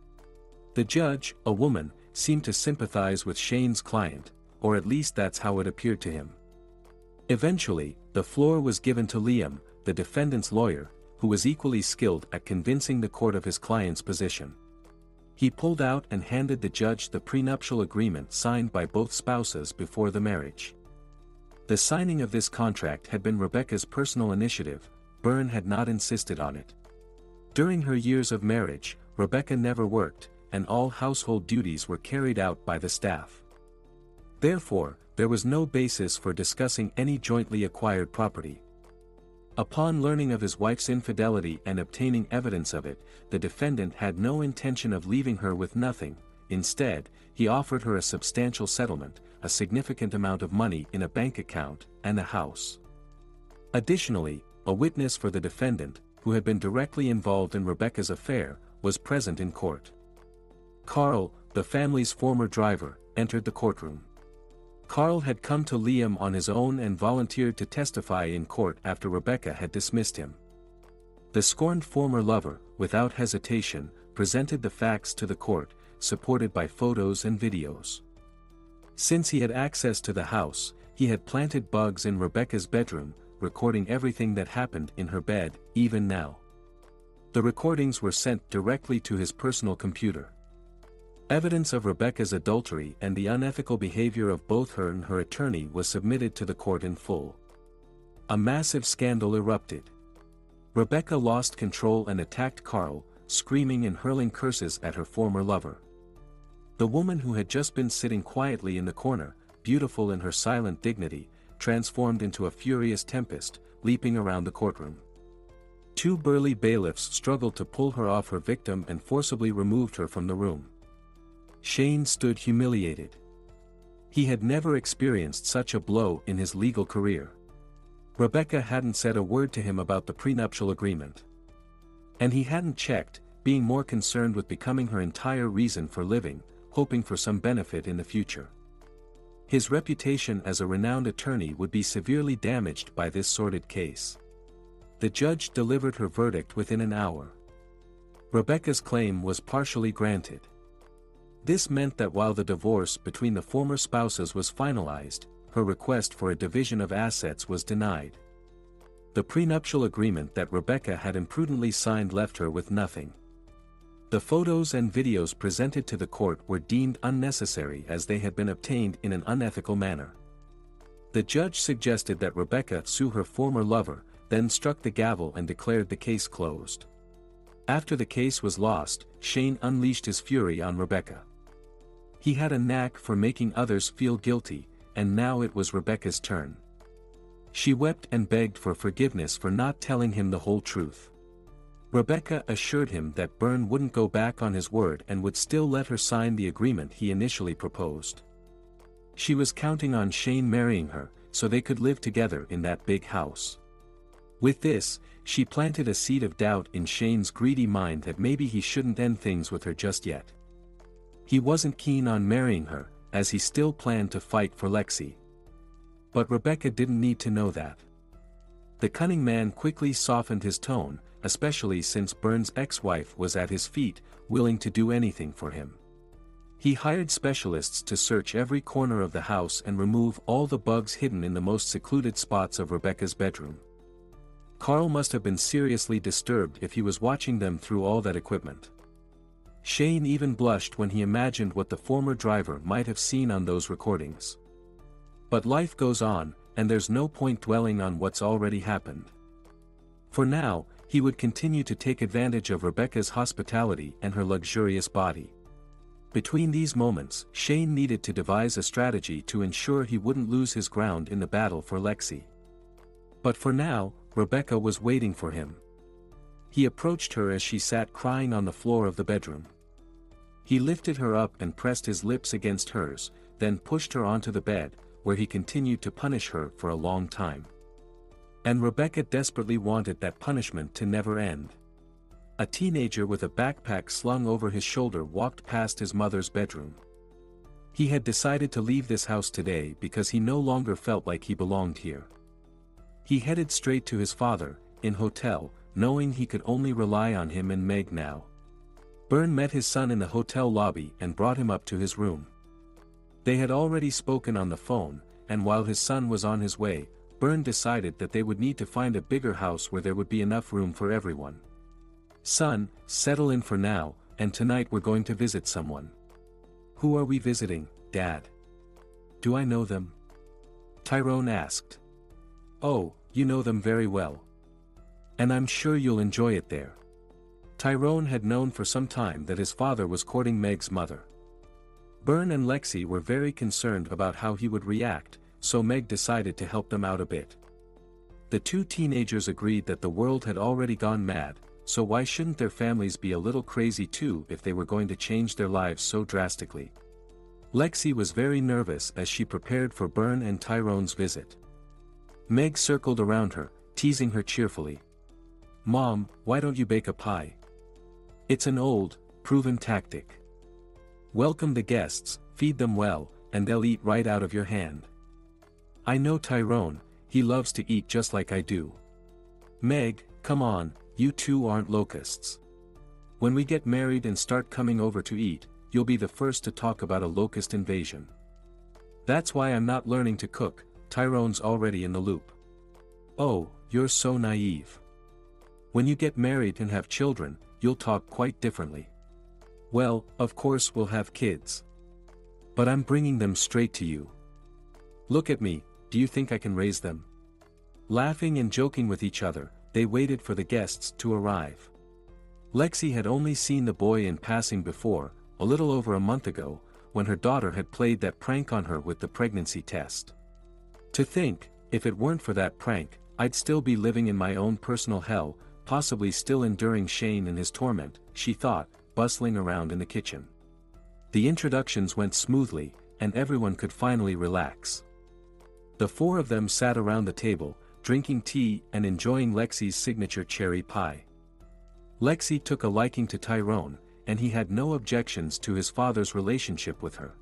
A: The judge, a woman, seemed to sympathize with Shane's client, or at least that's how it appeared to him. Eventually, the floor was given to Liam, the defendant's lawyer, who was equally skilled at convincing the court of his client's position. He pulled out and handed the judge the prenuptial agreement signed by both spouses before the marriage. The signing of this contract had been Rebecca's personal initiative. Byrne had not insisted on it. During her years of marriage, Rebecca never worked, and all household duties were carried out by the staff. Therefore, there was no basis for discussing any jointly acquired property. Upon learning of his wife's infidelity and obtaining evidence of it, the defendant had no intention of leaving her with nothing. Instead, he offered her a substantial settlement, a significant amount of money in a bank account, and a house. Additionally, a witness for the defendant, who had been directly involved in Rebecca's affair, was present in court. Carl, the family's former driver, entered the courtroom. Carl had come to Liam on his own and volunteered to testify in court after Rebecca had dismissed him. The scorned former lover, without hesitation, presented the facts to the court, supported by photos and videos. Since he had access to the house, he had planted bugs in Rebecca's bedroom, recording everything that happened in her bed, even now. The recordings were sent directly to his personal computer. Evidence of Rebecca's adultery and the unethical behavior of both her and her attorney was submitted to the court in full. A massive scandal erupted. Rebecca lost control and attacked Carl, screaming and hurling curses at her former lover. The woman who had just been sitting quietly in the corner, beautiful in her silent dignity, transformed into a furious tempest, leaping around the courtroom. Two burly bailiffs struggled to pull her off her victim and forcibly removed her from the room. Shane stood humiliated. He had never experienced such a blow in his legal career. Rebecca hadn't said a word to him about the prenuptial agreement. And he hadn't checked, being more concerned with becoming her entire reason for living, hoping for some benefit in the future. His reputation as a renowned attorney would be severely damaged by this sordid case. The judge delivered her verdict within an hour. Rebecca's claim was partially granted. This meant that while the divorce between the former spouses was finalized, her request for a division of assets was denied. The prenuptial agreement that Rebecca had imprudently signed left her with nothing. The photos and videos presented to the court were deemed unnecessary as they had been obtained in an unethical manner. The judge suggested that Rebecca sue her former lover, then struck the gavel and declared the case closed. After the case was lost, Shane unleashed his fury on Rebecca. He had a knack for making others feel guilty, and now it was Rebecca's turn. She wept and begged for forgiveness for not telling him the whole truth. Rebecca assured him that Byrne wouldn't go back on his word and would still let her sign the agreement he initially proposed. She was counting on Shane marrying her, so they could live together in that big house. With this, she planted a seed of doubt in Shane's greedy mind that maybe he shouldn't end things with her just yet. He wasn't keen on marrying her, as he still planned to fight for Lexi. But Rebecca didn't need to know that. The cunning man quickly softened his tone, especially since Byrne's ex-wife was at his feet, willing to do anything for him. He hired specialists to search every corner of the house and remove all the bugs hidden in the most secluded spots of Rebecca's bedroom. Carl must have been seriously disturbed if he was watching them through all that equipment. Shane even blushed when he imagined what the former driver might have seen on those recordings. But life goes on, and there's no point dwelling on what's already happened. For now, he would continue to take advantage of Rebecca's hospitality and her luxurious body. Between these moments, Shane needed to devise a strategy to ensure he wouldn't lose his ground in the battle for Lexi. But for now, Rebecca was waiting for him. He approached her as she sat crying on the floor of the bedroom. He lifted her up and pressed his lips against hers, then pushed her onto the bed, where he continued to punish her for a long time. And Rebecca desperately wanted that punishment to never end. A teenager with a backpack slung over his shoulder walked past his mother's bedroom. He had decided to leave this house today because he no longer felt like he belonged here. He headed straight to his father, in hotel, knowing he could only rely on him and Meg now. Byrne met his son in the hotel lobby and brought him up to his room. They had already spoken on the phone, and while his son was on his way, Byrne decided that they would need to find a bigger house where there would be enough room for everyone. "Son, settle in for now, and tonight we're going to visit someone." "Who are we visiting, Dad?" "Do I know them?" Tyrone asked. "Oh, you know them very well. And I'm sure you'll enjoy it there." Tyrone had known for some time that his father was courting Meg's mother. Byrne and Lexi were very concerned about how he would react, so Meg decided to help them out a bit. The two teenagers agreed that the world had already gone mad, so why shouldn't their families be a little crazy too if they were going to change their lives so drastically? Lexi was very nervous as she prepared for Byrne and Tyrone's visit. Meg circled around her, teasing her cheerfully. "Mom, why don't you bake a pie? It's an old, proven tactic. Welcome the guests, feed them well, and they'll eat right out of your hand." "I know Tyrone, he loves to eat just like I do." "Meg, come on, you two aren't locusts. When we get married and start coming over to eat, you'll be the first to talk about a locust invasion." "That's why I'm not learning to cook, Tyrone's already in the loop." "Oh, you're so naive. When you get married and have children, you'll talk quite differently." "Well, of course we'll have kids. But I'm bringing them straight to you. Look at me, do you think I can raise them?" Laughing and joking with each other, they waited for the guests to arrive. Lexi had only seen the boy in passing before, a little over a month ago, when her daughter had played that prank on her with the pregnancy test. "To think, if it weren't for that prank, I'd still be living in my own personal hell, possibly still enduring Shane and his torment," she thought, bustling around in the kitchen. The introductions went smoothly, and everyone could finally relax. The four of them sat around the table, drinking tea and enjoying Lexi's signature cherry pie. Lexi took a liking to Tyrone, and he had no objections to his father's relationship with her.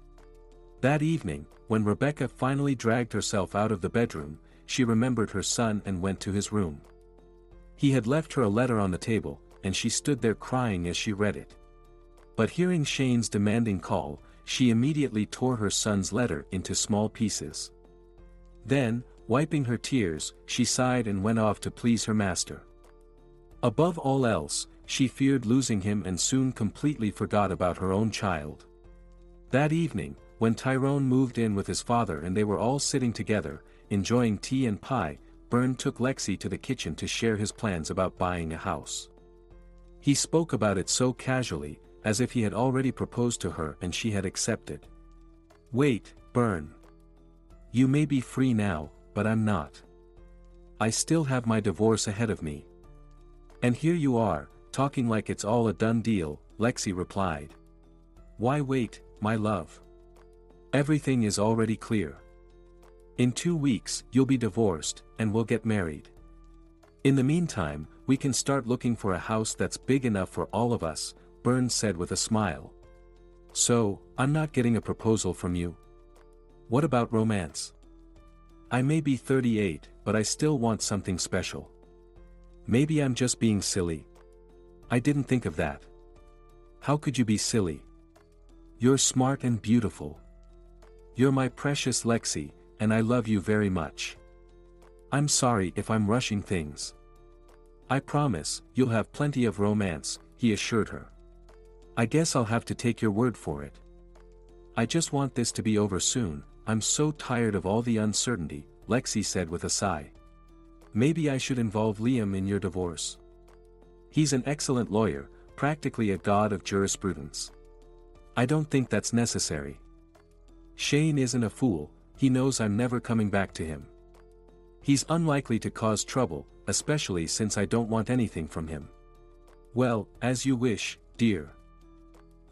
A: That evening, when Rebecca finally dragged herself out of the bedroom, she remembered her son and went to his room. He had left her a letter on the table, and she stood there crying as she read it. But hearing Shane's demanding call, she immediately tore her son's letter into small pieces. Then, wiping her tears, she sighed and went off to please her master. Above all else, she feared losing him and soon completely forgot about her own child. That evening, when Tyrone moved in with his father and they were all sitting together, enjoying tea and pie, Byrne took Lexi to the kitchen to share his plans about buying a house. He spoke about it so casually, as if he had already proposed to her and she had accepted. "Wait, Byrne. You may be free now, but I'm not. I still have my divorce ahead of me." "And here you are, talking like it's all a done deal," Lexi replied. "Why wait, my love? Everything is already clear. In 2 weeks, you'll be divorced, and we'll get married. In the meantime, we can start looking for a house that's big enough for all of us," Byrne said with a smile. "So, I'm not getting a proposal from you? What about romance? I may be 38, but I still want something special. Maybe I'm just being silly. I didn't think of that." "How could you be silly? You're smart and beautiful. You're my precious Lexi, and I love you very much. I'm sorry if I'm rushing things. I promise, you'll have plenty of romance," he assured her. I guess I'll have to take your word for it. I just want this to be over soon, I'm so tired of all the uncertainty, Lexi said with a sigh. Maybe I should involve Liam in your divorce. He's an excellent lawyer, practically a god of jurisprudence. I don't think that's necessary. Shane isn't a fool, he knows I'm never coming back to him. He's unlikely to cause trouble, especially since I don't want anything from him. Well, as you wish, dear.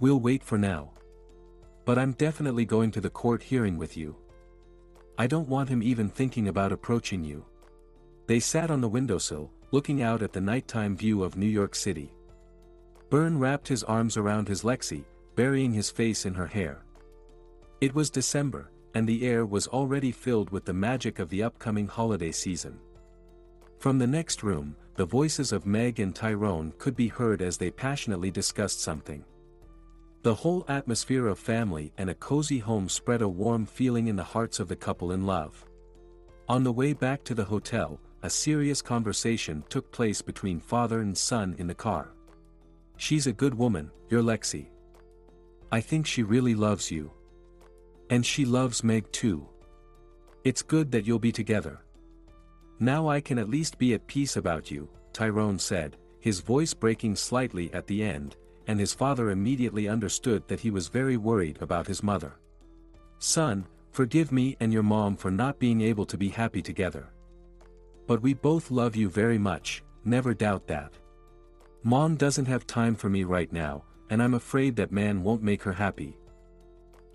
A: We'll wait for now. But I'm definitely going to the court hearing with you. I don't want him even thinking about approaching you. They sat on the windowsill, looking out at the nighttime view of New York City. Byrne wrapped his arms around his Lexi, burying his face in her hair. It was December, and the air was already filled with the magic of the upcoming holiday season. From the next room, the voices of Meg and Tyrone could be heard as they passionately discussed something. The whole atmosphere of family and a cozy home spread a warm feeling in the hearts of the couple in love. On the way back to the hotel, a serious conversation took place between father and son in the car. She's a good woman, your Lexi. I think she really loves you. And she loves Meg too. It's good that you'll be together. Now I can at least be at peace about you, Tyrone said, his voice breaking slightly at the end, and his father immediately understood that he was very worried about his mother. Son, forgive me and your mom for not being able to be happy together. But we both love you very much, never doubt that. Mom doesn't have time for me right now, and I'm afraid that man won't make her happy.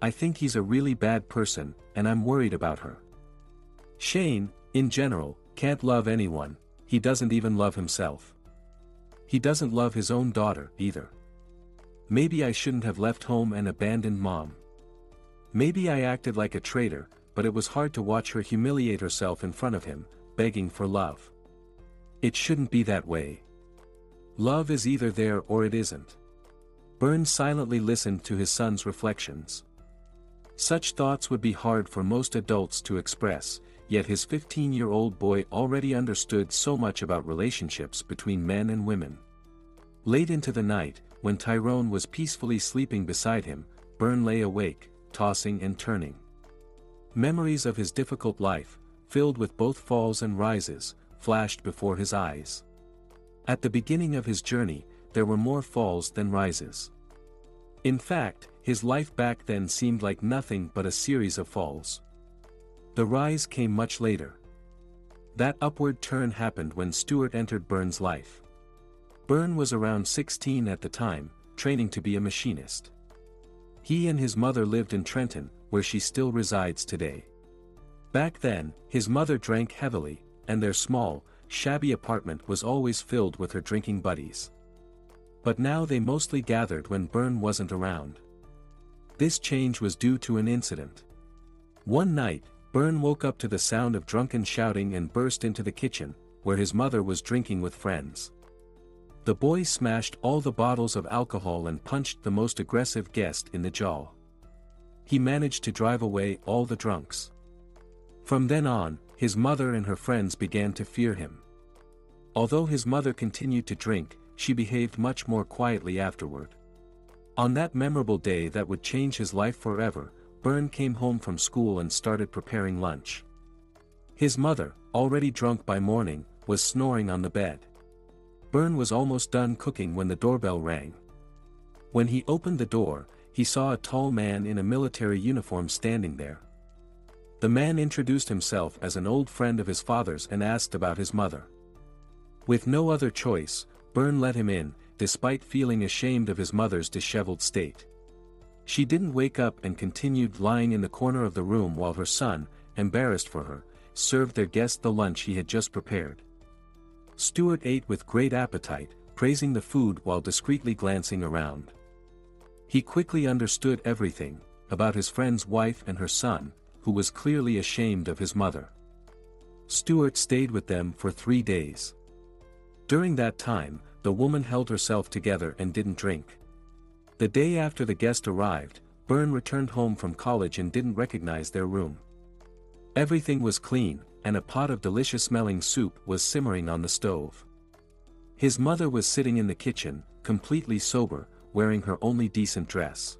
A: I think he's a really bad person, and I'm worried about her. Shane, in general, can't love anyone, he doesn't even love himself. He doesn't love his own daughter, either. Maybe I shouldn't have left home and abandoned Mom. Maybe I acted like a traitor, but it was hard to watch her humiliate herself in front of him, begging for love. It shouldn't be that way. Love is either there or it isn't. Byrne silently listened to his son's reflections. Such thoughts would be hard for most adults to express, yet his 15-year-old boy already understood so much about relationships between men and women. Late into the night, when Tyrone was peacefully sleeping beside him, Byrne lay awake, tossing and turning. Memories of his difficult life, filled with both falls and rises, flashed before his eyes. At the beginning of his journey, there were more falls than rises. In fact, his life back then seemed like nothing but a series of falls. The rise came much later. That upward turn happened when Stuart entered Byrne's life. Byrne was around 16 at the time, training to be a machinist. He and his mother lived in Trenton, where she still resides today. Back then, his mother drank heavily, and their small, shabby apartment was always filled with her drinking buddies. But now they mostly gathered when Byrne wasn't around. This change was due to an incident. One night, Byrne woke up to the sound of drunken shouting and burst into the kitchen, where his mother was drinking with friends. The boy smashed all the bottles of alcohol and punched the most aggressive guest in the jaw. He managed to drive away all the drunks. From then on, his mother and her friends began to fear him. Although his mother continued to drink, she behaved much more quietly afterward. On that memorable day that would change his life forever, Byrne came home from school and started preparing lunch. His mother, already drunk by morning, was snoring on the bed. Byrne was almost done cooking when the doorbell rang. When he opened the door, he saw a tall man in a military uniform standing there. The man introduced himself as an old friend of his father's and asked about his mother. With no other choice, Byrne let him in, despite feeling ashamed of his mother's disheveled state. She didn't wake up and continued lying in the corner of the room while her son, embarrassed for her, served their guest the lunch he had just prepared. Stuart ate with great appetite, praising the food while discreetly glancing around. He quickly understood everything, about his friend's wife and her son, who was clearly ashamed of his mother. Stuart stayed with them for 3 days. During that time, the woman held herself together and didn't drink. The day after the guest arrived, Byrne returned home from college and didn't recognize their room. Everything was clean, and a pot of delicious-smelling soup was simmering on the stove. His mother was sitting in the kitchen, completely sober, wearing her only decent dress.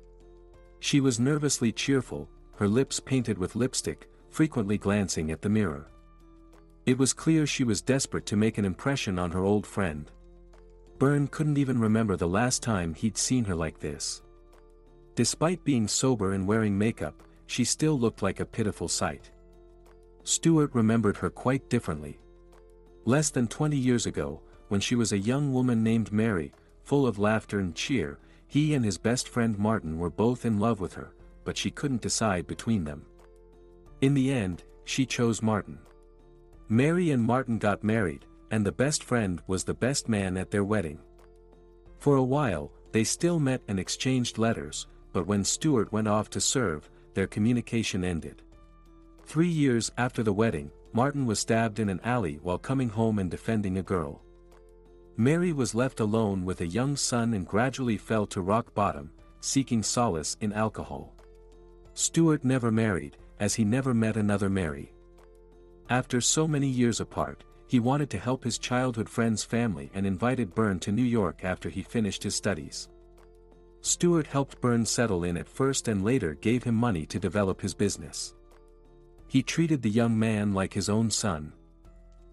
A: She was nervously cheerful, her lips painted with lipstick, frequently glancing at the mirror. It was clear she was desperate to make an impression on her old friend. Byrne couldn't even remember the last time he'd seen her like this. Despite being sober and wearing makeup, she still looked like a pitiful sight. Stuart remembered her quite differently. Less than 20 years ago, when she was a young woman named Mary, full of laughter and cheer, he and his best friend Martin were both in love with her, but she couldn't decide between them. In the end, she chose Martin. Mary and Martin got married, and the best friend was the best man at their wedding. For a while, they still met and exchanged letters, but when Stuart went off to serve, their communication ended. 3 years after the wedding, Martin was stabbed in an alley while coming home and defending a girl. Mary was left alone with a young son and gradually fell to rock bottom, seeking solace in alcohol. Stuart never married, as he never met another Mary. After so many years apart, he wanted to help his childhood friend's family and invited Byrne to New York after he finished his studies. Stuart helped Byrne settle in at first and later gave him money to develop his business. He treated the young man like his own son.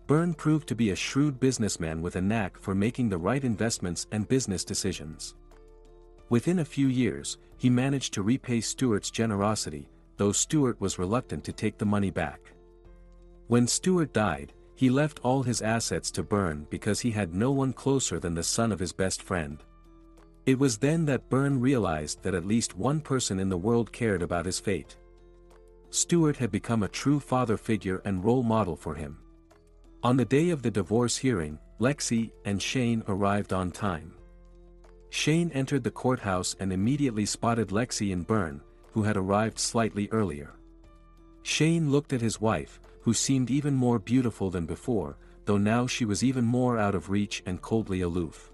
A: Byrne proved to be a shrewd businessman with a knack for making the right investments and business decisions. Within a few years, he managed to repay Stuart's generosity, though Stuart was reluctant to take the money back. When Stuart died, he left all his assets to Byrne because he had no one closer than the son of his best friend. It was then that Byrne realized that at least one person in the world cared about his fate. Stuart had become a true father figure and role model for him. On the day of the divorce hearing, Lexi and Shane arrived on time. Shane entered the courthouse and immediately spotted Lexi and Byrne, who had arrived slightly earlier. Shane looked at his wife, who seemed even more beautiful than before, though now she was even more out of reach and coldly aloof.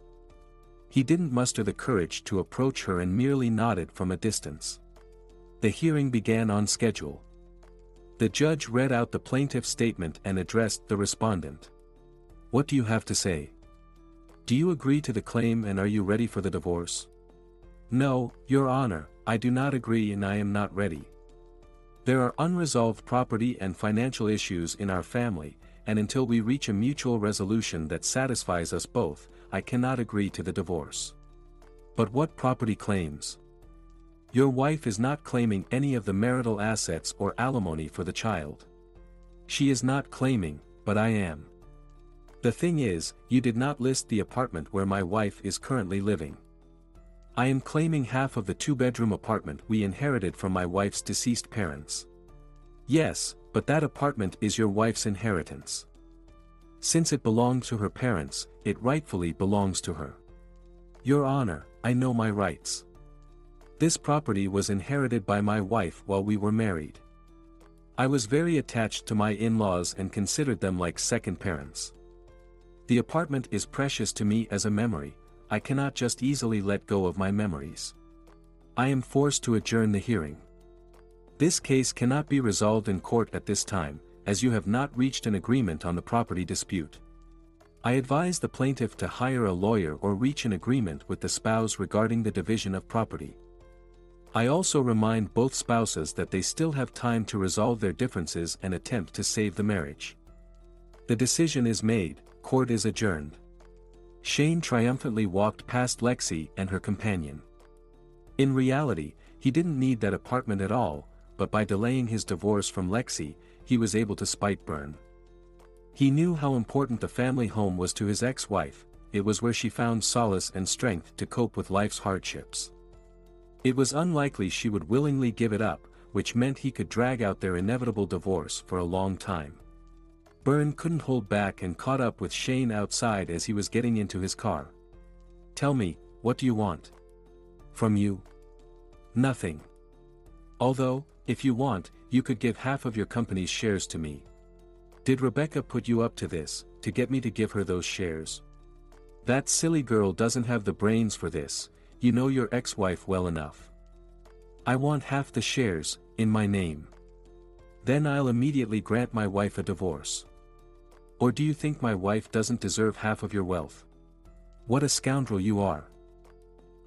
A: He didn't muster the courage to approach her and merely nodded from a distance. The hearing began on schedule. The judge read out the plaintiff's statement and addressed the respondent. "What do you have to say? Do you agree to the claim and are you ready for the divorce?" "No, Your Honor, I do not agree and I am not ready. There are unresolved property and financial issues in our family, and until we reach a mutual resolution that satisfies us both, I cannot agree to the divorce." "But what property claims?" "Your wife is not claiming any of the marital assets or alimony for the child." "She is not claiming, but I am. The thing is, you did not list the apartment where my wife is currently living. I am claiming half of the 2-bedroom apartment we inherited from my wife's deceased parents." "Yes, but that apartment is your wife's inheritance. Since it belonged to her parents, it rightfully belongs to her." "Your Honor, I know my rights. This property was inherited by my wife while we were married. I was very attached to my in-laws and considered them like second parents. The apartment is precious to me as a memory. I cannot just easily let go of my memories. I am forced to adjourn the hearing. This case cannot be resolved in court at this time, as you have not reached an agreement on the property dispute. I advise the plaintiff to hire a lawyer or reach an agreement with the spouse regarding the division of property. I also remind both spouses that they still have time to resolve their differences and attempt to save the marriage. The decision is made, court is adjourned." Shane triumphantly walked past Lexi and her companion. In reality, he didn't need that apartment at all, but by delaying his divorce from Lexi, he was able to spite Byrne. He knew how important the family home was to his ex-wife. It was where she found solace and strength to cope with life's hardships. It was unlikely she would willingly give it up, which meant he could drag out their inevitable divorce for a long time. Byrne couldn't hold back and caught up with Shane outside as he was getting into his car. "Tell me, what do you want?" "From you?" "Nothing. Although, if you want, you could give half of your company's shares to me." "Did Rebecca put you up to this, to get me to give her those shares?" "That silly girl doesn't have the brains for this, you know your ex-wife well enough." "I want half the shares, in my name. Then I'll immediately grant my wife a divorce." "Or do you think my wife doesn't deserve half of your wealth? What a scoundrel you are."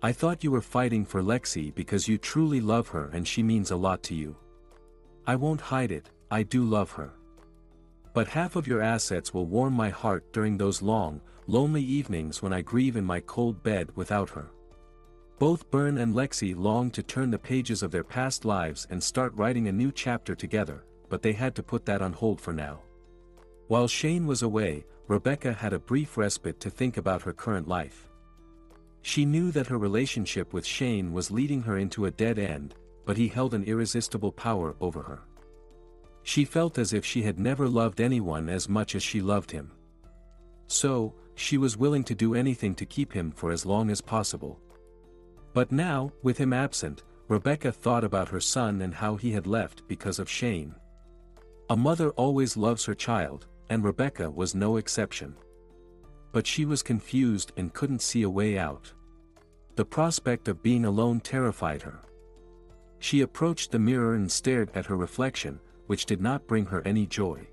A: I thought you were fighting for Lexi because you truly love her and she means a lot to you. I won't hide it, I do love her. But half of your assets will warm my heart during those long, lonely evenings when I grieve in my cold bed without her. Both Byrne and Lexi longed to turn the pages of their past lives and start writing a new chapter together, but they had to put that on hold for now. While Shane was away, Rebecca had a brief respite to think about her current life. She knew that her relationship with Shane was leading her into a dead end, but he held an irresistible power over her. She felt as if she had never loved anyone as much as she loved him. So, she was willing to do anything to keep him for as long as possible. But now, with him absent, Rebecca thought about her son and how he had left because of Shane. A mother always loves her child, and Rebecca was no exception. But she was confused and couldn't see a way out. The prospect of being alone terrified her. She approached the mirror and stared at her reflection, which did not bring her any joy.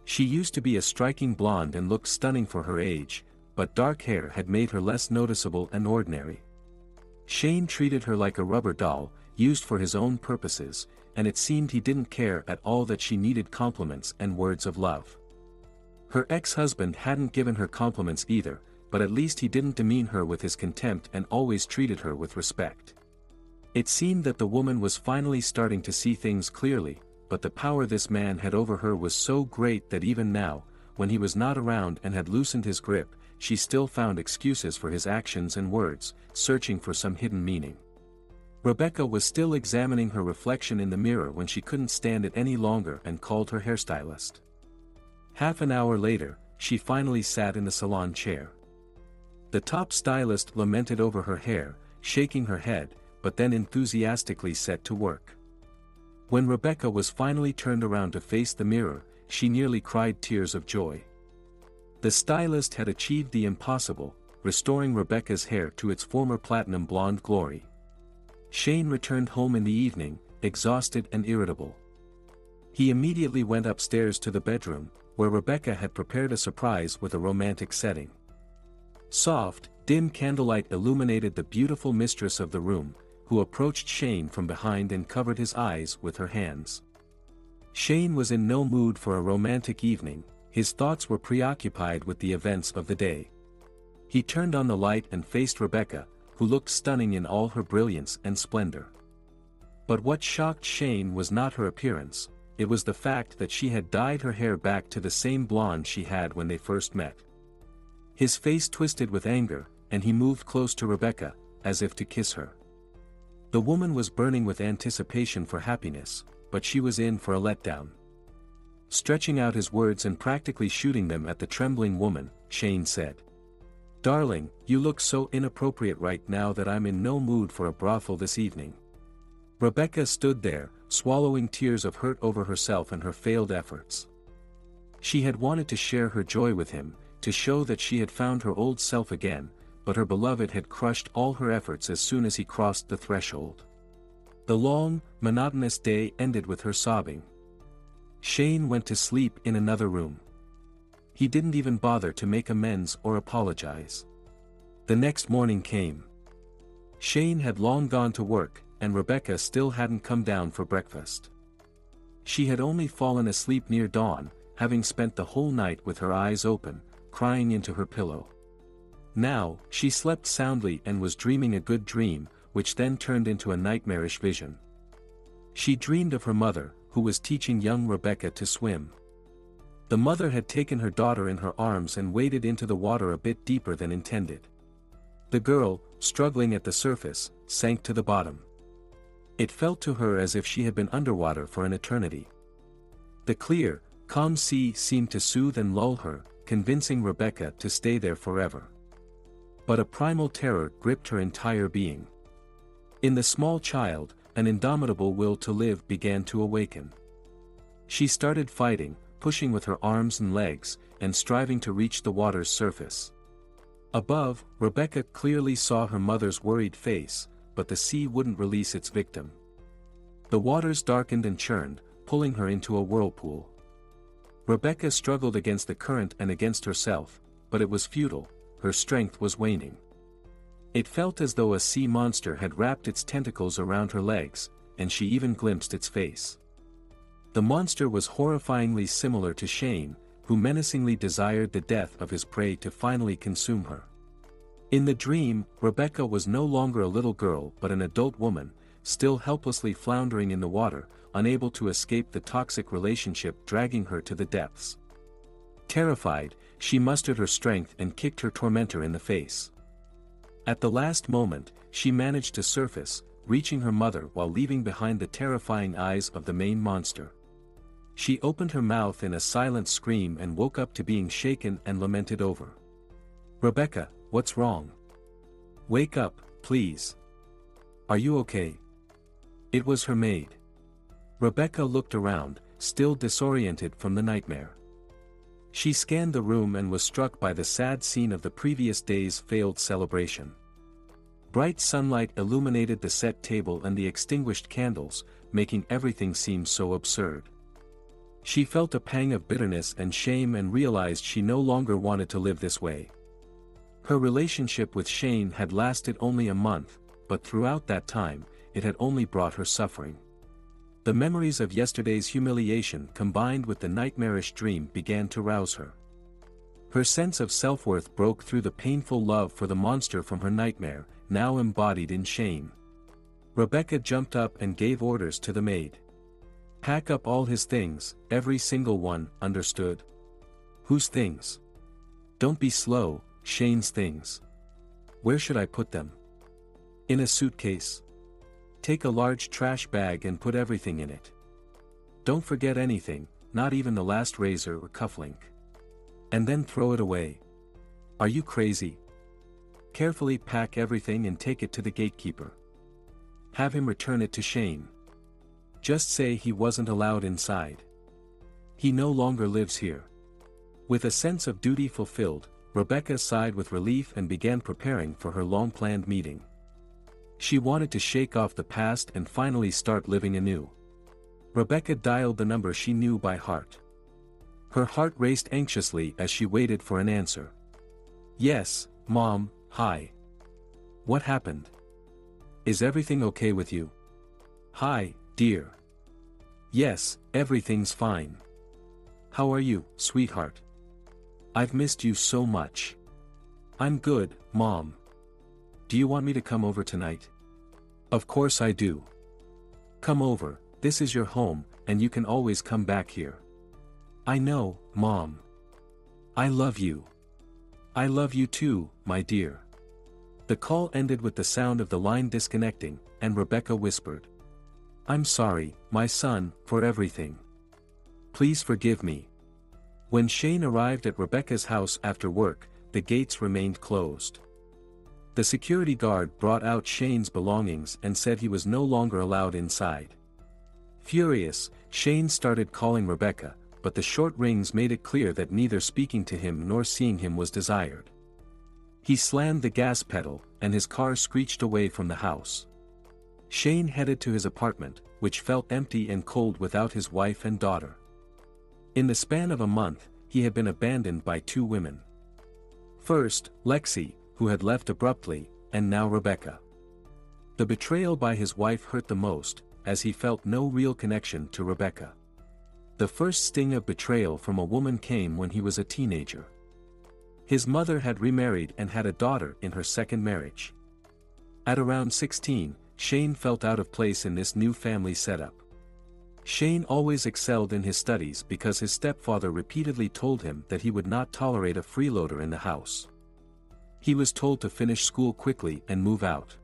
A: She used to be a striking blonde and looked stunning for her age, but dark hair had made her less noticeable and ordinary. Shane treated her like a rubber doll, used for his own purposes, and it seemed he didn't care at all that she needed compliments and words of love. Her ex-husband hadn't given her compliments either, but at least he didn't demean her with his contempt and always treated her with respect. It seemed that the woman was finally starting to see things clearly, but the power this man had over her was so great that even now, when he was not around and had loosened his grip, she still found excuses for his actions and words, searching for some hidden meaning. Rebecca was still examining her reflection in the mirror when she couldn't stand it any longer and called her hairstylist. Half an hour later, she finally sat in the salon chair. The top stylist lamented over her hair, shaking her head, but then enthusiastically set to work. When Rebecca was finally turned around to face the mirror, she nearly cried tears of joy. The stylist had achieved the impossible, restoring Rebecca's hair to its former platinum blonde glory. Shane returned home in the evening, exhausted and irritable. He immediately went upstairs to the bedroom, where Rebecca had prepared a surprise with a romantic setting. Soft, dim candlelight illuminated the beautiful mistress of the room, who approached Shane from behind and covered his eyes with her hands. Shane was in no mood for a romantic evening, his thoughts were preoccupied with the events of the day. He turned on the light and faced Rebecca, who looked stunning in all her brilliance and splendor. But what shocked Shane was not her appearance, it was the fact that she had dyed her hair back to the same blonde she had when they first met. His face twisted with anger, and he moved close to Rebecca, as if to kiss her. The woman was burning with anticipation for happiness, but she was in for a letdown. Stretching out his words and practically shooting them at the trembling woman, Shane said, "Darling, you look so inappropriate right now that I'm in no mood for a brothel this evening." Rebecca stood there, swallowing tears of hurt over herself and her failed efforts. She had wanted to share her joy with him, to show that she had found her old self again, but her beloved had crushed all her efforts as soon as he crossed the threshold. The long, monotonous day ended with her sobbing. Shane went to sleep in another room. He didn't even bother to make amends or apologize. The next morning came. Shane had long gone to work, and Rebecca still hadn't come down for breakfast. She had only fallen asleep near dawn, having spent the whole night with her eyes open, crying into her pillow. Now, she slept soundly and was dreaming a good dream, which then turned into a nightmarish vision. She dreamed of her mother, who was teaching young Rebecca to swim. The mother had taken her daughter in her arms and waded into the water a bit deeper than intended. The girl, struggling at the surface, sank to the bottom. It felt to her as if she had been underwater for an eternity. The clear, calm sea seemed to soothe and lull her, convincing Rebecca to stay there forever. But a primal terror gripped her entire being. In the small child, an indomitable will to live began to awaken. She started fighting, pushing with her arms and legs, and striving to reach the water's surface. Above, Rebecca clearly saw her mother's worried face, but the sea wouldn't release its victim. The waters darkened and churned, pulling her into a whirlpool. Rebecca struggled against the current and against herself, but it was futile, her strength was waning. It felt as though a sea monster had wrapped its tentacles around her legs, and she even glimpsed its face. The monster was horrifyingly similar to Shane, who menacingly desired the death of his prey to finally consume her. In the dream, Rebecca was no longer a little girl but an adult woman, still helplessly floundering in the water, unable to escape the toxic relationship dragging her to the depths. Terrified, she mustered her strength and kicked her tormentor in the face. At the last moment, she managed to surface, reaching her mother while leaving behind the terrifying eyes of the main monster. She opened her mouth in a silent scream and woke up to being shaken and lamented over. "Rebecca, what's wrong? Wake up, please. Are you okay?" It was her maid. Rebecca looked around, still disoriented from the nightmare. She scanned the room and was struck by the sad scene of the previous day's failed celebration. Bright sunlight illuminated the set table and the extinguished candles, making everything seem so absurd. She felt a pang of bitterness and shame and realized she no longer wanted to live this way. Her relationship with Shane had lasted only a month, but throughout that time, it had only brought her suffering. The memories of yesterday's humiliation combined with the nightmarish dream began to rouse her. Her sense of self-worth broke through the painful love for the monster from her nightmare, now embodied in Shane. Rebecca jumped up and gave orders to the maid. "Pack up all his things, every single one, understood?" "Whose things?" "Don't be slow, Shane's things." "Where should I put them?" "In a suitcase. Take a large trash bag and put everything in it. Don't forget anything, not even the last razor or cufflink. And then throw it away. Are you crazy? Carefully pack everything and take it to the gatekeeper. Have him return it to Shane. Just say he wasn't allowed inside. He no longer lives here." With a sense of duty fulfilled, Rebecca sighed with relief and began preparing for her long-planned meeting. She wanted to shake off the past and finally start living anew. Rebecca dialed the number she knew by heart. Her heart raced anxiously as she waited for an answer. "Yes, Mom, hi. What happened? Is everything okay with you?" "Hi, dear. Yes, everything's fine. How are you, sweetheart? I've missed you so much." "I'm good, Mom. Do you want me to come over tonight?" "Of course I do. Come over, this is your home, and you can always come back here." "I know, Mom. I love you." "I love you too, my dear." The call ended with the sound of the line disconnecting, and Rebecca whispered, "I'm sorry, my son, for everything. Please forgive me." When Shane arrived at Rebecca's house after work, the gates remained closed. The security guard brought out Shane's belongings and said he was no longer allowed inside. Furious, Shane started calling Rebecca, but the short rings made it clear that neither speaking to him nor seeing him was desired. He slammed the gas pedal, and his car screeched away from the house. Shane headed to his apartment, which felt empty and cold without his wife and daughter. In the span of a month, he had been abandoned by two women. First, Lexi, who had left abruptly, and now Rebecca. The betrayal by his wife hurt the most, as he felt no real connection to Rebecca. The first sting of betrayal from a woman came when he was a teenager. His mother had remarried and had a daughter in her second marriage. At around 16, Shane felt out of place in this new family setup. Shane always excelled in his studies because his stepfather repeatedly told him that he would not tolerate a freeloader in the house. He was told to finish school quickly and move out.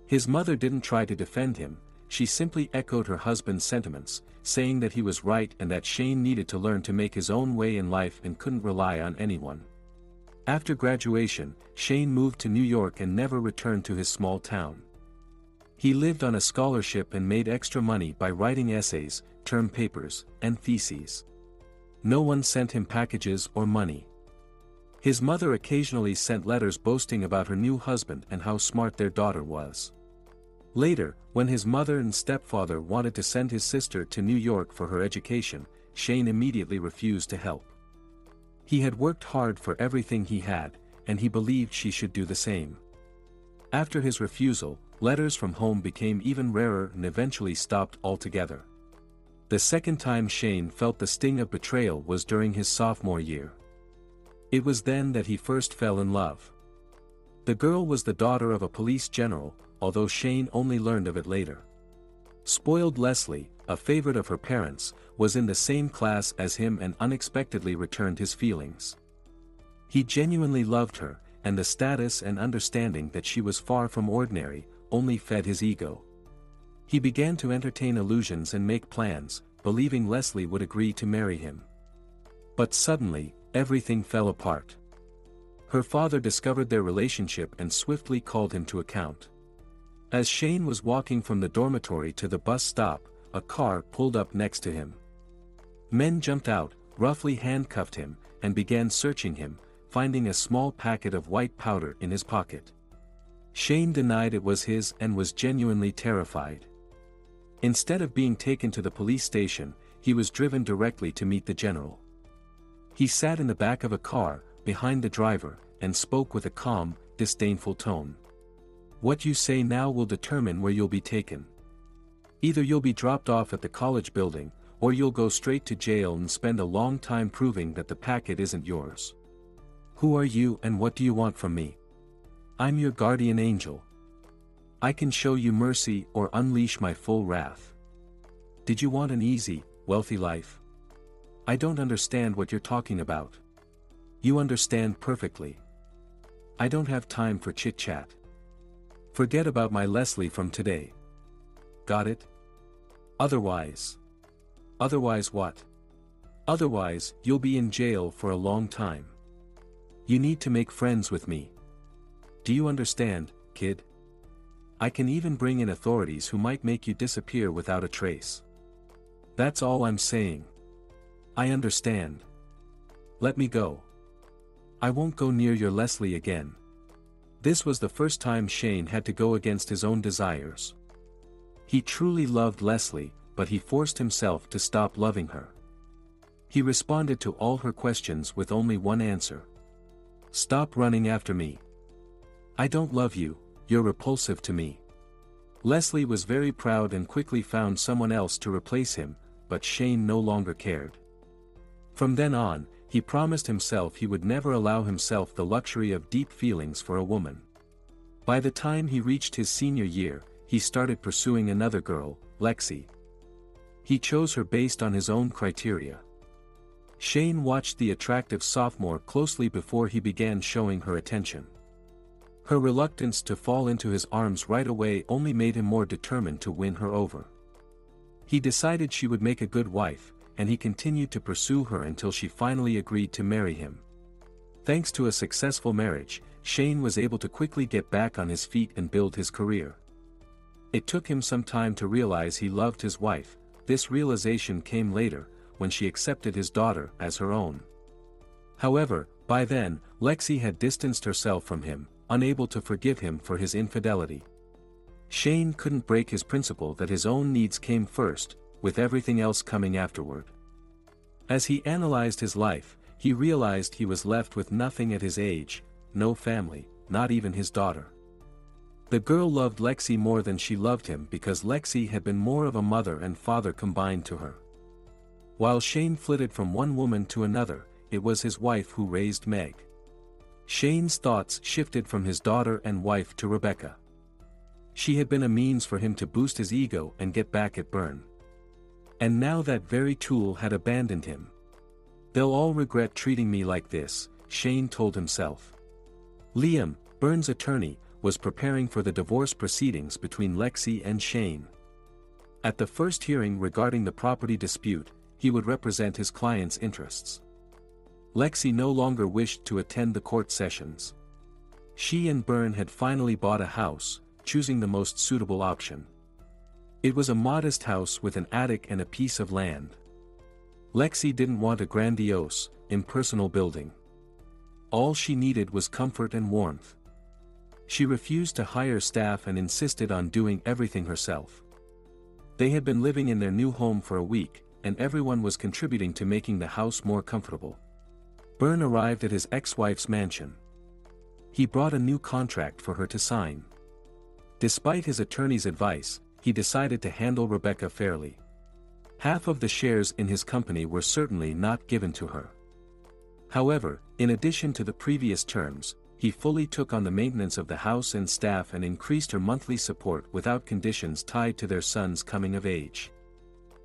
A: His mother didn't try to defend him, she simply echoed her husband's sentiments, saying that he was right and that Shane needed to learn to make his own way in life and couldn't rely on anyone. After graduation, Shane moved to New York and never returned to his small town. He lived on a scholarship and made extra money by writing essays, term papers, and theses. No one sent him packages or money. His mother occasionally sent letters boasting about her new husband and how smart their daughter was. Later, when his mother and stepfather wanted to send his sister to New York for her education, Shane immediately refused to help. He had worked hard for everything he had, and he believed she should do the same. After his refusal, letters from home became even rarer and eventually stopped altogether. The second time Shane felt the sting of betrayal was during his sophomore year. It was then that he first fell in love. The girl was the daughter of a police general, although Shane only learned of it later. Spoiled Leslie, a favorite of her parents, was in the same class as him and unexpectedly returned his feelings. He genuinely loved her, and the status and understanding that she was far from ordinary only fed his ego. He began to entertain illusions and make plans, believing Leslie would agree to marry him. But suddenly, everything fell apart. Her father discovered their relationship and swiftly called him to account. As Shane was walking from the dormitory to the bus stop, a car pulled up next to him. Men jumped out, roughly handcuffed him, and began searching him, finding a small packet of white powder in his pocket. Shane denied it was his and was genuinely terrified. Instead of being taken to the police station, he was driven directly to meet the general. He sat in the back of a car, behind the driver, and spoke with a calm, disdainful tone. "What you say now will determine where you'll be taken. Either you'll be dropped off at the college building, or you'll go straight to jail and spend a long time proving that the packet isn't yours. Who are you and what do you want from me? I'm your guardian angel. I can show you mercy or unleash my full wrath. Did you want an easy, wealthy life? I don't understand what you're talking about. You understand perfectly. I don't have time for chit-chat. Forget about my Leslie from today. Got it? Otherwise. Otherwise what? Otherwise, you'll be in jail for a long time. You need to make friends with me. Do you understand, kid? I can even bring in authorities who might make you disappear without a trace. That's all I'm saying. I understand. Let me go. I won't go near your Leslie again." This was the first time Shane had to go against his own desires. He truly loved Leslie, but he forced himself to stop loving her. He responded to all her questions with only one answer. "Stop running after me. I don't love you, you're repulsive to me." Leslie was very proud and quickly found someone else to replace him, but Shane no longer cared. From then on, he promised himself he would never allow himself the luxury of deep feelings for a woman. By the time he reached his senior year, he started pursuing another girl, Lexi. He chose her based on his own criteria. Shane watched the attractive sophomore closely before he began showing her attention. Her reluctance to fall into his arms right away only made him more determined to win her over. He decided she would make a good wife, and he continued to pursue her until she finally agreed to marry him. Thanks to a successful marriage, Shane was able to quickly get back on his feet and build his career. It took him some time to realize he loved his wife. This realization came later, when she accepted his daughter as her own. However, by then, Lexi had distanced herself from him, unable to forgive him for his infidelity. Shane couldn't break his principle that his own needs came first, with everything else coming afterward. As he analyzed his life, he realized he was left with nothing at his age, no family, not even his daughter. The girl loved Lexi more than she loved him because Lexi had been more of a mother and father combined to her. While Shane flitted from one woman to another, it was his wife who raised Meg. Shane's thoughts shifted from his daughter and wife to Rebecca. She had been a means for him to boost his ego and get back at Byrne. And now that very tool had abandoned him. "They'll all regret treating me like this," Shane told himself. Liam, Byrne's attorney, was preparing for the divorce proceedings between Lexi and Shane. At the first hearing regarding the property dispute, he would represent his client's interests. Lexi no longer wished to attend the court sessions. She and Byrne had finally bought a house, choosing the most suitable option. It was a modest house with an attic and a piece of land. Lexi didn't want a grandiose, impersonal building. All she needed was comfort and warmth. She refused to hire staff and insisted on doing everything herself. They had been living in their new home for a week, and everyone was contributing to making the house more comfortable. Byrne arrived at his ex-wife's mansion. He brought a new contract for her to sign. Despite his attorney's advice, he decided to handle Rebecca fairly. Half of the shares in his company were certainly not given to her. However, in addition to the previous terms, he fully took on the maintenance of the house and staff and increased her monthly support without conditions tied to their son's coming of age.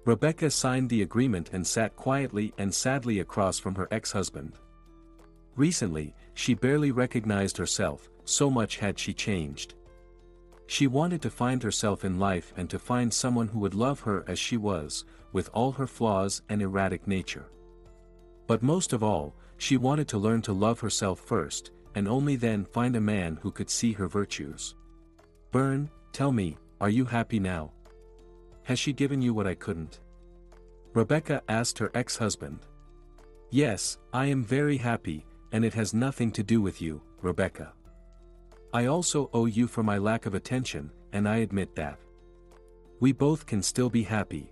A: Rebecca signed the agreement and sat quietly and sadly across from her ex-husband. Recently, she barely recognized herself, so much had she changed. She wanted to find herself in life and to find someone who would love her as she was, with all her flaws and erratic nature. But most of all, she wanted to learn to love herself first, and only then find a man who could see her virtues. Byrne, tell me, are you happy now? Has she given you what I couldn't? Rebecca asked her ex-husband. Yes, I am very happy, and it has nothing to do with you, Rebecca. I also owe you for my lack of attention, and I admit that. We both can still be happy.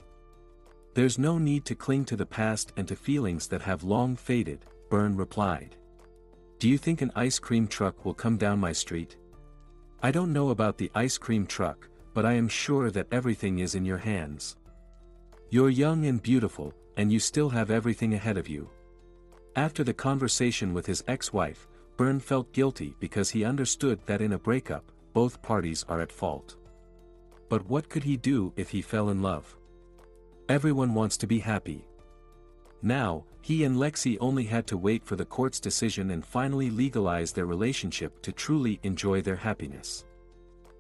A: There's no need to cling to the past and to feelings that have long faded, Byrne replied. Do you think an ice cream truck will come down my street? I don't know about the ice cream truck, but I am sure that everything is in your hands. You're young and beautiful, and you still have everything ahead of you. After the conversation with his ex-wife, Byrne felt guilty because he understood that in a breakup, both parties are at fault. But what could he do if he fell in love? Everyone wants to be happy. Now, he and Lexi only had to wait for the court's decision and finally legalize their relationship to truly enjoy their happiness.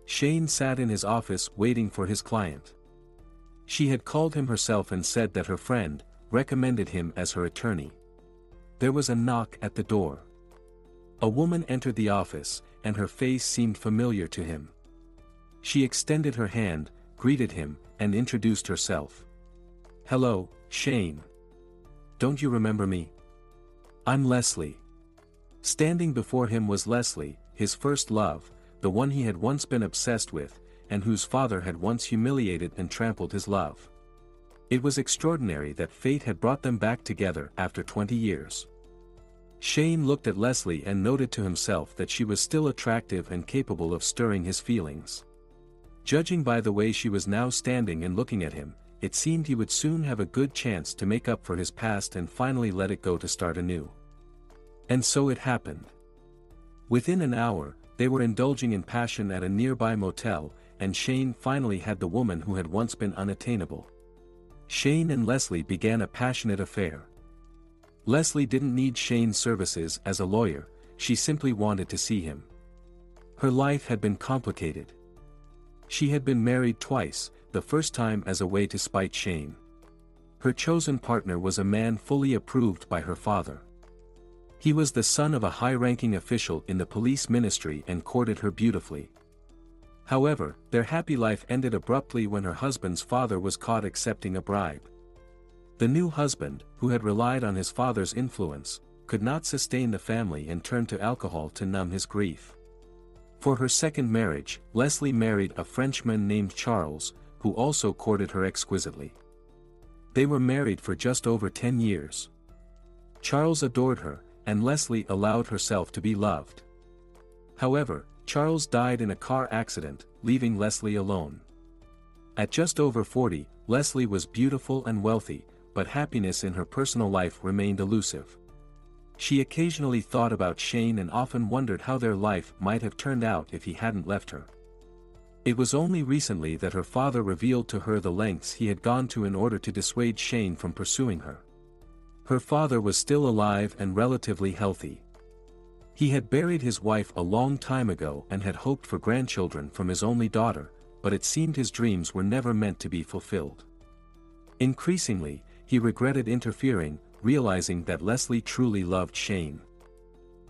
A: Shane sat in his office waiting for his client. She had called him herself and said that her friend recommended him as her attorney. There was a knock at the door. A woman entered the office, and her face seemed familiar to him. She extended her hand, greeted him, and introduced herself. Hello, Shane. Don't you remember me? I'm Leslie. Standing before him was Leslie, his first love, the one he had once been obsessed with, and whose father had once humiliated and trampled his love. It was extraordinary that fate had brought them back together after 20 years. Shane looked at Leslie and noted to himself that she was still attractive and capable of stirring his feelings. Judging by the way she was now standing and looking at him, it seemed he would soon have a good chance to make up for his past and finally let it go to start anew. And so it happened. Within an hour, they were indulging in passion at a nearby motel, and Shane finally had the woman who had once been unattainable. Shane and Leslie began a passionate affair. Leslie didn't need Shane's services as a lawyer, she simply wanted to see him. Her life had been complicated. She had been married twice, the first time as a way to spite Shane. Her chosen partner was a man fully approved by her father. He was the son of a high-ranking official in the police ministry and courted her beautifully. However, their happy life ended abruptly when her husband's father was caught accepting a bribe. The new husband, who had relied on his father's influence, could not sustain the family and turned to alcohol to numb his grief. For her second marriage, Leslie married a Frenchman named Charles, who also courted her exquisitely. They were married for just over 10 years. Charles adored her, and Leslie allowed herself to be loved. However, Charles died in a car accident, leaving Leslie alone. At just over 40, Leslie was beautiful and wealthy, but happiness in her personal life remained elusive. She occasionally thought about Shane and often wondered how their life might have turned out if he hadn't left her. It was only recently that her father revealed to her the lengths he had gone to in order to dissuade Shane from pursuing her. Her father was still alive and relatively healthy. He had buried his wife a long time ago and had hoped for grandchildren from his only daughter, but it seemed his dreams were never meant to be fulfilled. Increasingly, he regretted interfering, realizing that Leslie truly loved Shane.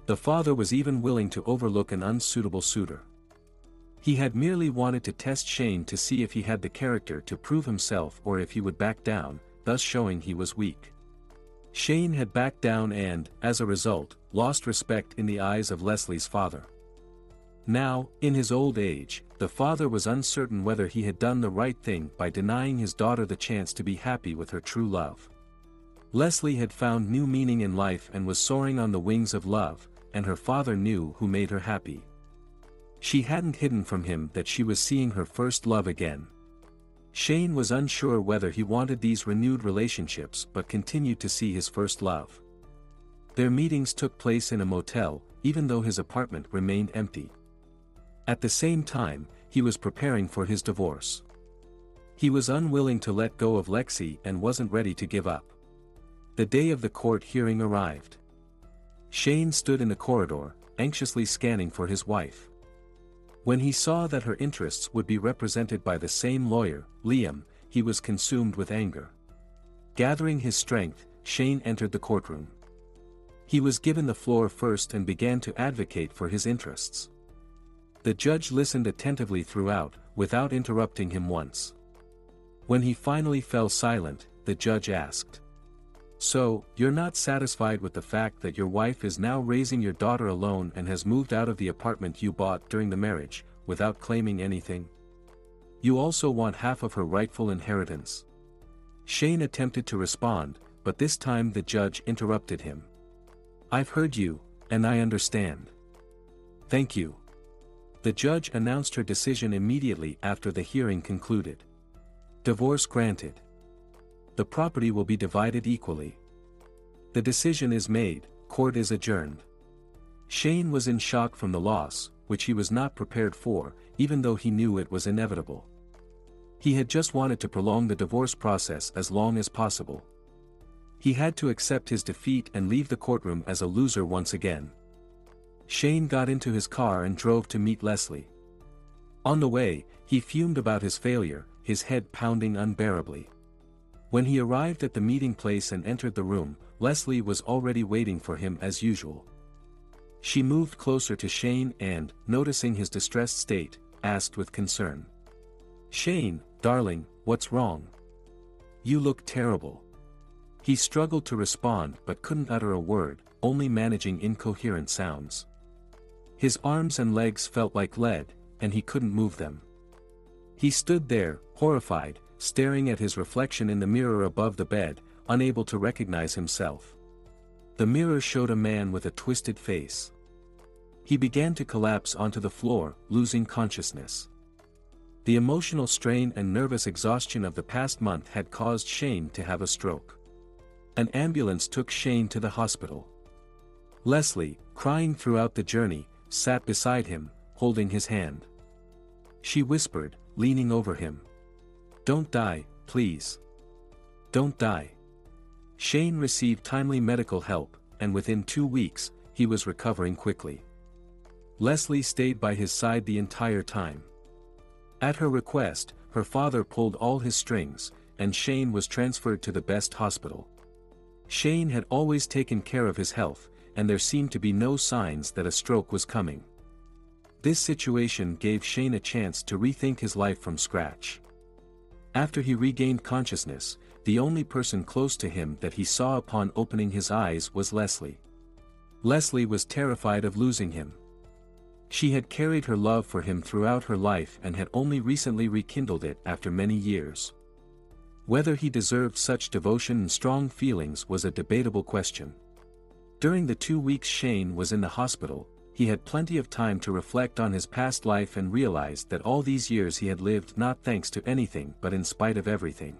A: The father was even willing to overlook an unsuitable suitor. He had merely wanted to test Shane to see if he had the character to prove himself or if he would back down, thus showing he was weak. Shane had backed down and, as a result, lost respect in the eyes of Leslie's father. Now, in his old age, the father was uncertain whether he had done the right thing by denying his daughter the chance to be happy with her true love. Leslie had found new meaning in life and was soaring on the wings of love, and her father knew who made her happy. She hadn't hidden from him that she was seeing her first love again. Shane was unsure whether he wanted these renewed relationships but continued to see his first love. Their meetings took place in a motel, even though his apartment remained empty. At the same time, he was preparing for his divorce. He was unwilling to let go of Lexi and wasn't ready to give up. The day of the court hearing arrived. Shane stood in the corridor, anxiously scanning for his wife. When he saw that her interests would be represented by the same lawyer, Liam, he was consumed with anger. Gathering his strength, Shane entered the courtroom. He was given the floor first and began to advocate for his interests. The judge listened attentively throughout, without interrupting him once. When he finally fell silent, the judge asked, "So, you're not satisfied with the fact that your wife is now raising your daughter alone and has moved out of the apartment you bought during the marriage, without claiming anything? You also want half of her rightful inheritance?" Shane attempted to respond, but this time the judge interrupted him. "I've heard you, and I understand. Thank you." The judge announced her decision immediately after the hearing concluded. Divorce granted. The property will be divided equally. The decision is made, court is adjourned. Shane was in shock from the loss, which he was not prepared for, even though he knew it was inevitable. He had just wanted to prolong the divorce process as long as possible. He had to accept his defeat and leave the courtroom as a loser once again. Shane got into his car and drove to meet Leslie. On the way, he fumed about his failure, his head pounding unbearably. When he arrived at the meeting place and entered the room, Leslie was already waiting for him as usual. She moved closer to Shane and, noticing his distressed state, asked with concern, "Shane, darling, what's wrong? You look terrible." He struggled to respond but couldn't utter a word, only managing incoherent sounds. His arms and legs felt like lead, and he couldn't move them. He stood there, horrified, staring at his reflection in the mirror above the bed, unable to recognize himself. The mirror showed a man with a twisted face. He began to collapse onto the floor, losing consciousness. The emotional strain and nervous exhaustion of the past month had caused Shane to have a stroke. An ambulance took Shane to the hospital. Leslie, crying throughout the journey, sat beside him, holding his hand. She whispered, leaning over him, "Don't die, please. Don't die." Shane received timely medical help, and within 2 weeks, he was recovering quickly. Leslie stayed by his side the entire time. At her request, her father pulled all his strings, and Shane was transferred to the best hospital. Shane had always taken care of his health, and there seemed to be no signs that a stroke was coming. This situation gave Shane a chance to rethink his life from scratch. After he regained consciousness, the only person close to him that he saw upon opening his eyes was Leslie. Leslie was terrified of losing him. She had carried her love for him throughout her life and had only recently rekindled it after many years. Whether he deserved such devotion and strong feelings was a debatable question. During the 2 weeks Shane was in the hospital, he had plenty of time to reflect on his past life and realized that all these years he had lived not thanks to anything but in spite of everything.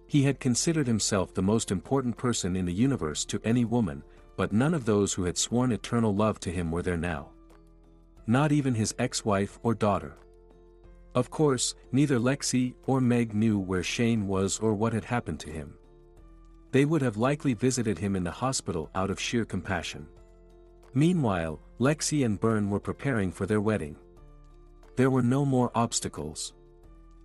A: He had considered himself the most important person in the universe to any woman, but none of those who had sworn eternal love to him were there now. Not even his ex-wife or daughter. Of course, neither Lexi or Meg knew where Shane was or what had happened to him. They would have likely visited him in the hospital out of sheer compassion. Meanwhile, Lexi and Byrne were preparing for their wedding. There were no more obstacles.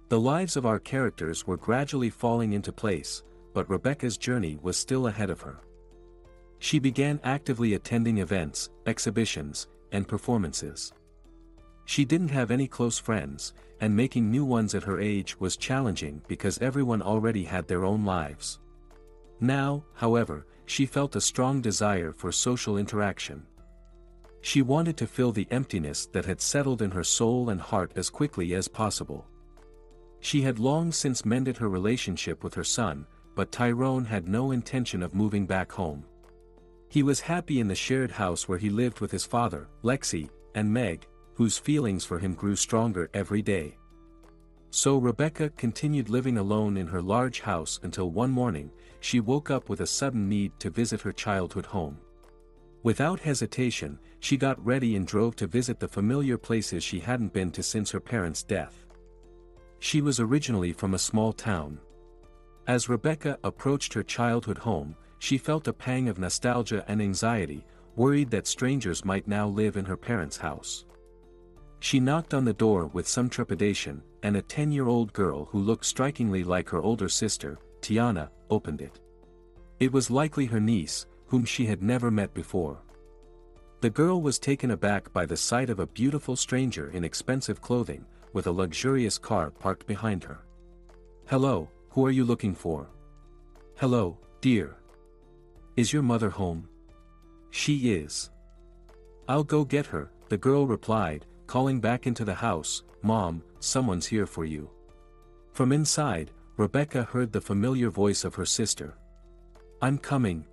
A: The lives of our characters were gradually falling into place, but Rebecca's journey was still ahead of her. She began actively attending events, exhibitions, and performances. She didn't have any close friends, and making new ones at her age was challenging because everyone already had their own lives. Now, however, she felt a strong desire for social interaction. She wanted to fill the emptiness that had settled in her soul and heart as quickly as possible. She had long since mended her relationship with her son, but Tyrone had no intention of moving back home. He was happy in the shared house where he lived with his father, Lexi, and Meg, whose feelings for him grew stronger every day. So Rebecca continued living alone in her large house until one morning, she woke up with a sudden need to visit her childhood home. Without hesitation, she got ready and drove to visit the familiar places she hadn't been to since her parents' death. She was originally from a small town. As Rebecca approached her childhood home, she felt a pang of nostalgia and anxiety, worried that strangers might now live in her parents' house. She knocked on the door with some trepidation, and a 10-year-old girl who looked strikingly like her older sister, Tiana, opened it. It was likely her niece, whom she had never met before. The girl was taken aback by the sight of a beautiful stranger in expensive clothing, with a luxurious car parked behind her. "Hello, who are you looking for?" "Hello, dear. Is your mother home?" "She is." "I'll go get her," the girl replied, calling back into the house, "Mom, someone's here for you." From inside, Rebecca heard the familiar voice of her sister. I'm coming."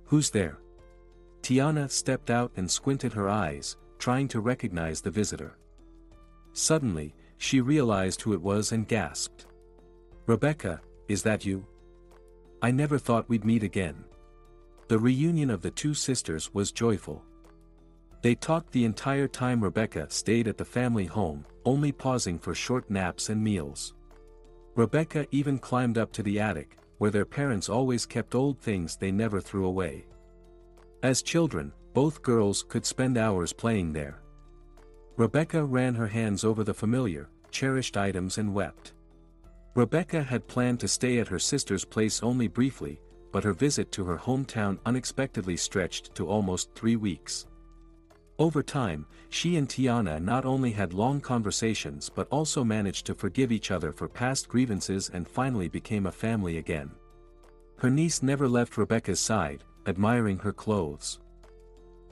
A: "Who's there?" Tiana stepped out and squinted her eyes, trying to recognize the visitor. Suddenly, she realized who it was and gasped. "Rebecca, is that you? I never thought we'd meet again." The reunion of the two sisters was joyful. They talked the entire time Rebecca stayed at the family home, only pausing for short naps and meals. Rebecca even climbed up to the attic, where their parents always kept old things they never threw away. As children, both girls could spend hours playing there. Rebecca ran her hands over the familiar, cherished items and wept. Rebecca had planned to stay at her sister's place only briefly, but her visit to her hometown unexpectedly stretched to almost 3 weeks. Over time, she and Tiana not only had long conversations but also managed to forgive each other for past grievances and finally became a family again. Her niece never left Rebecca's side, admiring her clothes.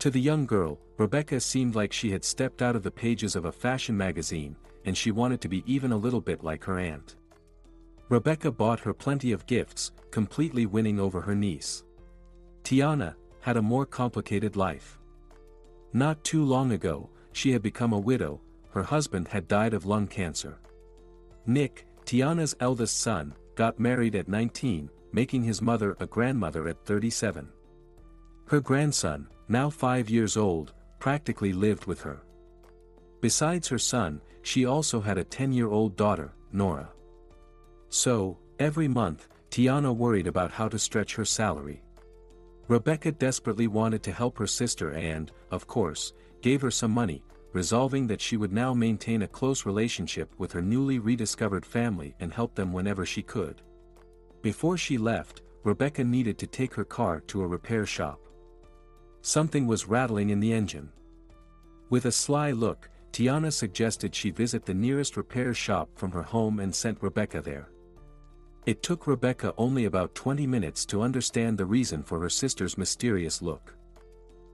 A: To the young girl, Rebecca seemed like she had stepped out of the pages of a fashion magazine, and she wanted to be even a little bit like her aunt. Rebecca bought her plenty of gifts, completely winning over her niece. Tiana had a more complicated life. Not too long ago, she had become a widow, her husband had died of lung cancer. Nick, Tiana's eldest son, got married at 19, making his mother a grandmother at 37. Her grandson, now 5 years old, practically lived with her. Besides her son, she also had a 10-year-old daughter, Nora. So, every month, Tiana worried about how to stretch her salary. Rebecca desperately wanted to help her sister and, of course, gave her some money, resolving that she would now maintain a close relationship with her newly rediscovered family and help them whenever she could. Before she left, Rebecca needed to take her car to a repair shop. Something was rattling in the engine. With a sly look, Tiana suggested she visit the nearest repair shop from her home and sent Rebecca there. It took Rebecca only about 20 minutes to understand the reason for her sister's mysterious look.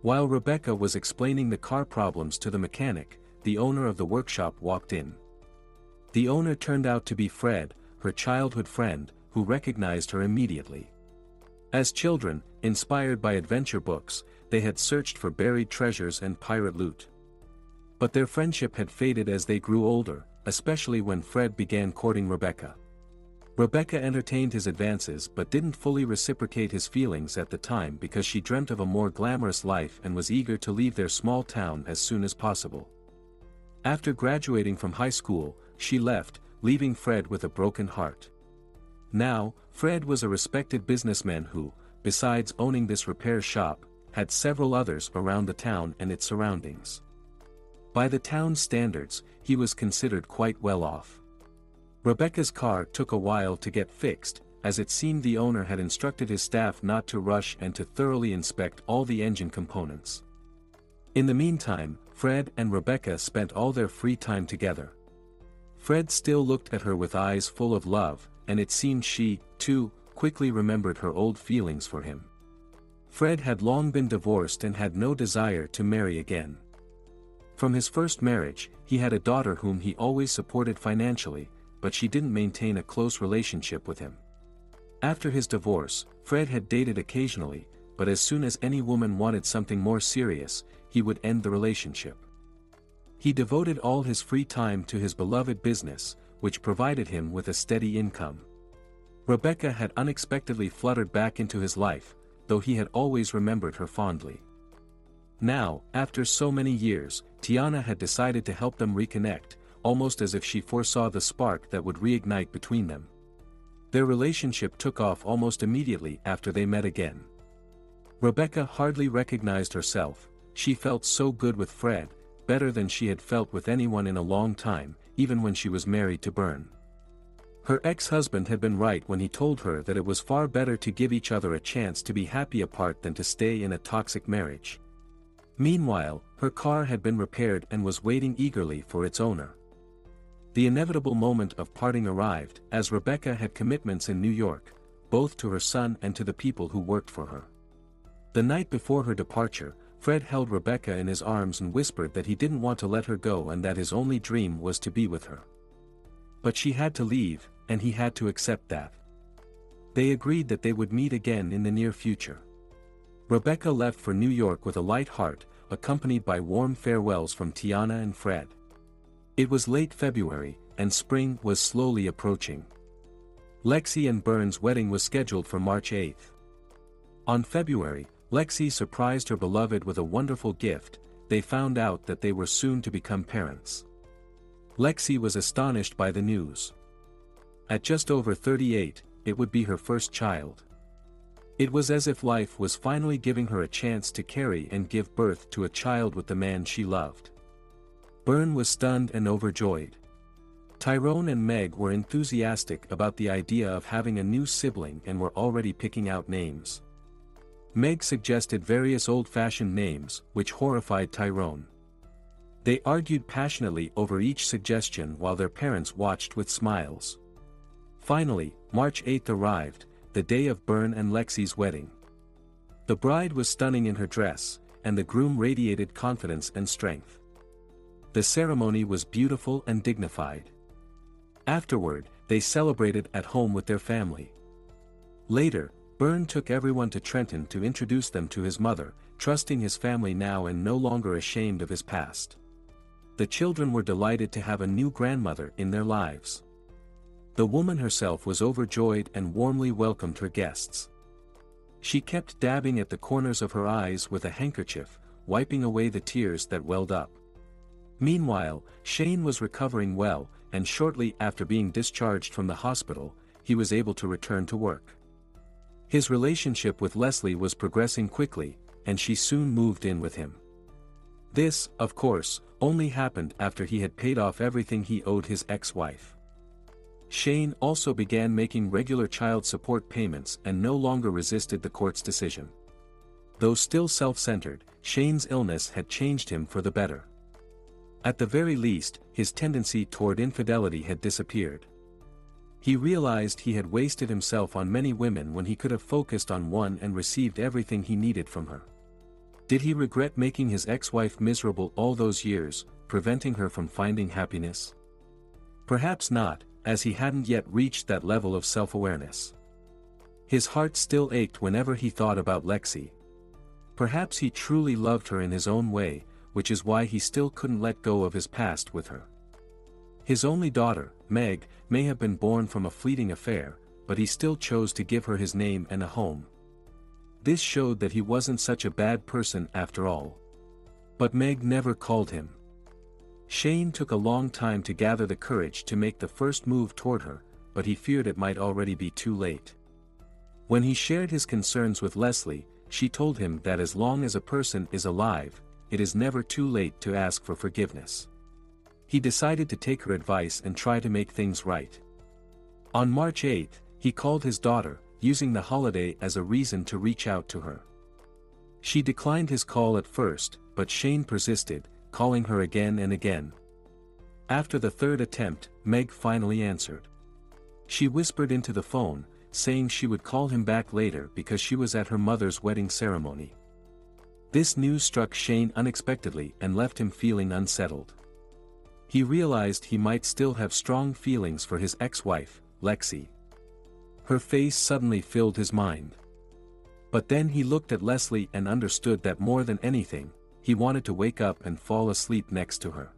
A: While Rebecca was explaining the car problems to the mechanic, the owner of the workshop walked in. The owner turned out to be Fred, her childhood friend, who recognized her immediately. As children, inspired by adventure books, they had searched for buried treasures and pirate loot. But their friendship had faded as they grew older, especially when Fred began courting Rebecca. Rebecca entertained his advances but didn't fully reciprocate his feelings at the time because she dreamt of a more glamorous life and was eager to leave their small town as soon as possible. After graduating from high school, she left, leaving Fred with a broken heart. Now, Fred was a respected businessman who, besides owning this repair shop, had several others around the town and its surroundings. By the town's standards, he was considered quite well off. Rebecca's car took a while to get fixed, as it seemed the owner had instructed his staff not to rush and to thoroughly inspect all the engine components. In the meantime, Fred and Rebecca spent all their free time together. Fred still looked at her with eyes full of love, and it seemed she, too, quickly remembered her old feelings for him. Fred had long been divorced and had no desire to marry again. From his first marriage, he had a daughter whom he always supported financially, but she didn't maintain a close relationship with him. After his divorce, Fred had dated occasionally, but as soon as any woman wanted something more serious, he would end the relationship. He devoted all his free time to his beloved business, which provided him with a steady income. Rebecca had unexpectedly fluttered back into his life, though he had always remembered her fondly. Now, after so many years, Tiana had decided to help them reconnect, almost as if she foresaw the spark that would reignite between them. Their relationship took off almost immediately after they met again. Rebecca hardly recognized herself. She felt so good with Fred, better than she had felt with anyone in a long time, even when she was married to Byrne. Her ex-husband had been right when he told her that it was far better to give each other a chance to be happy apart than to stay in a toxic marriage. Meanwhile, her car had been repaired and was waiting eagerly for its owner. The inevitable moment of parting arrived, as Rebecca had commitments in New York, both to her son and to the people who worked for her. The night before her departure, Fred held Rebecca in his arms and whispered that he didn't want to let her go and that his only dream was to be with her. But she had to leave, and he had to accept that. They agreed that they would meet again in the near future. Rebecca left for New York with a light heart, accompanied by warm farewells from Tiana and Fred. It was late February, and spring was slowly approaching. Lexi and Byrne's wedding was scheduled for March 8th. On February, Lexi surprised her beloved with a wonderful gift. They found out that they were soon to become parents. Lexi was astonished by the news. At just over 38, it would be her first child. It was as if life was finally giving her a chance to carry and give birth to a child with the man she loved. Byrne was stunned and overjoyed. Tyrone and Meg were enthusiastic about the idea of having a new sibling and were already picking out names. Meg suggested various old-fashioned names, which horrified Tyrone. They argued passionately over each suggestion while their parents watched with smiles. Finally, March 8th arrived, the day of Byrne and Lexi's wedding. The bride was stunning in her dress, and the groom radiated confidence and strength. The ceremony was beautiful and dignified. Afterward, they celebrated at home with their family. Later, Byrne took everyone to Trenton to introduce them to his mother, trusting his family now and no longer ashamed of his past. The children were delighted to have a new grandmother in their lives. The woman herself was overjoyed and warmly welcomed her guests. She kept dabbing at the corners of her eyes with a handkerchief, wiping away the tears that welled up. Meanwhile, Shane was recovering well, and shortly after being discharged from the hospital, he was able to return to work. His relationship with Leslie was progressing quickly, and she soon moved in with him. This, of course, only happened after he had paid off everything he owed his ex-wife. Shane also began making regular child support payments and no longer resisted the court's decision. Though still self-centered, Shane's illness had changed him for the better. At the very least, his tendency toward infidelity had disappeared. He realized he had wasted himself on many women when he could have focused on one and received everything he needed from her. Did he regret making his ex-wife miserable all those years, preventing her from finding happiness? Perhaps not, as he hadn't yet reached that level of self-awareness. His heart still ached whenever he thought about Lexi. Perhaps he truly loved her in his own way, which is why he still couldn't let go of his past with her. His only daughter, Meg, may have been born from a fleeting affair, but he still chose to give her his name and a home. This showed that he wasn't such a bad person after all. But Meg never called him. Shane took a long time to gather the courage to make the first move toward her, but he feared it might already be too late. When he shared his concerns with Leslie, she told him that as long as a person is alive, it is never too late to ask for forgiveness. He decided to take her advice and try to make things right. On March 8th, he called his daughter, using the holiday as a reason to reach out to her. She declined his call at first, but Shane persisted, calling her again and again. After the third attempt, Meg finally answered. She whispered into the phone, saying she would call him back later because she was at her mother's wedding ceremony. This news struck Shane unexpectedly and left him feeling unsettled. He realized he might still have strong feelings for his ex-wife, Lexi. Her face suddenly filled his mind. But then he looked at Leslie and understood that more than anything, he wanted to wake up and fall asleep next to her.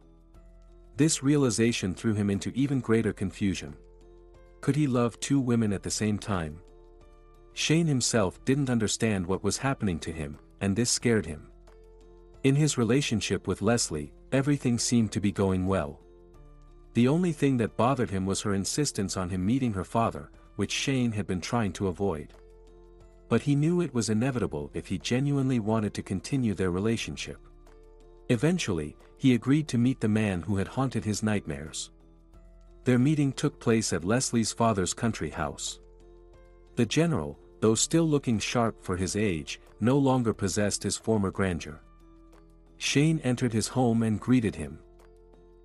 A: This realization threw him into even greater confusion. Could he love two women at the same time? Shane himself didn't understand what was happening to him, and this scared him. In his relationship with Leslie, everything seemed to be going well. The only thing that bothered him was her insistence on him meeting her father, which Shane had been trying to avoid. But he knew it was inevitable if he genuinely wanted to continue their relationship. Eventually, he agreed to meet the man who had haunted his nightmares. Their meeting took place at Leslie's father's country house. The general, though still looking sharp for his age, no longer possessed his former grandeur. Shane entered his home and greeted him.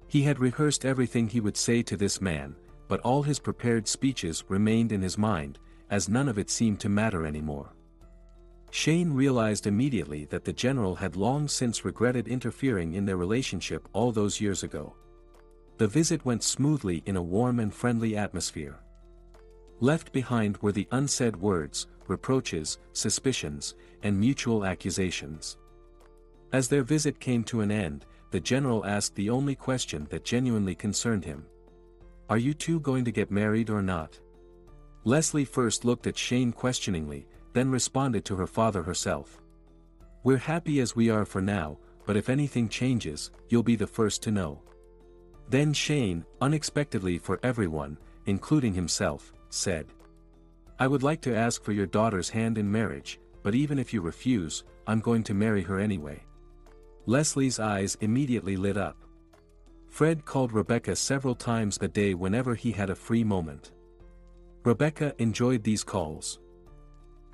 A: He had rehearsed everything he would say to this man, but all his prepared speeches remained in his mind, as none of it seemed to matter anymore. Shane realized immediately that the general had long since regretted interfering in their relationship all those years ago. The visit went smoothly in a warm and friendly atmosphere. Left behind were the unsaid words, reproaches, suspicions, and mutual accusations. As their visit came to an end, the general asked the only question that genuinely concerned him. "Are you two going to get married or not?" Leslie first looked at Shane questioningly, then responded to her father herself. "We're happy as we are for now, but if anything changes, you'll be the first to know." Then Shane, unexpectedly for everyone, including himself, said, "I would like to ask for your daughter's hand in marriage, but even if you refuse, I'm going to marry her anyway." Leslie's eyes immediately lit up. Fred called Rebecca several times a day whenever he had a free moment. Rebecca enjoyed these calls.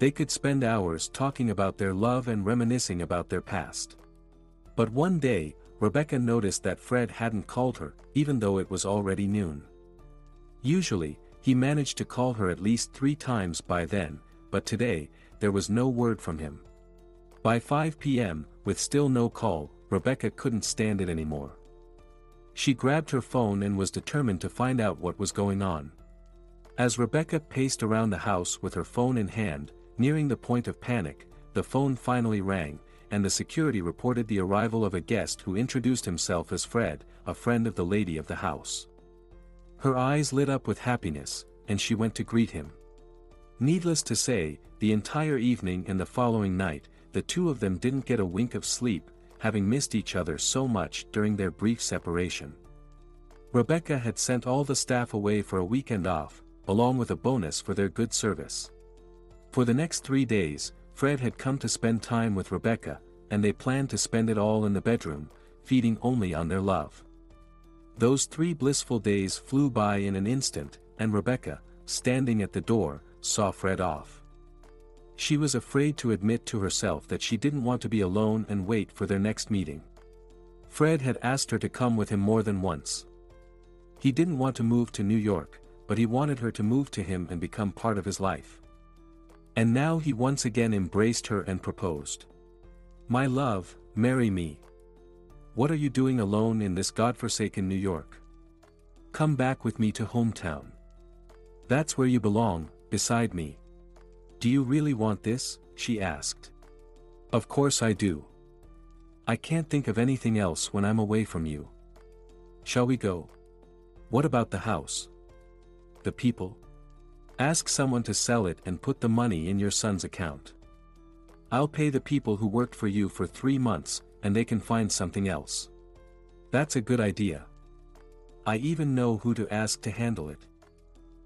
A: They could spend hours talking about their love and reminiscing about their past. But one day, Rebecca noticed that Fred hadn't called her, even though it was already noon. Usually, he managed to call her at least 3 times by then, but today, there was no word from him. By 5 p.m., with still no call, Rebecca couldn't stand it anymore. She grabbed her phone and was determined to find out what was going on. As Rebecca paced around the house with her phone in hand, nearing the point of panic, the phone finally rang, and the security reported the arrival of a guest who introduced himself as Fred, a friend of the lady of the house. Her eyes lit up with happiness, and she went to greet him. Needless to say, the entire evening and the following night, the two of them didn't get a wink of sleep, having missed each other so much during their brief separation. Rebecca had sent all the staff away for a weekend off, along with a bonus for their good service. For the next 3 days, Fred had come to spend time with Rebecca, and they planned to spend it all in the bedroom, feeding only on their love. Those 3 blissful days flew by in an instant, and Rebecca, standing at the door, saw Fred off. She was afraid to admit to herself that she didn't want to be alone and wait for their next meeting. Fred had asked her to come with him more than once. He didn't want to move to New York, but he wanted her to move to him and become part of his life. And now he once again embraced her and proposed. "My love, marry me. What are you doing alone in this godforsaken New York? Come back with me to hometown. That's where you belong, beside me." "Do you really want this?" she asked. "Of course I do. I can't think of anything else when I'm away from you. Shall we go? What about the house? The people? Ask someone to sell it and put the money in your son's account. I'll pay the people who worked for you for 3 months, and they can find something else. That's a good idea. I even know who to ask to handle it.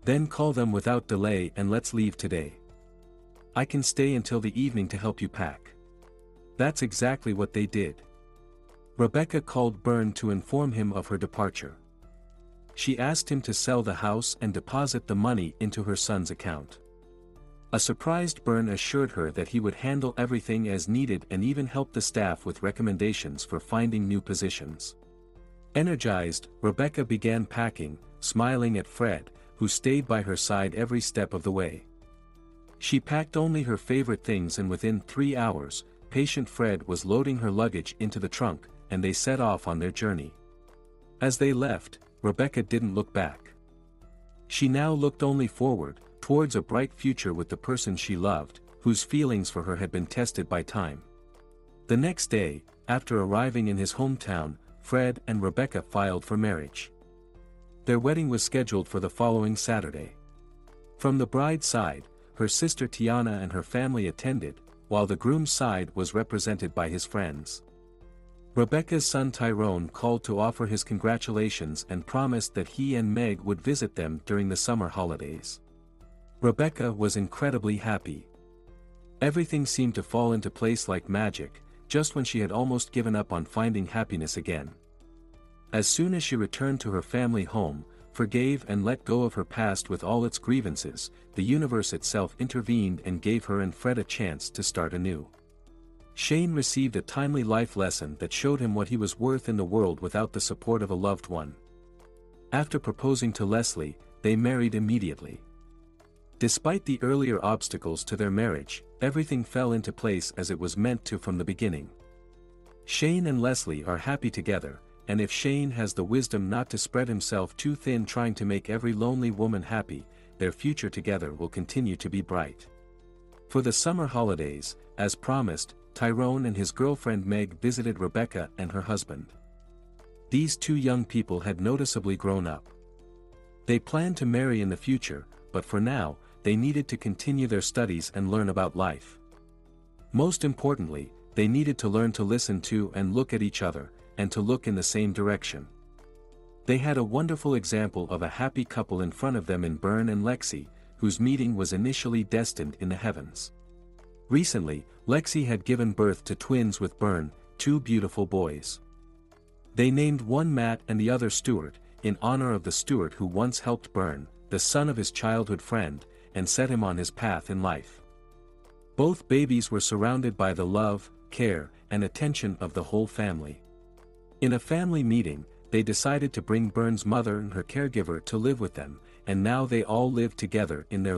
A: Then call them without delay and let's leave today. I can stay until the evening to help you pack." That's exactly what they did. Rebecca called Byrne to inform him of her departure. She asked him to sell the house and deposit the money into her son's account. A surprised Byrne assured her that he would handle everything as needed and even help the staff with recommendations for finding new positions. Energized, Rebecca began packing, smiling at Fred, who stayed by her side every step of the way. She packed only her favorite things, and within 3 hours, patient Fred was loading her luggage into the trunk, and they set off on their journey. As they left, Rebecca didn't look back. She now looked only forward, towards a bright future with the person she loved, whose feelings for her had been tested by time. The next day, after arriving in his hometown, Fred and Rebecca filed for marriage. Their wedding was scheduled for the following Saturday. From the bride's side, her sister Tiana and her family attended, while the groom's side was represented by his friends. Rebecca's son Tyrone called to offer his congratulations and promised that he and Meg would visit them during the summer holidays. Rebecca was incredibly happy. Everything seemed to fall into place like magic, just when she had almost given up on finding happiness again. As soon as she returned to her family home, forgave and let go of her past with all its grievances, the universe itself intervened and gave her and Fred a chance to start anew. Shane received a timely life lesson that showed him what he was worth in the world without the support of a loved one. After proposing to Leslie, they married immediately. Despite the earlier obstacles to their marriage, everything fell into place as it was meant to from the beginning. Shane and Leslie are happy together, and if Shane has the wisdom not to spread himself too thin trying to make every lonely woman happy, their future together will continue to be bright. For the summer holidays, as promised, Tyrone and his girlfriend Meg visited Rebecca and her husband. These two young people had noticeably grown up. They planned to marry in the future, but for now, they needed to continue their studies and learn about life. Most importantly, they needed to learn to listen to and look at each other, and to look in the same direction. They had a wonderful example of a happy couple in front of them in Bern and Lexi, whose meeting was initially destined in the heavens. Recently, Lexi had given birth to twins with Bern, two beautiful boys. They named one Matt and the other Stuart, in honor of the Stuart who once helped Bern, the son of his childhood friend, and set him on his path in life. Both babies were surrounded by the love, care, and attention of the whole family. In a family meeting, they decided to bring Bern's mother and her caregiver to live with them, and now they all live together in their